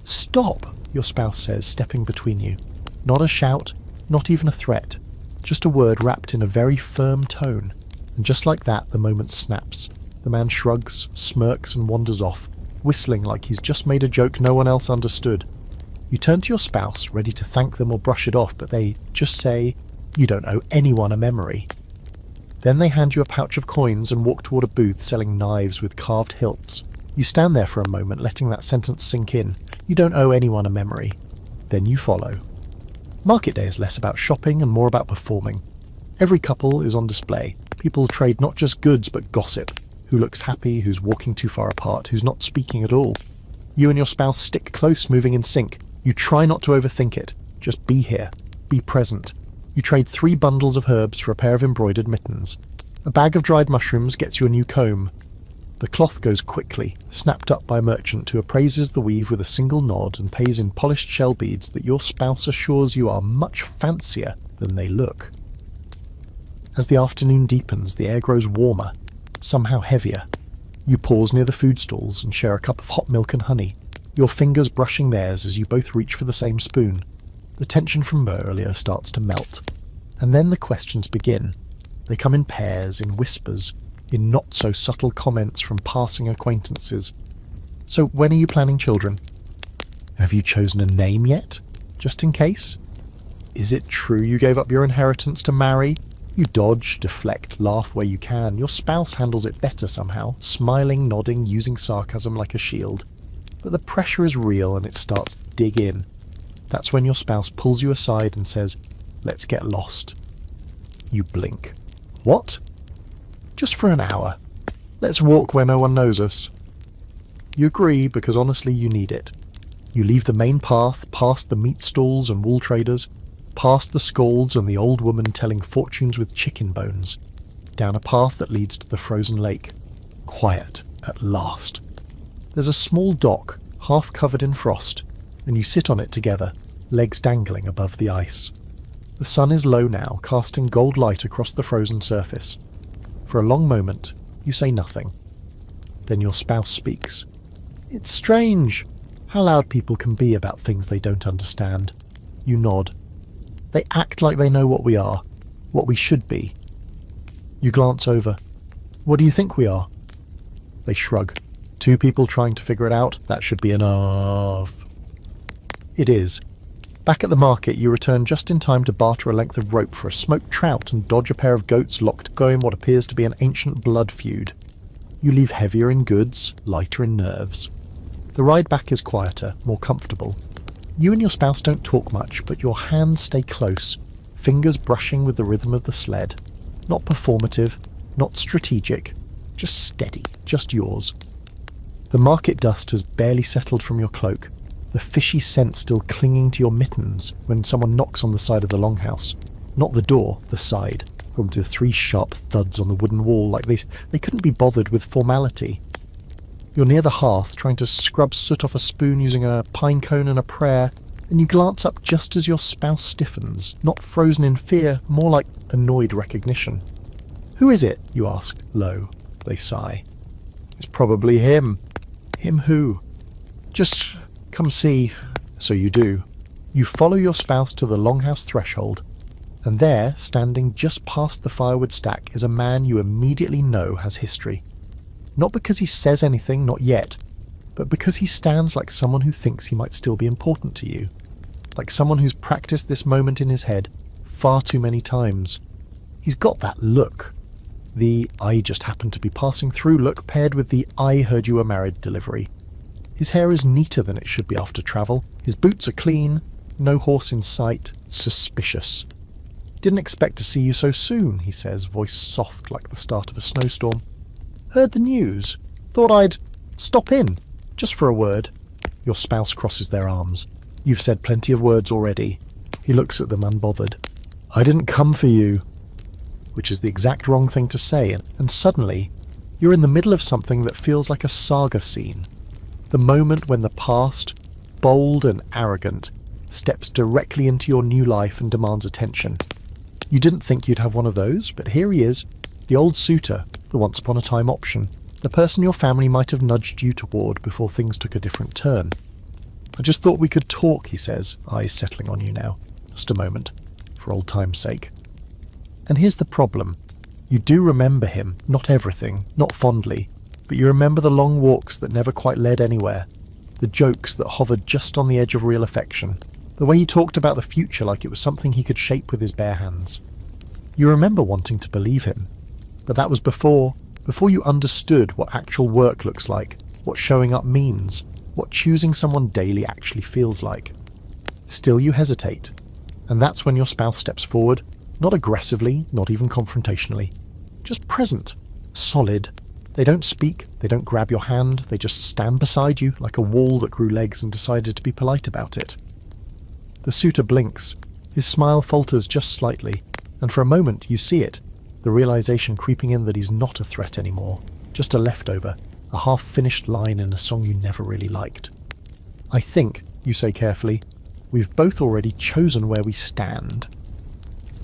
"Stop," your spouse says, stepping between you. Not a shout, not even a threat, just a word wrapped in a very firm tone. And just like that, the moment snaps. The man shrugs, smirks, and wanders off, whistling like he's just made a joke no one else understood. You turn to your spouse, ready to thank them or brush it off, but they just say, "You don't owe anyone a memory." Then they hand you a pouch of coins and walk toward a booth selling knives with carved hilts. You stand there for a moment, letting that sentence sink in. You don't owe anyone a memory. Then you follow. Market day is less about shopping and more about performing. Every couple is on display. People trade not just goods but gossip. Who looks happy, who's walking too far apart, who's not speaking at all. You and your spouse stick close, moving in sync. You try not to overthink it. Just be here. Be present. You trade 3 bundles of herbs for a pair of embroidered mittens. A bag of dried mushrooms gets you a new comb. The cloth goes quickly, snapped up by a merchant who appraises the weave with a single nod and pays in polished shell beads that your spouse assures you are much fancier than they look. As the afternoon deepens, the air grows warmer, somehow heavier. You pause near the food stalls and share a cup of hot milk and honey, your fingers brushing theirs as you both reach for the same spoon. The tension from earlier starts to melt. And then the questions begin. They come in pairs, in whispers, in not-so-subtle comments from passing acquaintances. "So when are you planning children?" "Have you chosen a name yet? Just in case?" "Is it true you gave up your inheritance to marry?" You dodge, deflect, laugh where you can. Your spouse handles it better somehow, smiling, nodding, using sarcasm like a shield. But the pressure is real and it starts to dig in. That's when your spouse pulls you aside and says, "Let's get lost." You blink. "What?" "Just for an hour. Let's walk where no one knows us." You agree because honestly you need it. You leave the main path, past the meat stalls and wool traders, past the scolds and the old woman telling fortunes with chicken bones, down a path that leads to the frozen lake. Quiet, at last. There's a small dock, half covered in frost, and you sit on it together, legs dangling above the ice. The sun is low now, casting gold light across the frozen surface. For a long moment, you say nothing. Then your spouse speaks. "It's strange how loud people can be about things they don't understand." You nod. "They act like they know what we are, what we should be." You glance over. "What do you think we are?" They shrug. "2 people trying to figure it out, that should be enough." It is. Back at the market, you return just in time to barter a length of rope for a smoked trout and dodge a pair of goats locked to go in what appears to be an ancient blood feud. You leave heavier in goods, lighter in nerves. The ride back is quieter, more comfortable. You and your spouse don't talk much, but your hands stay close, fingers brushing with the rhythm of the sled. Not performative, not strategic, just steady, just yours. The market dust has barely settled from your cloak, the fishy scent still clinging to your mittens when someone knocks on the side of the longhouse. Not the door, the side, home to 3 sharp thuds on the wooden wall like they couldn't be bothered with formality. You're near the hearth, trying to scrub soot off a spoon using a pine cone and a prayer, and you glance up just as your spouse stiffens, not frozen in fear, more like annoyed recognition. "Who is it?" you ask, low. They sigh. "It's probably him." "Him who?" "Just come see." So you do. You follow your spouse to the longhouse threshold, and there, standing just past the firewood stack, is a man you immediately know has history. Not because he says anything, not yet, but because he stands like someone who thinks he might still be important to you. like someone who's practiced this moment in his head far too many times. He's got that look. The "I just happened to be passing through" look paired with the "I heard you were married" delivery. His hair is neater than it should be after travel. His boots are clean. No horse in sight. Suspicious. "Didn't expect to see you so soon," he says, voice soft like the start of a snowstorm. "Heard the news. Thought I'd stop in, just for a word." Your spouse crosses their arms. "You've said plenty of words already." He looks at them unbothered. "I didn't come for you," which is the exact wrong thing to say, and suddenly you're in the middle of something that feels like a saga scene. The moment when the past, bold and arrogant, steps directly into your new life and demands attention. You didn't think you'd have one of those, but here he is, the old suitor, the once upon a time option, the person your family might have nudged you toward before things took a different turn. "I just thought we could talk," he says, eyes settling on you now. "Just a moment, for old time's sake." And here's the problem. You do remember him, not everything, not fondly, but you remember the long walks that never quite led anywhere, the jokes that hovered just on the edge of real affection, the way he talked about the future like it was something he could shape with his bare hands. You remember wanting to believe him, but that was before you understood what actual work looks like, what showing up means, what choosing someone daily actually feels like. Still you hesitate, and that's when your spouse steps forward, not aggressively, not even confrontationally, just present, solid. They don't speak, they don't grab your hand, they just stand beside you like a wall that grew legs and decided to be polite about it. The suitor blinks, his smile falters just slightly, and for a moment you see it, the realization creeping in that he's not a threat anymore, just a leftover, a half-finished line in a song you never really liked. "I think," you say carefully, "we've both already chosen where we stand."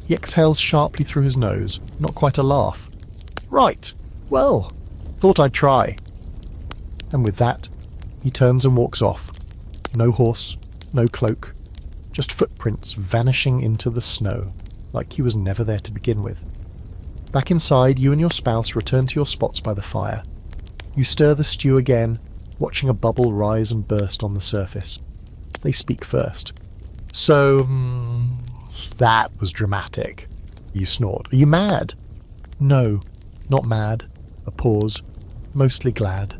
He exhales sharply through his nose, not quite a laugh. "Right, well, thought I'd try." And with that, he turns and walks off. No horse, no cloak, just footprints vanishing into the snow, like he was never there to begin with. Back inside, you and your spouse return to your spots by the fire. You stir the stew again, watching a bubble rise and burst on the surface. They speak first. "So, that was dramatic." You snort. "Are you mad?" "No, not mad." A pause. "Mostly glad."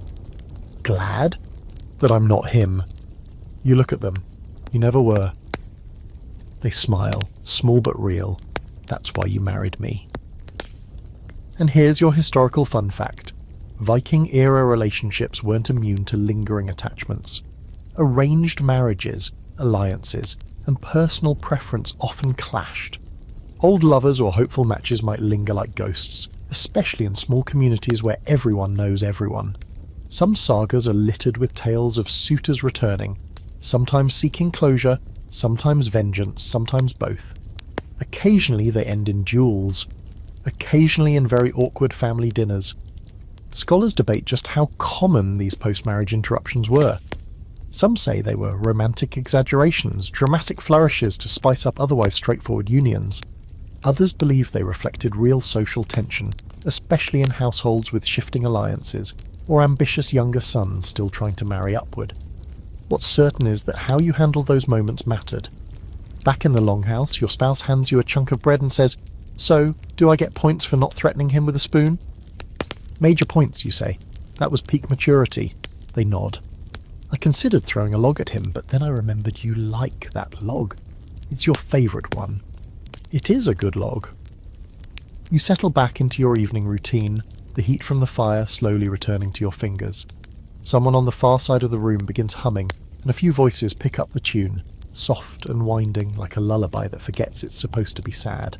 "Glad?" "That I'm not him." You look at them. You never were. They smile, small but real. "That's why you married me." And here's your historical fun fact. Viking-era relationships weren't immune to lingering attachments. Arranged marriages, alliances, and personal preference often clashed. Old lovers or hopeful matches might linger like ghosts, especially in small communities where everyone knows everyone. Some sagas are littered with tales of suitors returning, sometimes seeking closure, sometimes vengeance, sometimes both. Occasionally they end in duels, occasionally in very awkward family dinners. Scholars debate just how common these post-marriage interruptions were. Some say they were romantic exaggerations, dramatic flourishes to spice up otherwise straightforward unions. Others believe they reflected real social tension, especially in households with shifting alliances, or ambitious younger sons still trying to marry upward. What's certain is that how you handle those moments mattered. Back in the longhouse, your spouse hands you a chunk of bread and says, "So, do I get points for not threatening him with a spoon?" "Major points," you say. "That was peak maturity." They nod. "I considered throwing a log at him, but then I remembered you like that log. It's your favourite one." It is a good log. You settle back into your evening routine, the heat from the fire slowly returning to your fingers. Someone on the far side of the room begins humming, and a few voices pick up the tune, soft and winding like a lullaby that forgets it's supposed to be sad.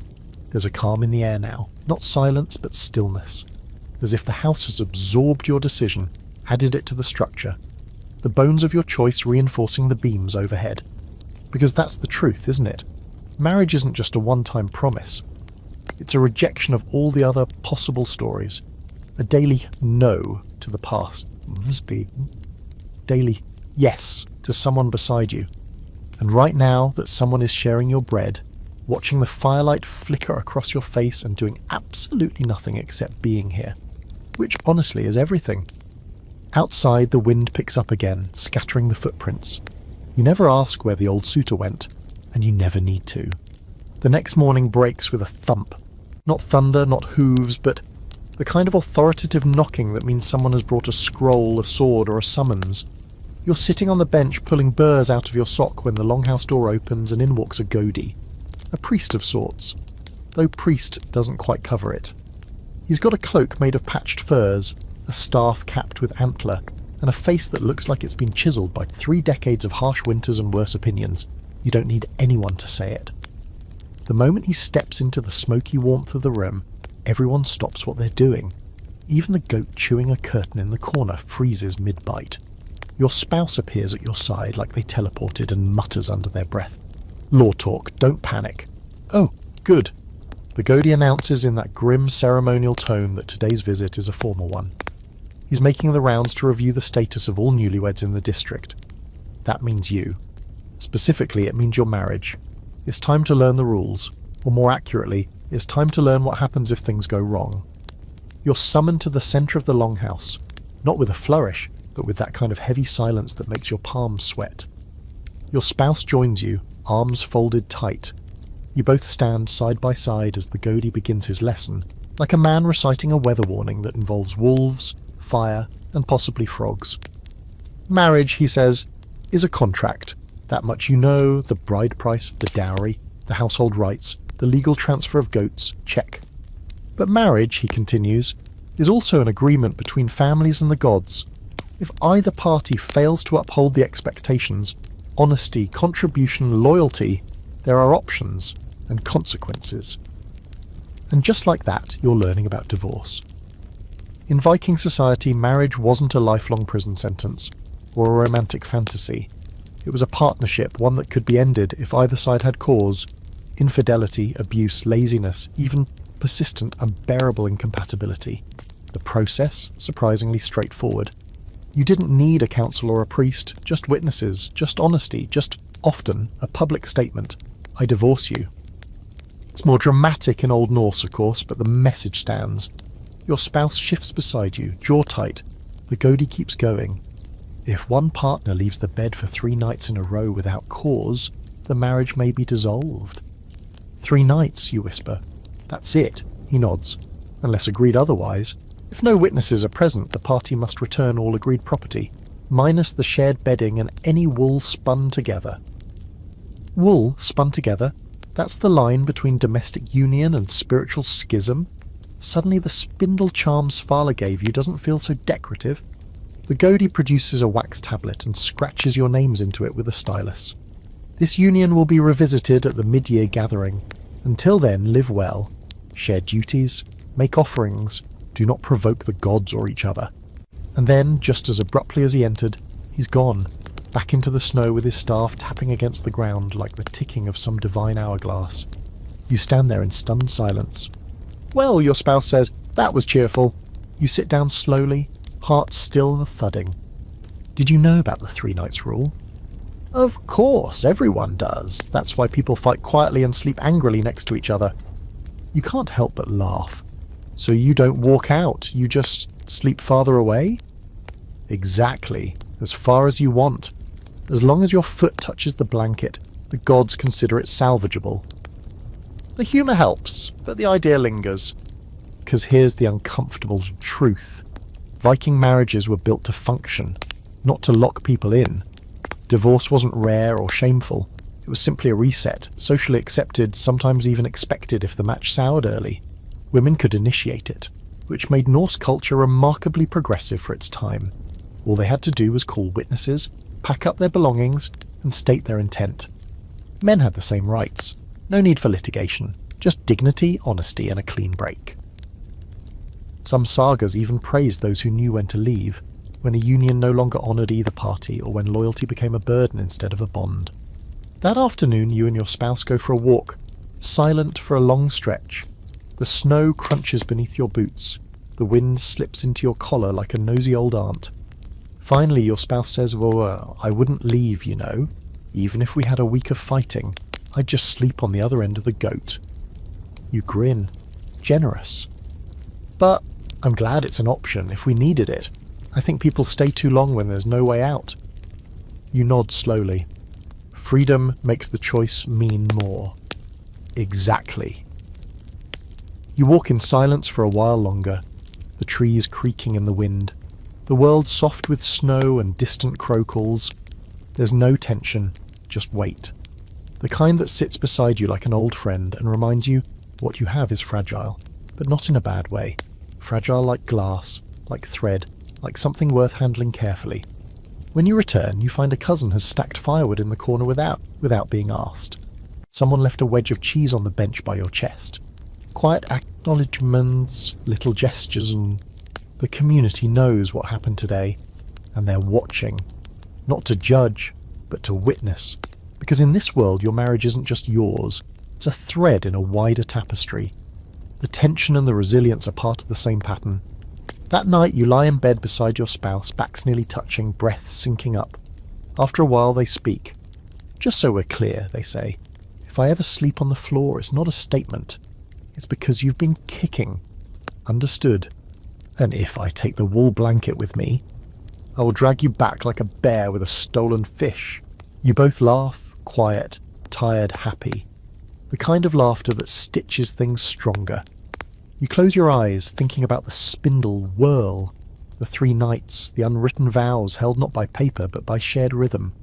There's a calm in the air now, not silence but stillness, as if the house has absorbed your decision, added it to the structure, the bones of your choice reinforcing the beams overhead. Because that's the truth, isn't it? Marriage isn't just a one-time promise. It's a rejection of all the other possible stories, a daily no to the past, daily yes to someone beside you. And right now that someone is sharing your bread, watching the firelight flicker across your face and doing absolutely nothing except being here, which honestly is everything. Outside, the wind picks up again, scattering the footprints. You never ask where the old suitor went, and you never need to. The next morning breaks with a thump. Not thunder, not hooves, but the kind of authoritative knocking that means someone has brought a scroll, a sword, or a summons. You're sitting on the bench pulling burrs out of your sock when the longhouse door opens and in walks a Godi. A priest of sorts, though priest doesn't quite cover it. He's got a cloak made of patched furs, a staff capped with antler, and a face that looks like it's been chiselled by 3 decades of harsh winters and worse opinions. You don't need anyone to say it. The moment he steps into the smoky warmth of the room, everyone stops what they're doing. Even the goat chewing a curtain in the corner freezes mid-bite. Your spouse appears at your side like they teleported and mutters under their breath. Law talk, don't panic. Oh, good. The Godi announces in that grim ceremonial tone that today's visit is a formal one. He's making the rounds to review the status of all newlyweds in the district. That means you. Specifically, it means your marriage. It's time to learn the rules, or more accurately, it's time to learn what happens if things go wrong. You're summoned to the centre of the longhouse, not with a flourish, but with that kind of heavy silence that makes your palms sweat. Your spouse joins you, arms folded tight. You both stand side by side as the Godi begins his lesson, like a man reciting a weather warning that involves wolves, fire, and possibly frogs. Marriage, he says, is a contract. That much you know, the bride price, the dowry, the household rights, the legal transfer of goats, check. But marriage, he continues, is also an agreement between families and the gods. If either party fails to uphold the expectations, honesty, contribution, loyalty, there are options and consequences. And just like that, you're learning about divorce. In Viking society, marriage wasn't a lifelong prison sentence, or a romantic fantasy. It was a partnership, one that could be ended if either side had cause: infidelity, abuse, laziness, even persistent, unbearable incompatibility. The process, surprisingly straightforward. You didn't need a counsel or a priest, just witnesses, just honesty, just, often, a public statement: I divorce you. It's more dramatic in Old Norse, of course, but the message stands. Your spouse shifts beside you, jaw tight. The Godi keeps going. If one partner leaves the bed for 3 nights in a row without cause, the marriage may be dissolved. 3 nights, you whisper. That's it, he nods. Unless agreed otherwise. If no witnesses are present, the party must return all agreed property, minus the shared bedding and any wool spun together. Wool spun together? That's the line between domestic union and spiritual schism? Suddenly the spindle charm Svala gave you doesn't feel so decorative. The Godi produces a wax tablet and scratches your names into it with a stylus. This union will be revisited at the mid-year gathering. Until then, live well. Share duties, make offerings, do not provoke the gods or each other. And then, just as abruptly as he entered, he's gone, back into the snow with his staff tapping against the ground like the ticking of some divine hourglass. You stand there in stunned silence. Well, your spouse says, that was cheerful. You sit down slowly, heart still with thudding. Did you know about the 3 nights rule? Of course, everyone does. That's why people fight quietly and sleep angrily next to each other. You can't help but laugh. So you don't walk out, you just sleep farther away? Exactly, as far as you want. As long as your foot touches the blanket, the gods consider it salvageable. The humour helps, but the idea lingers. 'Cause here's the uncomfortable truth. Viking marriages were built to function, not to lock people in. Divorce wasn't rare or shameful. It was simply a reset, socially accepted, sometimes even expected if the match soured early. Women could initiate it, which made Norse culture remarkably progressive for its time. All they had to do was call witnesses, pack up their belongings, and state their intent. Men had the same rights. No need for litigation, just dignity, honesty, and a clean break. Some sagas even praised those who knew when to leave, when a union no longer honoured either party or when loyalty became a burden instead of a bond. That afternoon you and your spouse go for a walk, silent for a long stretch. The snow crunches beneath your boots, the wind slips into your collar like a nosy old aunt. Finally your spouse says, well, I wouldn't leave, you know. Even if we had a week of fighting, I'd just sleep on the other end of the goat. You grin, generous. But I'm glad it's an option if we needed it. I think people stay too long when there's no way out. You nod slowly. Freedom makes the choice mean more. Exactly. You walk in silence for a while longer, the trees creaking in the wind, the world soft with snow and distant crow calls. There's no tension, just wait. The kind that sits beside you like an old friend and reminds you what you have is fragile, but not in a bad way. Fragile like glass, like thread, like something worth handling carefully. When you return, you find a cousin has stacked firewood in the corner without being asked. Someone left a wedge of cheese on the bench by your chest. Quiet acknowledgements, little gestures, and the community knows what happened today, and they're watching. Not to judge, but to witness. Because in this world, your marriage isn't just yours, it's a thread in a wider tapestry. The tension and the resilience are part of the same pattern. That night, you lie in bed beside your spouse, backs nearly touching, breath syncing up. After a while, they speak. Just so we're clear, they say, if I ever sleep on the floor, it's not a statement. It's because you've been kicking. Understood. And if I take the wool blanket with me, I will drag you back like a bear with a stolen fish. You both laugh, quiet, tired, happy. The kind of laughter that stitches things stronger. You close your eyes, thinking about the spindle whirl, the 3 nights, the unwritten vows held not by paper but by shared rhythm.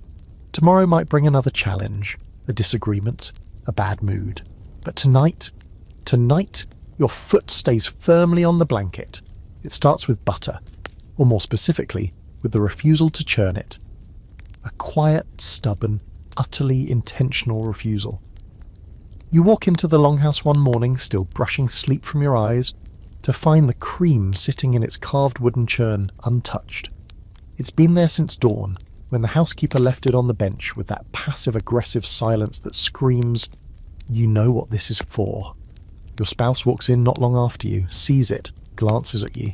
Tomorrow might bring another challenge, a disagreement, a bad mood. But tonight, your foot stays firmly on the blanket. It starts with butter, or more specifically, with the refusal to churn it. A quiet, stubborn, utterly intentional refusal. You walk into the longhouse one morning, still brushing sleep from your eyes, to find the cream sitting in its carved wooden churn, untouched. It's been there since dawn, when the housekeeper left it on the bench with that passive-aggressive silence that screams, "You know what this is for." Your spouse walks in not long after you, sees it, glances at you,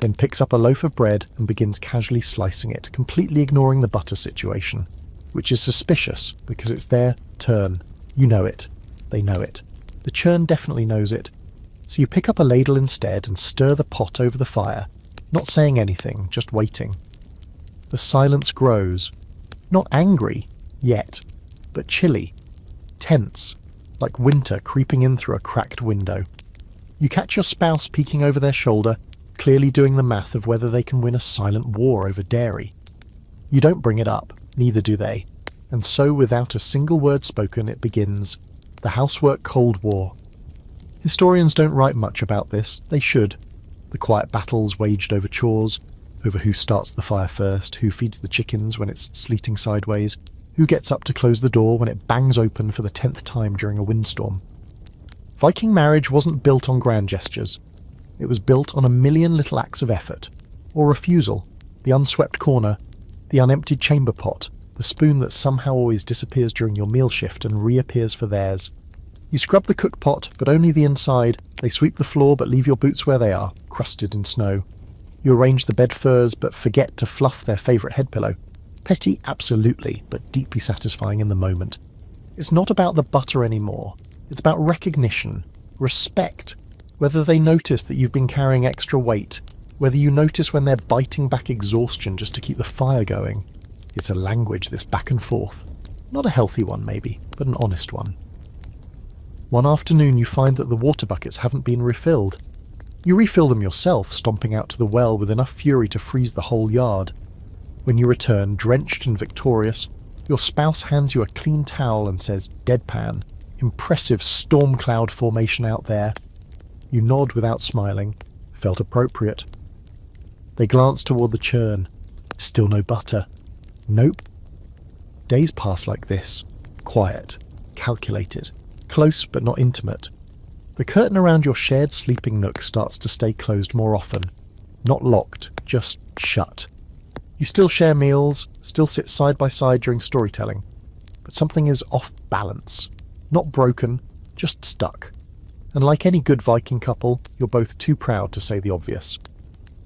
then picks up a loaf of bread and begins casually slicing it, completely ignoring the butter situation, which is suspicious because it's their turn. You know it. They know it. The churn definitely knows it. So you pick up a ladle instead and stir the pot over the fire, not saying anything, just waiting. The silence grows. Not angry, yet, but chilly, tense, like winter creeping in through a cracked window. You catch your spouse peeking over their shoulder, clearly doing the math of whether they can win a silent war over dairy. You don't bring it up, neither do they. And so without a single word spoken, it begins. The housework Cold War. Historians don't write much about this. They should. The quiet battles waged over chores, over who starts the fire first, who feeds the chickens when it's sleeting sideways, who gets up to close the door when it bangs open for the 10th time during a windstorm. Viking marriage wasn't built on grand gestures. It was built on a million little acts of effort, or refusal, the unswept corner, the unemptied chamber pot, the spoon that somehow always disappears during your meal shift and reappears for theirs. You scrub the cook pot, but only the inside. They sweep the floor, but leave your boots where they are, crusted in snow. You arrange the bed furs, but forget to fluff their favourite head pillow. Petty, absolutely, but deeply satisfying in the moment. It's not about the butter anymore. It's about recognition, respect, whether they notice that you've been carrying extra weight, whether you notice when they're biting back exhaustion just to keep the fire going. It's a language, this back and forth. Not a healthy one, maybe, but an honest one. One afternoon you find that the water buckets haven't been refilled. You refill them yourself, stomping out to the well with enough fury to freeze the whole yard. When you return, drenched and victorious, your spouse hands you a clean towel and says, deadpan, impressive storm cloud formation out there. You nod without smiling. Felt appropriate. They glance toward the churn. Still no butter. Nope. Days pass like this. Quiet. Calculated. Close but not intimate. The curtain around your shared sleeping nook starts to stay closed more often. Not locked, just shut. You still share meals, still sit side by side during storytelling. But something is off balance. Not broken, just stuck. And like any good Viking couple, you're both too proud to say the obvious.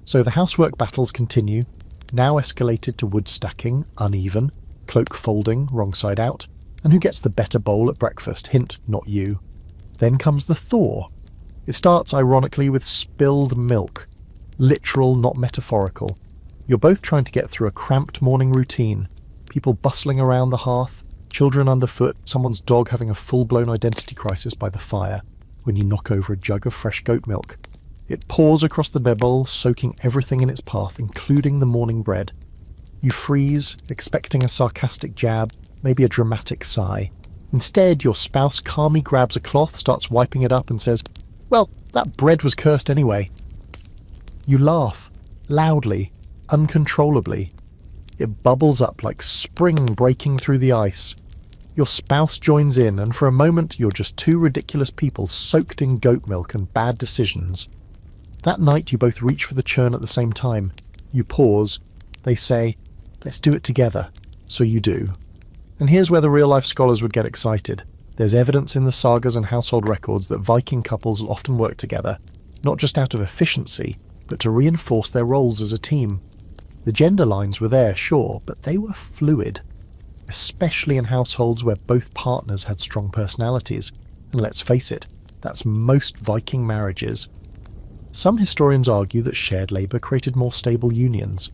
So the housework battles continue, now escalated to wood stacking, uneven, cloak folding, wrong side out, and who gets the better bowl at breakfast, hint, not you. Then comes the thaw. It starts, ironically, with spilled milk. Literal, not metaphorical. You're both trying to get through a cramped morning routine, people bustling around the hearth, children underfoot, someone's dog having a full-blown identity crisis by the fire when you knock over a jug of fresh goat milk. It pours across the bread bowl, soaking everything in its path, including the morning bread. You freeze, expecting a sarcastic jab, maybe a dramatic sigh. Instead, your spouse calmly grabs a cloth, starts wiping it up and says, "Well, that bread was cursed anyway." You laugh, loudly, uncontrollably. It bubbles up like spring breaking through the ice. Your spouse joins in, and for a moment you're just two ridiculous people soaked in goat milk and bad decisions. That night you both reach for the churn at the same time. You pause. They say, "Let's do it together." So you do. And here's where the real-life scholars would get excited. There's evidence in the sagas and household records that Viking couples will often work together, not just out of efficiency, but to reinforce their roles as a team. The gender lines were there, sure, but they were fluid, especially in households where both partners had strong personalities. And let's face it, that's most Viking marriages. Some historians argue that shared labour created more stable unions.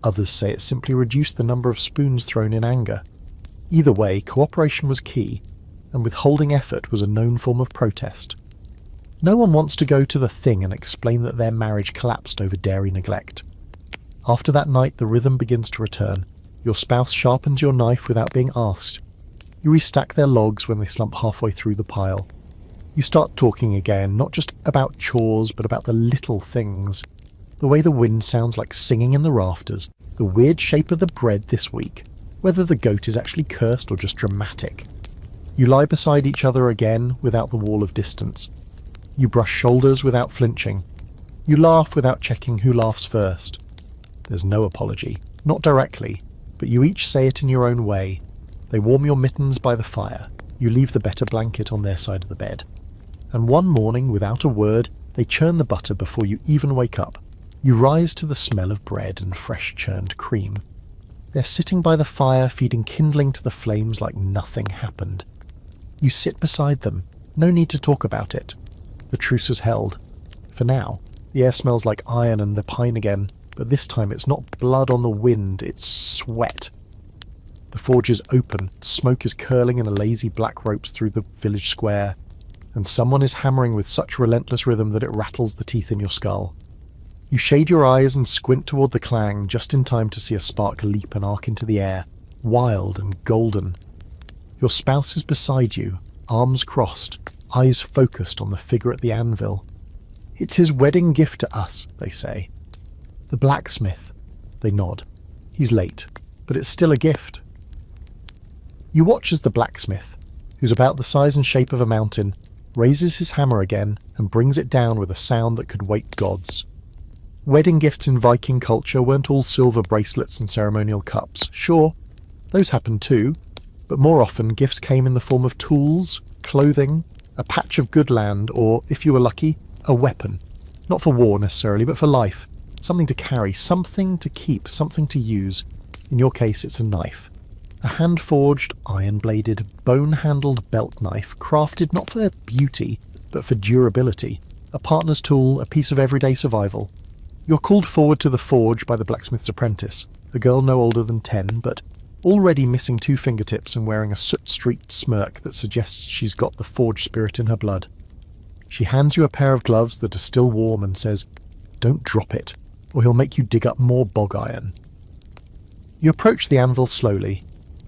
Others say it simply reduced the number of spoons thrown in anger. Either way, cooperation was key, and withholding effort was a known form of protest. No one wants to go to the Thing and explain that their marriage collapsed over dairy neglect. After that night, the rhythm begins to return. Your spouse sharpens your knife without being asked. You restack their logs when they slump halfway through the pile. You start talking again, not just about chores, but about the little things. The way the wind sounds like singing in the rafters, the weird shape of the bread this week, whether the goat is actually cursed or just dramatic. You lie beside each other again without the wall of distance. You brush shoulders without flinching. You laugh without checking who laughs first. There's no apology, not directly, but you each say it in your own way. They warm your mittens by the fire. You leave the better blanket on their side of the bed. And one morning, without a word, they churn the butter before you even wake up. You rise to the smell of bread and fresh churned cream. They're sitting by the fire, feeding kindling to the flames like nothing happened. You sit beside them. No need to talk about it. The truce is held. For now, the air smells like iron and the pine again, but this time it's not blood on the wind, it's sweat. The forge is open, smoke is curling in a lazy black ropes through the village square, and someone is hammering with such relentless rhythm that it rattles the teeth in your skull. You shade your eyes and squint toward the clang just in time to see a spark leap and arc into the air, wild and golden. Your spouse is beside you, arms crossed, eyes focused on the figure at the anvil. "It's his wedding gift to us," they say. "The blacksmith." They nod. "He's late, but it's still a gift." You watch as the blacksmith, who's about the size and shape of a mountain, raises his hammer again and brings it down with a sound that could wake gods. Wedding gifts in Viking culture weren't all silver bracelets and ceremonial cups. Sure, those happened too, but more often gifts came in the form of tools, clothing, a patch of good land, or, if you were lucky, a weapon. Not for war necessarily, but for life. Something to carry, something to keep, something to use. In your case, it's a knife. A hand-forged, iron-bladed, bone-handled belt knife, crafted not for beauty, but for durability. A partner's tool, a piece of everyday survival. You're called forward to the forge by the blacksmith's apprentice, a girl no older than 10, but already missing 2 fingertips and wearing a soot-streaked smirk that suggests she's got the forge spirit in her blood. She hands you a pair of gloves that are still warm and says, "Don't drop it, or he'll make you dig up more bog iron." You approach the anvil slowly.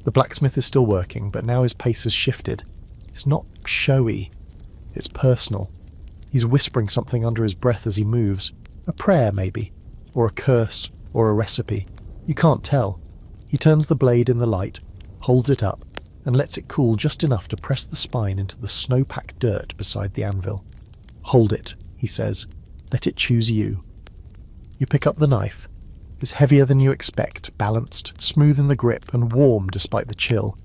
The blacksmith is still working, but now his pace has shifted. It's not showy, it's personal. He's whispering something under his breath as he moves. A prayer, maybe, or a curse, or a recipe. You can't tell. He turns the blade in the light, holds it up, and lets it cool just enough to press the spine into the snow-packed dirt beside the anvil. "Hold it," he says. "Let it choose you." You pick up the knife. It's heavier than you expect, balanced, smooth in the grip, and warm despite the chill.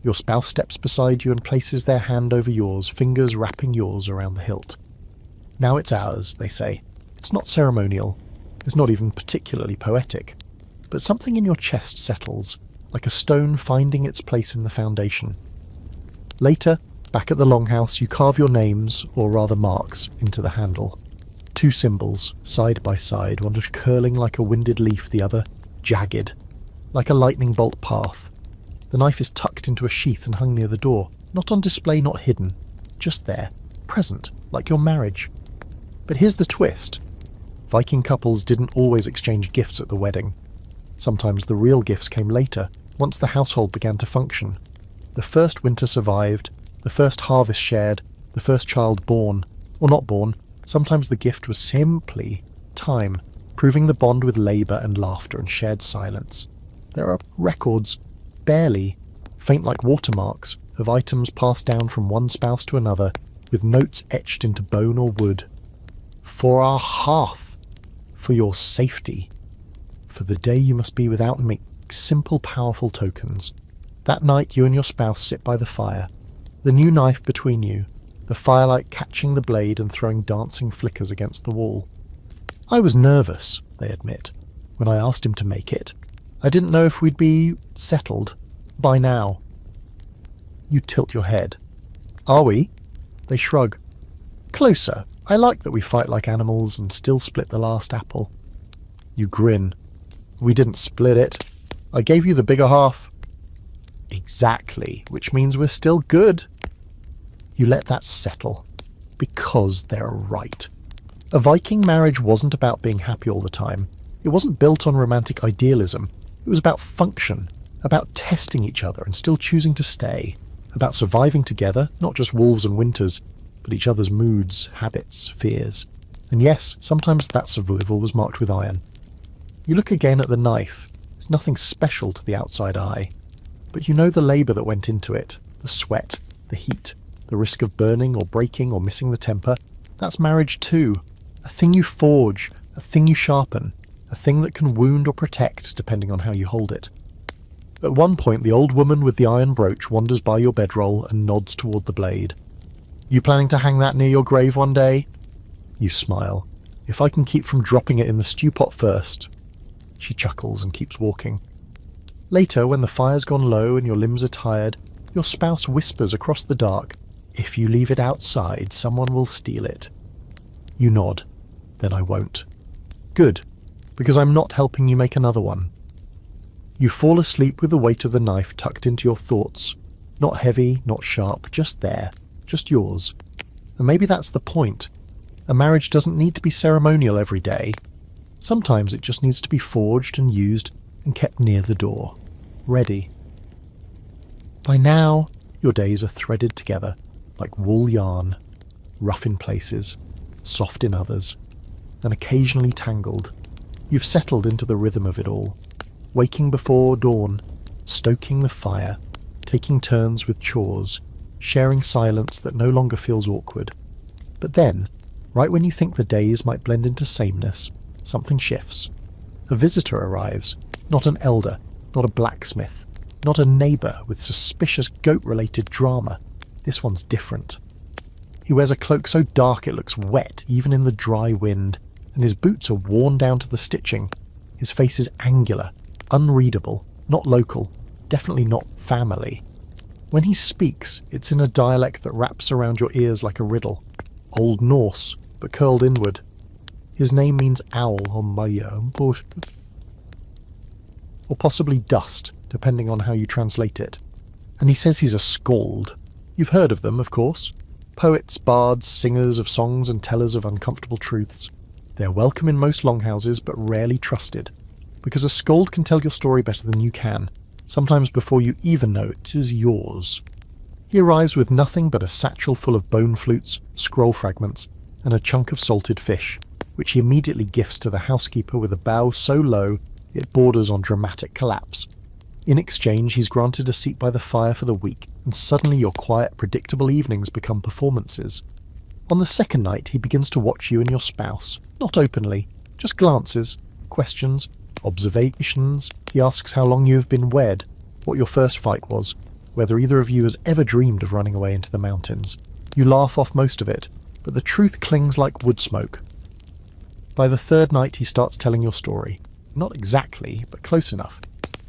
Your spouse steps beside you and places their hand over yours, fingers wrapping yours around the hilt. "Now it's ours," they say. It's not ceremonial. It's not even particularly poetic. But something in your chest settles, like a stone finding its place in the foundation. Later, back at the longhouse, you carve your names, or rather marks, into the handle. 2 symbols, side by side, one curling like a winded leaf, the other jagged, like a lightning bolt path. The knife is tucked into a sheath and hung near the door, not on display, not hidden, just there, present, like your marriage. But here's the twist. Viking couples didn't always exchange gifts at the wedding. Sometimes the real gifts came later, once the household began to function. The first winter survived, the first harvest shared, the first child born, or not born. Sometimes the gift was simply time, proving the bond with labour and laughter and shared silence. There are records, barely, faint like watermarks, of items passed down from one spouse to another, with notes etched into bone or wood. For our hearth, for your safety, for the day you must be without me. Simple, powerful tokens. That night you and your spouse sit by the fire, the new knife between you, the firelight catching the blade and throwing dancing flickers against the wall. I was nervous, they admit, when I asked him to make it. I didn't know if we'd be settled by now. You tilt your head. Are we? They shrug. Closer. I like that we fight like animals and still split the last apple. You grin. We didn't split it. I gave you the bigger half. Exactly, which means we're still good. You let that settle. Because they're right. A Viking marriage wasn't about being happy all the time. It wasn't built on romantic idealism. It was about function, about testing each other and still choosing to stay, about surviving together, not just wolves and winters, but each other's moods, habits, fears. And yes, sometimes that survival was marked with iron. You look again at the knife. It's nothing special to the outside eye. But you know the labour that went into it, the sweat, the heat, the risk of burning or breaking or missing the temper. That's marriage too. A thing you forge, a thing you sharpen, a thing that can wound or protect depending on how you hold it. At one point the old woman with the iron brooch wanders by your bedroll and nods toward the blade. You planning to hang that near your grave one day? You smile. If I can keep from dropping it in the stew pot first. She chuckles and keeps walking. Later, when the fire's gone low and your limbs are tired, your spouse whispers across the dark, "If you leave it outside, someone will steal it." You nod. Then I won't. Good, because I'm not helping you make another one. You fall asleep with the weight of the knife tucked into your thoughts. Not heavy, not sharp, just there, just yours. And maybe that's the point. A marriage doesn't need to be ceremonial every day. Sometimes it just needs to be forged and used and kept near the door, ready. By now, your days are threaded together like wool yarn, rough in places, soft in others, and occasionally tangled. You've settled into the rhythm of it all, waking before dawn, stoking the fire, taking turns with chores, sharing silence that no longer feels awkward. But then, right when you think the days might blend into sameness, something shifts. A visitor arrives, not an elder, not a blacksmith, not a neighbour with suspicious goat-related drama. This one's different. He wears a cloak so dark it looks wet even in the dry wind, and his boots are worn down to the stitching. His face is angular, unreadable, not local, definitely not family. When he speaks, it's in a dialect that wraps around your ears like a riddle. Old Norse, but curled inward. His name means owl on Maya, or possibly dust, depending on how you translate it. And he says he's a skald. You've heard of them, of course. Poets, bards, singers of songs and tellers of uncomfortable truths. They're welcome in most longhouses, but rarely trusted. Because a skald can tell your story better than you can, sometimes before you even know it is yours. He arrives with nothing but a satchel full of bone flutes, scroll fragments, and a chunk of salted fish, which he immediately gifts to the housekeeper with a bow so low it borders on dramatic collapse. In exchange, he's granted a seat by the fire for the week, and suddenly your quiet, predictable evenings become performances. On the second night, he begins to watch you and your spouse, not openly, just glances, questions, observations. He asks how long you have been wed, what your first fight was, whether either of you has ever dreamed of running away into the mountains. You laugh off most of it, but the truth clings like wood smoke. By the third night, he starts telling your story. Not exactly, but close enough.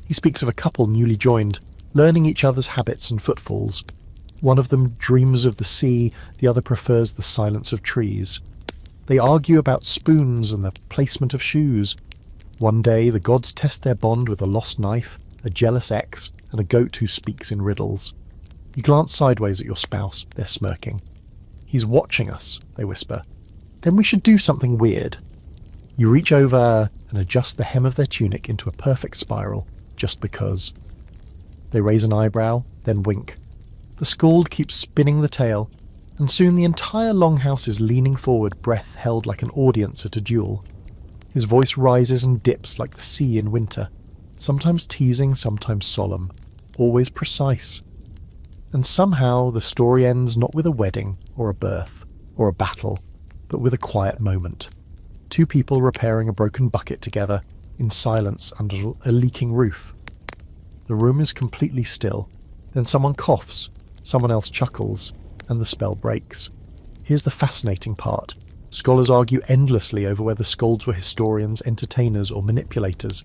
He speaks of a couple newly joined, learning each other's habits and footfalls. One of them dreams of the sea, the other prefers the silence of trees. They argue about spoons and the placement of shoes. One day the gods test their bond with a lost knife, a jealous ex, and a goat who speaks in riddles. You glance sideways at your spouse, they're smirking. He's watching us, they whisper. Then we should do something weird. You reach over and adjust the hem of their tunic into a perfect spiral, just because. They raise an eyebrow, then wink. The skald keeps spinning the tale, and soon the entire longhouse is leaning forward, breath held like an audience at a duel. His voice rises and dips like the sea in winter, sometimes teasing, sometimes solemn, always precise. And somehow the story ends not with a wedding, or a birth, or a battle, but with a quiet moment. Two people repairing a broken bucket together, in silence under a leaking roof. The room is completely still. Then someone coughs, someone else chuckles, and the spell breaks. Here's the fascinating part. Scholars argue endlessly over whether skalds were historians, entertainers, or manipulators.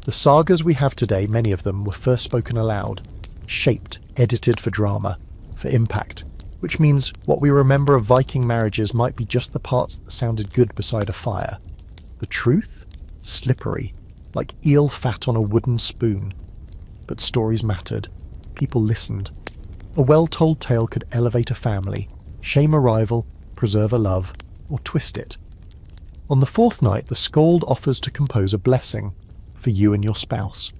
The sagas we have today, many of them, were first spoken aloud, shaped, edited for drama, for impact, which means what we remember of Viking marriages might be just the parts that sounded good beside a fire. The truth? Slippery, like eel fat on a wooden spoon. But stories mattered. People listened. A well-told tale could elevate a family, shame a rival, preserve a love, or twist it. On the fourth night, the skald offers to compose a blessing for you and your spouse.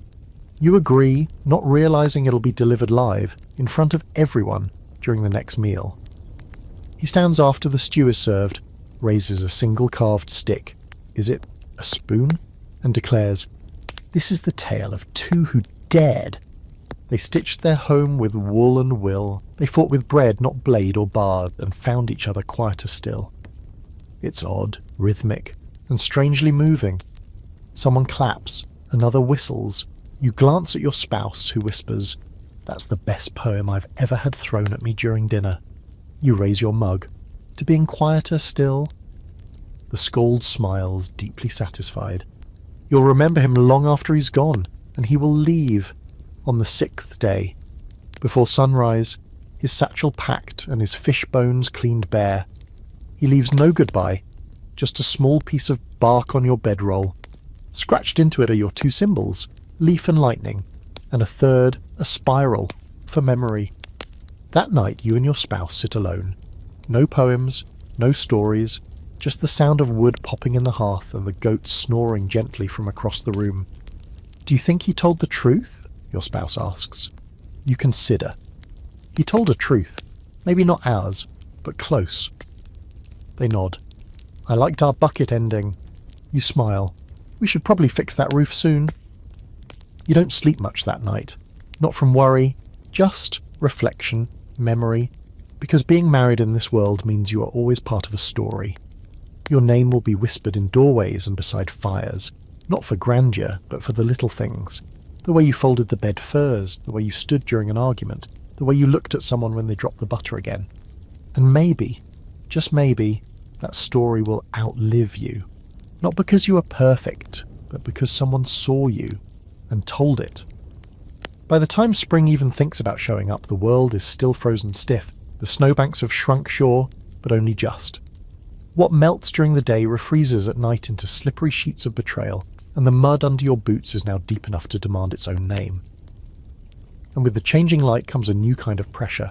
You agree, not realizing it'll be delivered live, in front of everyone during the next meal. He stands after the stew is served, raises a single carved stick, is it a spoon? And declares, "This is the tale of two who dared. They stitched their home with wool and will. They fought with bread, not blade or bard, and found each other quieter still." It's odd, rhythmic, and strangely moving. Someone claps, another whistles. You glance at your spouse, who whispers, "That's the best poem I've ever had thrown at me during dinner." You raise your mug. To being quieter still? The skald smiles, deeply satisfied. You'll remember him long after he's gone, and he will leave on the 6th day. Before sunrise, his satchel packed and his fish bones cleaned bare. He leaves no goodbye, just a small piece of bark on your bedroll. Scratched into it are your two symbols, leaf and lightning, and a third, a spiral, for memory. That night you and your spouse sit alone. No poems, no stories, just the sound of wood popping in the hearth and the goat snoring gently from across the room. "Do you think he told the truth?" your spouse asks. You consider. He told a truth, maybe not ours, but close. They nod. "I liked our bucket ending." You smile. "We should probably fix that roof soon." You don't sleep much that night. Not from worry, just reflection, memory, because being married in this world means you are always part of a story. Your name will be whispered in doorways and beside fires, not for grandeur, but for the little things. The way you folded the bed furs, the way you stood during an argument, the way you looked at someone when they dropped the butter again. And maybe, just maybe, that story will outlive you. Not because you are perfect, but because someone saw you and told it. By the time spring even thinks about showing up, the world is still frozen stiff. The snowbanks have shrunk, sure, but only just. What melts during the day refreezes at night into slippery sheets of betrayal, and the mud under your boots is now deep enough to demand its own name. And with the changing light comes a new kind of pressure.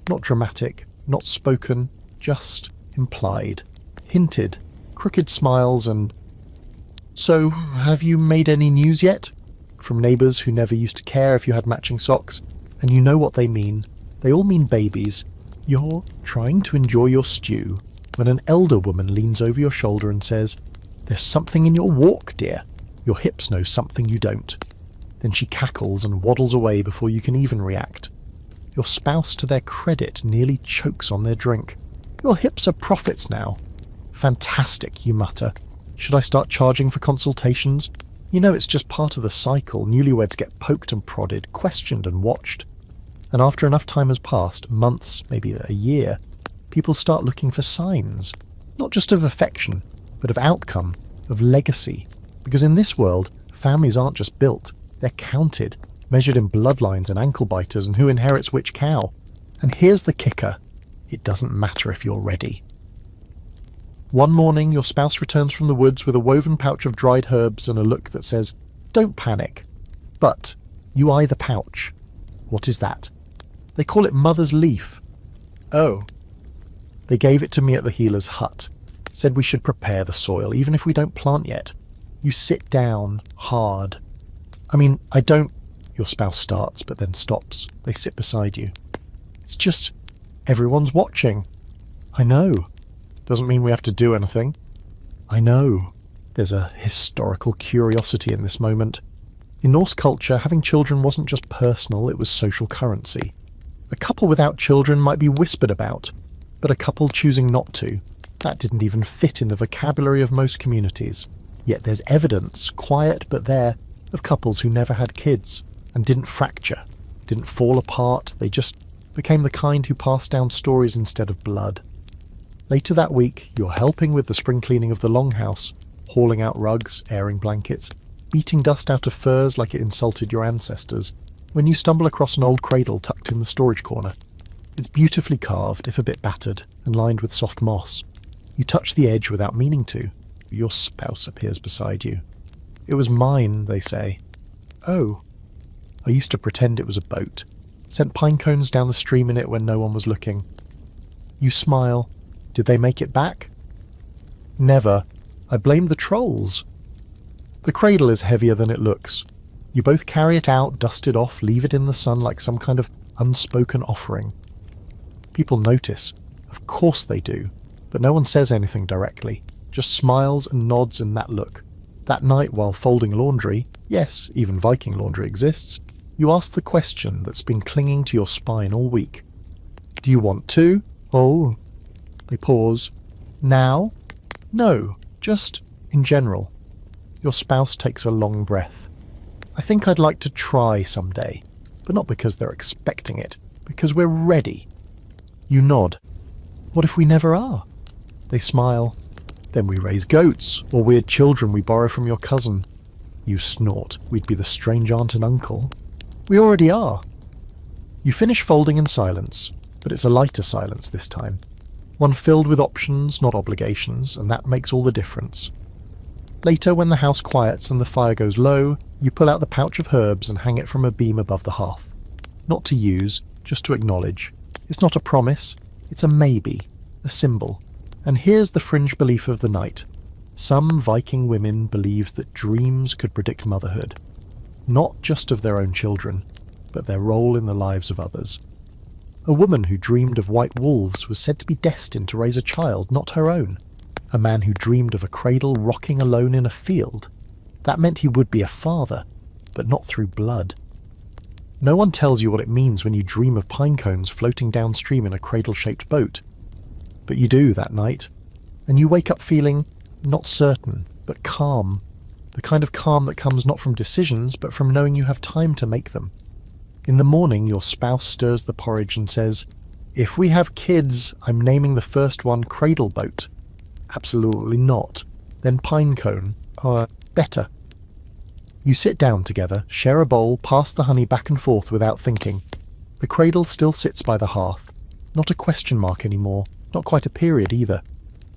Not dramatic, not spoken, just implied. Hinted, crooked smiles and... "So, have you made any news yet?" From neighbours who never used to care if you had matching socks. And you know what they mean. They all mean babies. You're trying to enjoy your stew when an elder woman leans over your shoulder and says, "There's something in your walk, dear. Your hips know something you don't." Then she cackles and waddles away before you can even react. Your spouse, to their credit, nearly chokes on their drink. "Your hips are profits now." "Fantastic," you mutter. "Should I start charging for consultations?" You know it's just part of the cycle. Newlyweds get poked and prodded, questioned and watched. And after enough time has passed, months, maybe a year, people start looking for signs. Not just of affection, but of outcome, of legacy. Because in this world, families aren't just built, they're counted, measured in bloodlines and ankle biters and who inherits which cow. And here's the kicker. It doesn't matter if you're ready. One morning, your spouse returns from the woods with a woven pouch of dried herbs and a look that says, "Don't panic." But You eye the pouch. What is that? They call it Mother's Leaf. Oh. They gave it to me at the healer's hut. Said we should prepare the soil, even if we don't plant yet. You sit down, hard. I mean, I don't... Your spouse starts, but then stops. They sit beside you. It's just... everyone's watching. I know. Doesn't mean we have to do anything. I know. There's a historical curiosity in this moment. In Norse culture, having children wasn't just personal, it was social currency. A couple without children might be whispered about, but a couple choosing not to, that didn't even fit in the vocabulary of most communities. Yet there's evidence, quiet but there, of couples who never had kids, and didn't fracture, didn't fall apart, they just became the kind who passed down stories instead of blood. Later that week, you're helping with the spring cleaning of the longhouse, hauling out rugs, airing blankets, beating dust out of furs like it insulted your ancestors, when you stumble across an old cradle tucked in the storage corner. It's beautifully carved, if a bit battered, and lined with soft moss. You touch the edge without meaning to. Your spouse appears beside you. It was mine, they say. Oh. I used to pretend it was a boat. Sent pine cones down the stream in it when no one was looking. You smile. Did they make it back? Never. I blame the trolls. The cradle is heavier than it looks. You both carry it out, dust it off, leave it in the sun like some kind of unspoken offering. People notice. Of course they do. But no one says anything directly. Just smiles and nods and that look. That night while folding laundry, yes, even Viking laundry exists, you ask the question that's been clinging to your spine all week. Do you want to? Oh. They pause. Now? No, just in general. Your spouse takes a long breath. I think I'd like to try someday, but not because they're expecting it, because we're ready. You nod. What if we never are? They smile. Then we raise goats, or weird children we borrow from your cousin. You snort. We'd be the strange aunt and uncle. We already are. You finish folding in silence, but it's a lighter silence this time. One filled with options, not obligations, and that makes all the difference. Later, when the house quiets and the fire goes low, you pull out the pouch of herbs and hang it from a beam above the hearth. Not to use, just to acknowledge. It's not a promise, it's a maybe, a symbol. And here's the fringe belief of the night. Some Viking women believed that dreams could predict motherhood. Not just of their own children, but their role in the lives of others. A woman who dreamed of white wolves was said to be destined to raise a child not her own. A man who dreamed of a cradle rocking alone in a field. That meant he would be a father, but not through blood. No one tells you what it means when you dream of pine cones floating downstream in a cradle-shaped boat. But you do that night, and you wake up feeling not certain, but calm. The kind of calm that comes not from decisions, but from knowing you have time to make them. In the morning, your spouse stirs the porridge and says, "If we have kids, I'm naming the first one Cradle Boat." Absolutely not. Then pine cone. Better. You sit down together, share a bowl, pass the honey back and forth without thinking. The cradle still sits by the hearth. Not a question mark anymore. Not quite a period either.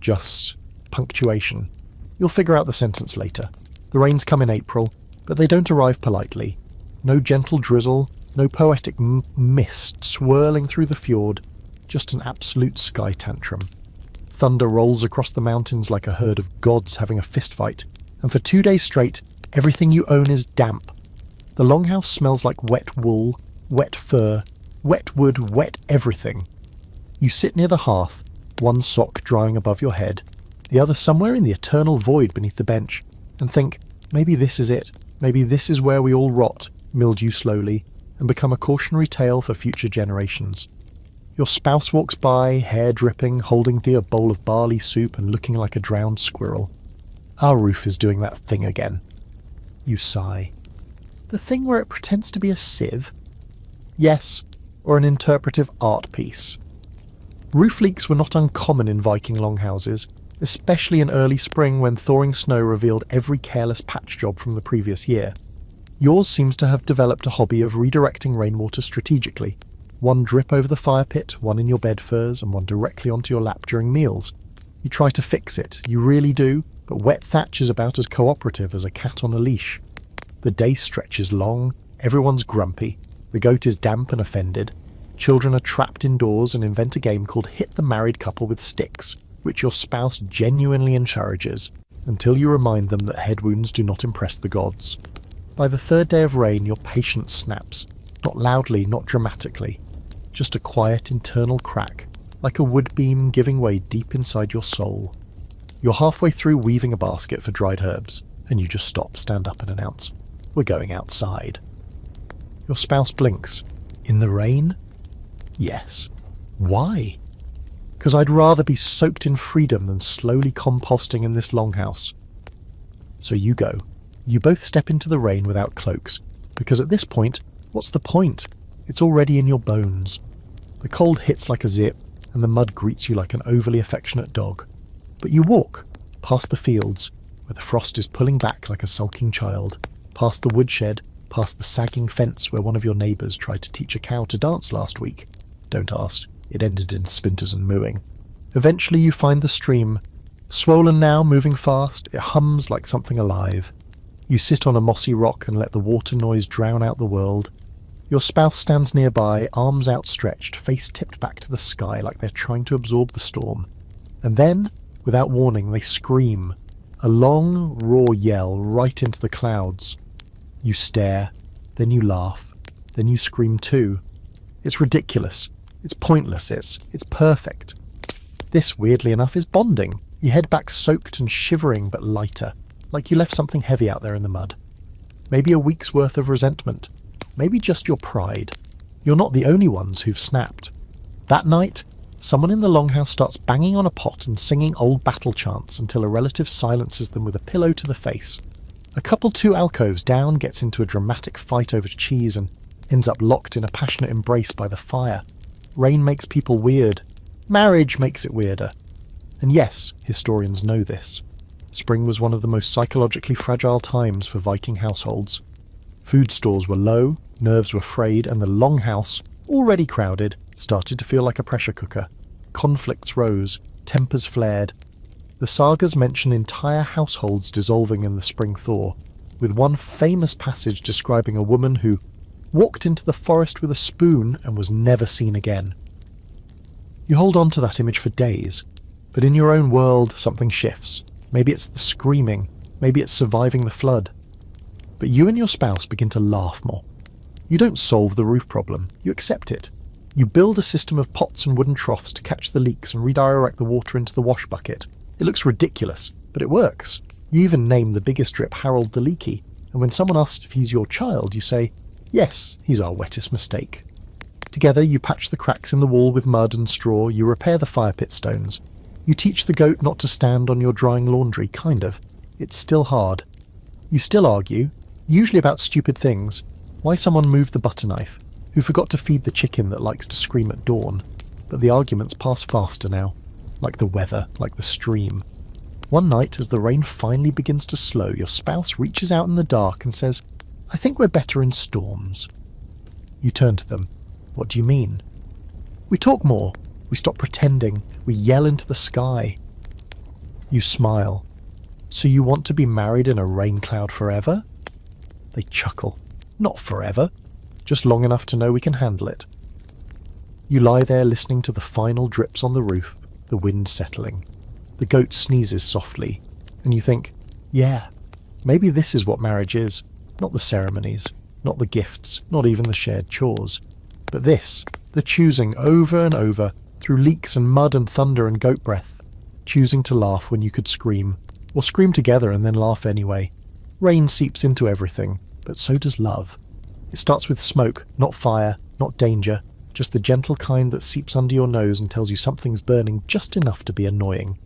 Just punctuation. You'll figure out the sentence later. The rains come in April, but they don't arrive politely. No gentle drizzle, no poetic mist swirling through the fjord. Just an absolute sky tantrum. Thunder rolls across the mountains like a herd of gods having a fistfight, and for 2 days straight, everything you own is damp. The longhouse smells like wet wool, wet fur, wet wood, wet everything. You sit near the hearth, one sock drying above your head, the other somewhere in the eternal void beneath the bench, and think, maybe this is it, maybe this is where we all rot, mildew slowly, and become a cautionary tale for future generations. Your spouse walks by, hair dripping, holding a bowl of barley soup and looking like a drowned squirrel. Our roof is doing that thing again. You sigh. The thing where it pretends to be a sieve? Yes, or an interpretive art piece. Roof leaks were not uncommon in Viking longhouses, especially in early spring when thawing snow revealed every careless patch job from the previous year. Yours seems to have developed a hobby of redirecting rainwater strategically. One drip over the fire pit, one in your bed furs, and one directly onto your lap during meals. You try to fix it, you really do, but wet thatch is about as cooperative as a cat on a leash. The day stretches long, Everyone's grumpy, the goat is damp and offended, children are trapped indoors and invent a game called Hit the Married Couple with Sticks, which your spouse genuinely encourages, until you remind them that head wounds do not impress the gods. By the third day of rain, your patience snaps, not loudly, not dramatically, just a quiet internal crack, like a wood beam giving way deep inside your soul. You're halfway through weaving a basket for dried herbs, and you just stop, stand up and announce, "We're going outside." Your spouse blinks. "In the rain?" "Yes." "Why?" "'Cause I'd rather be soaked in freedom than slowly composting in this longhouse." So you go. You both step into the rain without cloaks, because at this point, what's the point? It's already in your bones. The cold hits like a zip, and the mud greets you like an overly affectionate dog. But you walk, past the fields, where the frost is pulling back like a sulking child, past the woodshed, past the sagging fence where one of your neighbours tried to teach a cow to dance last week. Don't ask, it ended in splinters and mooing. Eventually you find the stream. Swollen now, moving fast, it hums like something alive. You sit on a mossy rock and let the water noise drown out the world. Your spouse stands nearby, arms outstretched, face tipped back to the sky like they're trying to absorb the storm. And then, without warning, they scream. A long, raw yell right into the clouds. You stare, then you laugh, then you scream too. It's ridiculous. It's pointless. It's perfect. This, weirdly enough, is bonding. You head back soaked and shivering but lighter, like you left something heavy out there in the mud. Maybe a week's worth of resentment. Maybe just your pride. You're not the only ones who've snapped. That night, someone in the longhouse starts banging on a pot and singing old battle chants until a relative silences them with a pillow to the face. A couple 2 alcoves down gets into a dramatic fight over cheese and ends up locked in a passionate embrace by the fire. Rain makes people weird. Marriage makes it weirder. And yes, historians know this. Spring was one of the most psychologically fragile times for Viking households. Food stores were low, nerves were frayed, and the longhouse, already crowded, started to feel like a pressure cooker. Conflicts rose, tempers flared. The sagas mention entire households dissolving in the spring thaw, with one famous passage describing a woman who walked into the forest with a spoon and was never seen again. You hold on to that image for days, but in your own world something shifts. Maybe it's the screaming, maybe it's surviving the flood. But you and your spouse begin to laugh more. You don't solve the roof problem, you accept it. You build a system of pots and wooden troughs to catch the leaks and redirect the water into the wash bucket. It looks ridiculous, but it works. You even name the biggest drip Harold the Leaky, and when someone asks if he's your child, you say, "Yes, he's our wettest mistake." Together you patch the cracks in the wall with mud and straw, you repair the fire pit stones. You teach the goat not to stand on your drying laundry, kind of. It's still hard. You still argue, usually about stupid things. Why someone moved the butter knife, who forgot to feed the chicken that likes to scream at dawn. But the arguments pass faster now, like the weather, like the stream. One night, as the rain finally begins to slow, your spouse reaches out in the dark and says, "I think we're better in storms." You turn to them. "What do you mean?" "We talk more. We stop pretending. We yell into the sky." You smile. "So you want to be married in a rain cloud forever?" They chuckle. "Not forever. Just long enough to know we can handle it." You lie there listening to the final drips on the roof, the wind settling. The goat sneezes softly, and you think, yeah, maybe this is what marriage is. Not the ceremonies, not the gifts, not even the shared chores. But this, the choosing over and over, through leaks and mud and thunder and goat breath. Choosing to laugh when you could scream, or scream together and then laugh anyway. Rain seeps into everything, but so does love. It starts with smoke, not fire, not danger, just the gentle kind that seeps under your nose and tells you something's burning just enough to be annoying.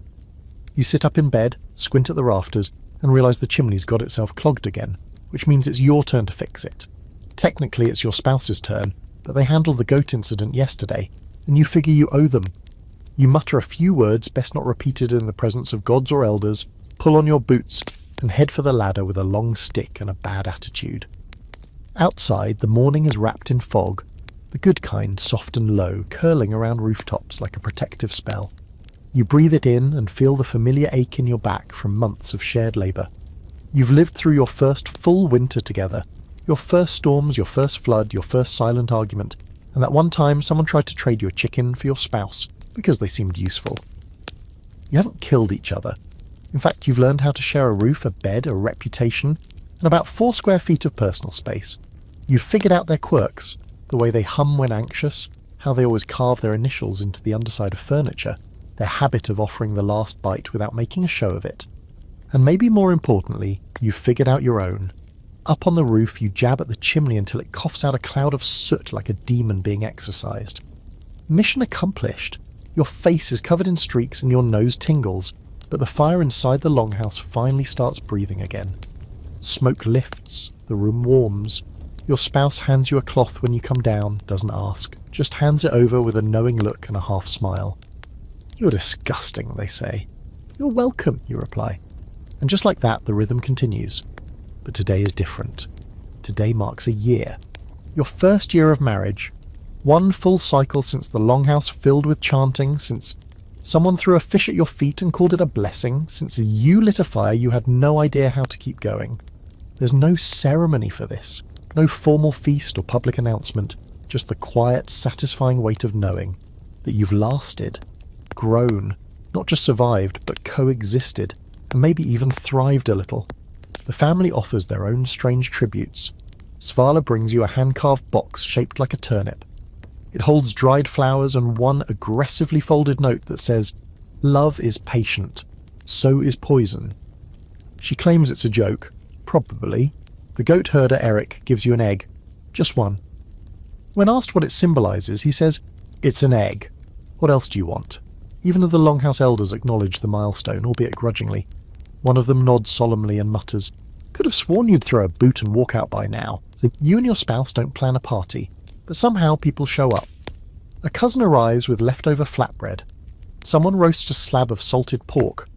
You sit up in bed, squint at the rafters, and realise the chimney's got itself clogged again, which means it's your turn to fix it. Technically it's your spouse's turn, but they handled the goat incident yesterday, and you figure you owe them. You mutter a few words best not repeated in the presence of gods or elders, pull on your boots, and head for the ladder with a long stick and a bad attitude. Outside, the morning is wrapped in fog, the good kind, soft and low, curling around rooftops like a protective spell. You breathe it in and feel the familiar ache in your back from months of shared labour. You've lived through your first full winter together, Your first storms, your first flood, your first silent argument, and that one time someone tried to trade you a chicken for your spouse because they seemed useful. You haven't killed each other. In fact, you've learned how to share a roof, a bed, a reputation, and about 4 square feet of personal space. You've figured out their quirks, the way they hum when anxious, how they always carve their initials into the underside of furniture, their habit of offering the last bite without making a show of it. And maybe more importantly, you've figured out your own. Up on the roof, you jab at the chimney until it coughs out a cloud of soot like a demon being exorcised. Mission accomplished. Your face is covered in streaks and your nose tingles, but the fire inside the longhouse finally starts breathing again. Smoke lifts, the room warms. Your spouse hands you a cloth when you come down, doesn't ask, just hands it over with a knowing look and a half smile. "You're disgusting," they say. "You're welcome," you reply. And just like that, the rhythm continues. But today is different. Today marks a year. Your first year of marriage. One full cycle since the longhouse filled with chanting, since someone threw a fish at your feet and called it a blessing, since you lit a fire you had no idea how to keep going. There's no ceremony for this. No formal feast or public announcement. Just the quiet, satisfying weight of knowing that you've lasted, grown, not just survived, but coexisted, and maybe even thrived a little. The family offers their own strange tributes. Svala brings you a hand-carved box shaped like a turnip. It holds dried flowers and one aggressively folded note that says, "Love is patient. So is poison." She claims it's a joke. Probably. The goat herder Eric gives you an egg. Just one. When asked what it symbolises, he says, "It's an egg. What else do you want?" Even the Longhouse elders acknowledge the milestone, albeit grudgingly. One of them nods solemnly and mutters, "Could have sworn you'd throw a boot and walk out by now. So you and your spouse don't plan a party, but somehow people show up. A cousin arrives with leftover flatbread. Someone roasts a slab of salted pork.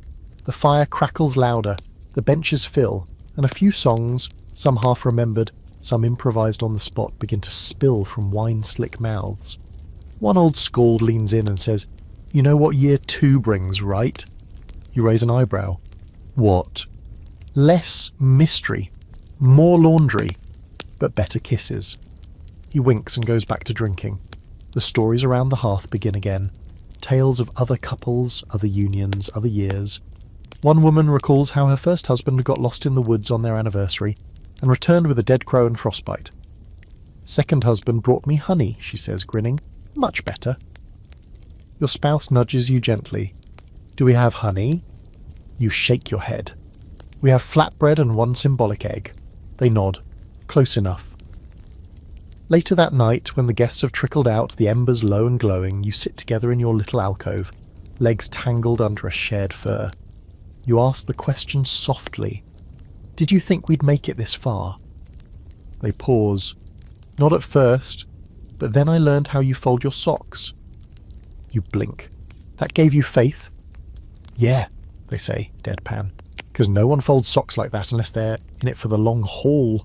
The fire crackles louder, the benches fill, and a few songs, some half-remembered, some improvised on the spot, begin to spill from wine-slick mouths. One old scald leans in and says, "You know what year 2 brings, right?" You raise an eyebrow. "What?" "Less mystery, more laundry, but better kisses." He winks and goes back to drinking. The stories around the hearth begin again. Tales of other couples, other unions, other years. One woman recalls how her first husband got lost in the woods on their anniversary and returned with a dead crow and frostbite. "Second husband brought me honey," she says, grinning. "Much better." Your spouse nudges you gently. "Do we have honey?" You shake your head. "We have flatbread and one symbolic egg." They nod. "Close enough." Later that night, when the guests have trickled out, the embers low and glowing, you sit together in your little alcove, legs tangled under a shared fur. You ask the question softly. "Did you think we'd make it this far?" They pause. "Not at first, but then I learned how you fold your socks." You blink. "That gave you faith?" "Yeah," they say, deadpan, "because no one folds socks like that unless they're in it for the long haul."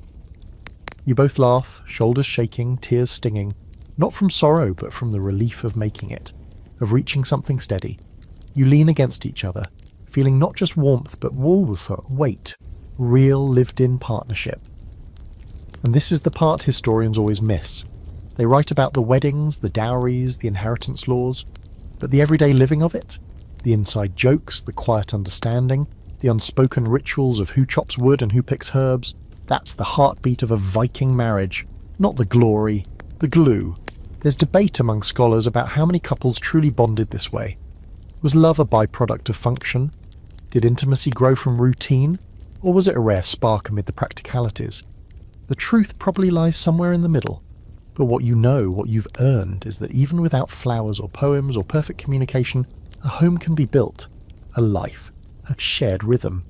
You both laugh, shoulders shaking, tears stinging, not from sorrow but from the relief of making it, of reaching something steady. You lean against each other, feeling not just warmth but weight, real lived-in partnership. And this is the part historians always miss. They write about the weddings, the dowries, the inheritance laws, but the everyday living of it, the inside jokes, the quiet understanding, the unspoken rituals of who chops wood and who picks herbs, that's the heartbeat of a Viking marriage, not the glory, the glue. There's debate among scholars about how many couples truly bonded this way. Was love a byproduct of function? Did intimacy grow from routine? Or was it a rare spark amid the practicalities? The truth probably lies somewhere in the middle. But what you know, what you've earned, is that even without flowers or poems or perfect communication, a home can be built. A life. A shared rhythm.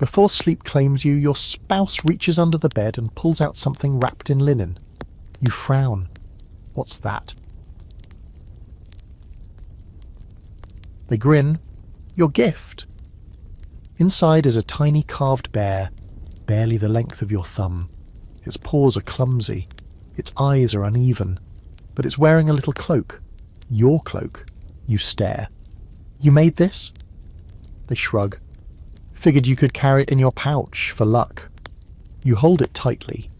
Before sleep claims you, your spouse reaches under the bed and pulls out something wrapped in linen. You frown. What's that? They grin. Your gift. Inside is a tiny carved bear, barely the length of your thumb. Its paws are clumsy. Its eyes are uneven. But it's wearing a little cloak. Your cloak. You stare. You made this? They shrug. Figured you could carry it in your pouch for luck. You hold it tightly.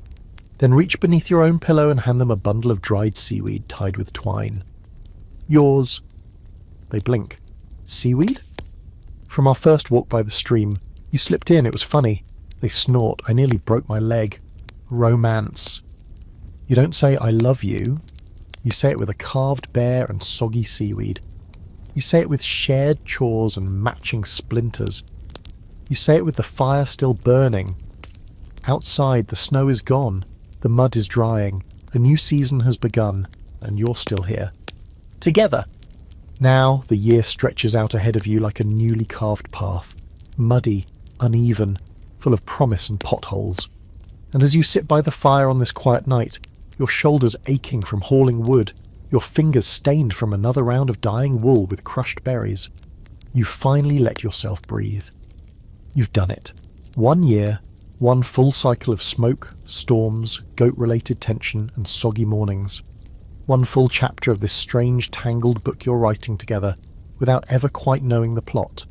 Then reach beneath your own pillow and hand them a bundle of dried seaweed tied with twine. Yours. They blink. Seaweed? From our first walk by the stream, you slipped in, it was funny. They snort, I nearly broke my leg. Romance. You don't say I love you. You say it with a carved bear and soggy seaweed. You say it with shared chores and matching splinters. You say it with the fire still burning. Outside, the snow is gone, the mud is drying, a new season has begun, and you're still here. Together. Now the year stretches out ahead of you like a newly carved path, muddy, uneven, full of promise and potholes. And as you sit by the fire on this quiet night, your shoulders aching from hauling wood, your fingers stained from another round of dyeing wool with crushed berries, you finally let yourself breathe. You've done it. 1 year, one full cycle of smoke, storms, goat-related tension, and soggy mornings. One full chapter of this strange, tangled book you're writing together, without ever quite knowing the plot.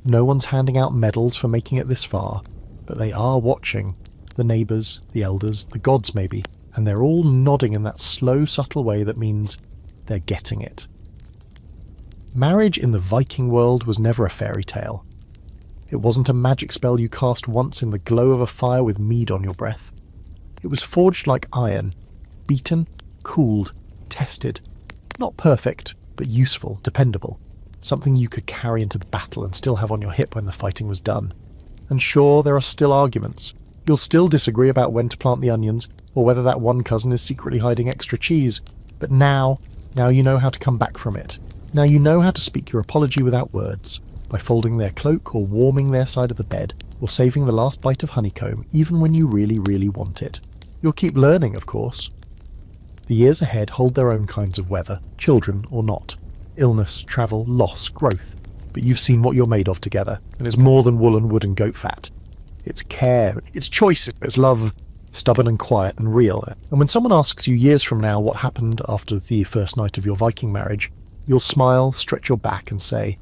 No one's handing out medals for making it this far, but they are watching. The neighbours, the elders, the gods maybe, and they're all nodding in that slow, subtle way that means they're getting it. Marriage in the Viking world was never a fairy tale. It wasn't a magic spell you cast once in the glow of a fire with mead on your breath. It was forged like iron, beaten, cooled, tested. Not perfect, but useful, dependable. Something you could carry into battle and still have on your hip when the fighting was done. And sure, there are still arguments. You'll still disagree about when to plant the onions, or whether that one cousin is secretly hiding extra cheese. But now you know how to come back from it. Now you know how to speak your apology without words, by folding their cloak or warming their side of the bed, or saving the last bite of honeycomb, even when you really, really want it. You'll keep learning, of course. The years ahead hold their own kinds of weather, children or not. Illness, travel, loss, growth. But you've seen what you're made of together, and it's more than wool and wood and goat fat. It's care, it's choice, it's love, stubborn and quiet and real. And when someone asks you years from now what happened after the first night of your Viking marriage, you'll smile, stretch your back and say,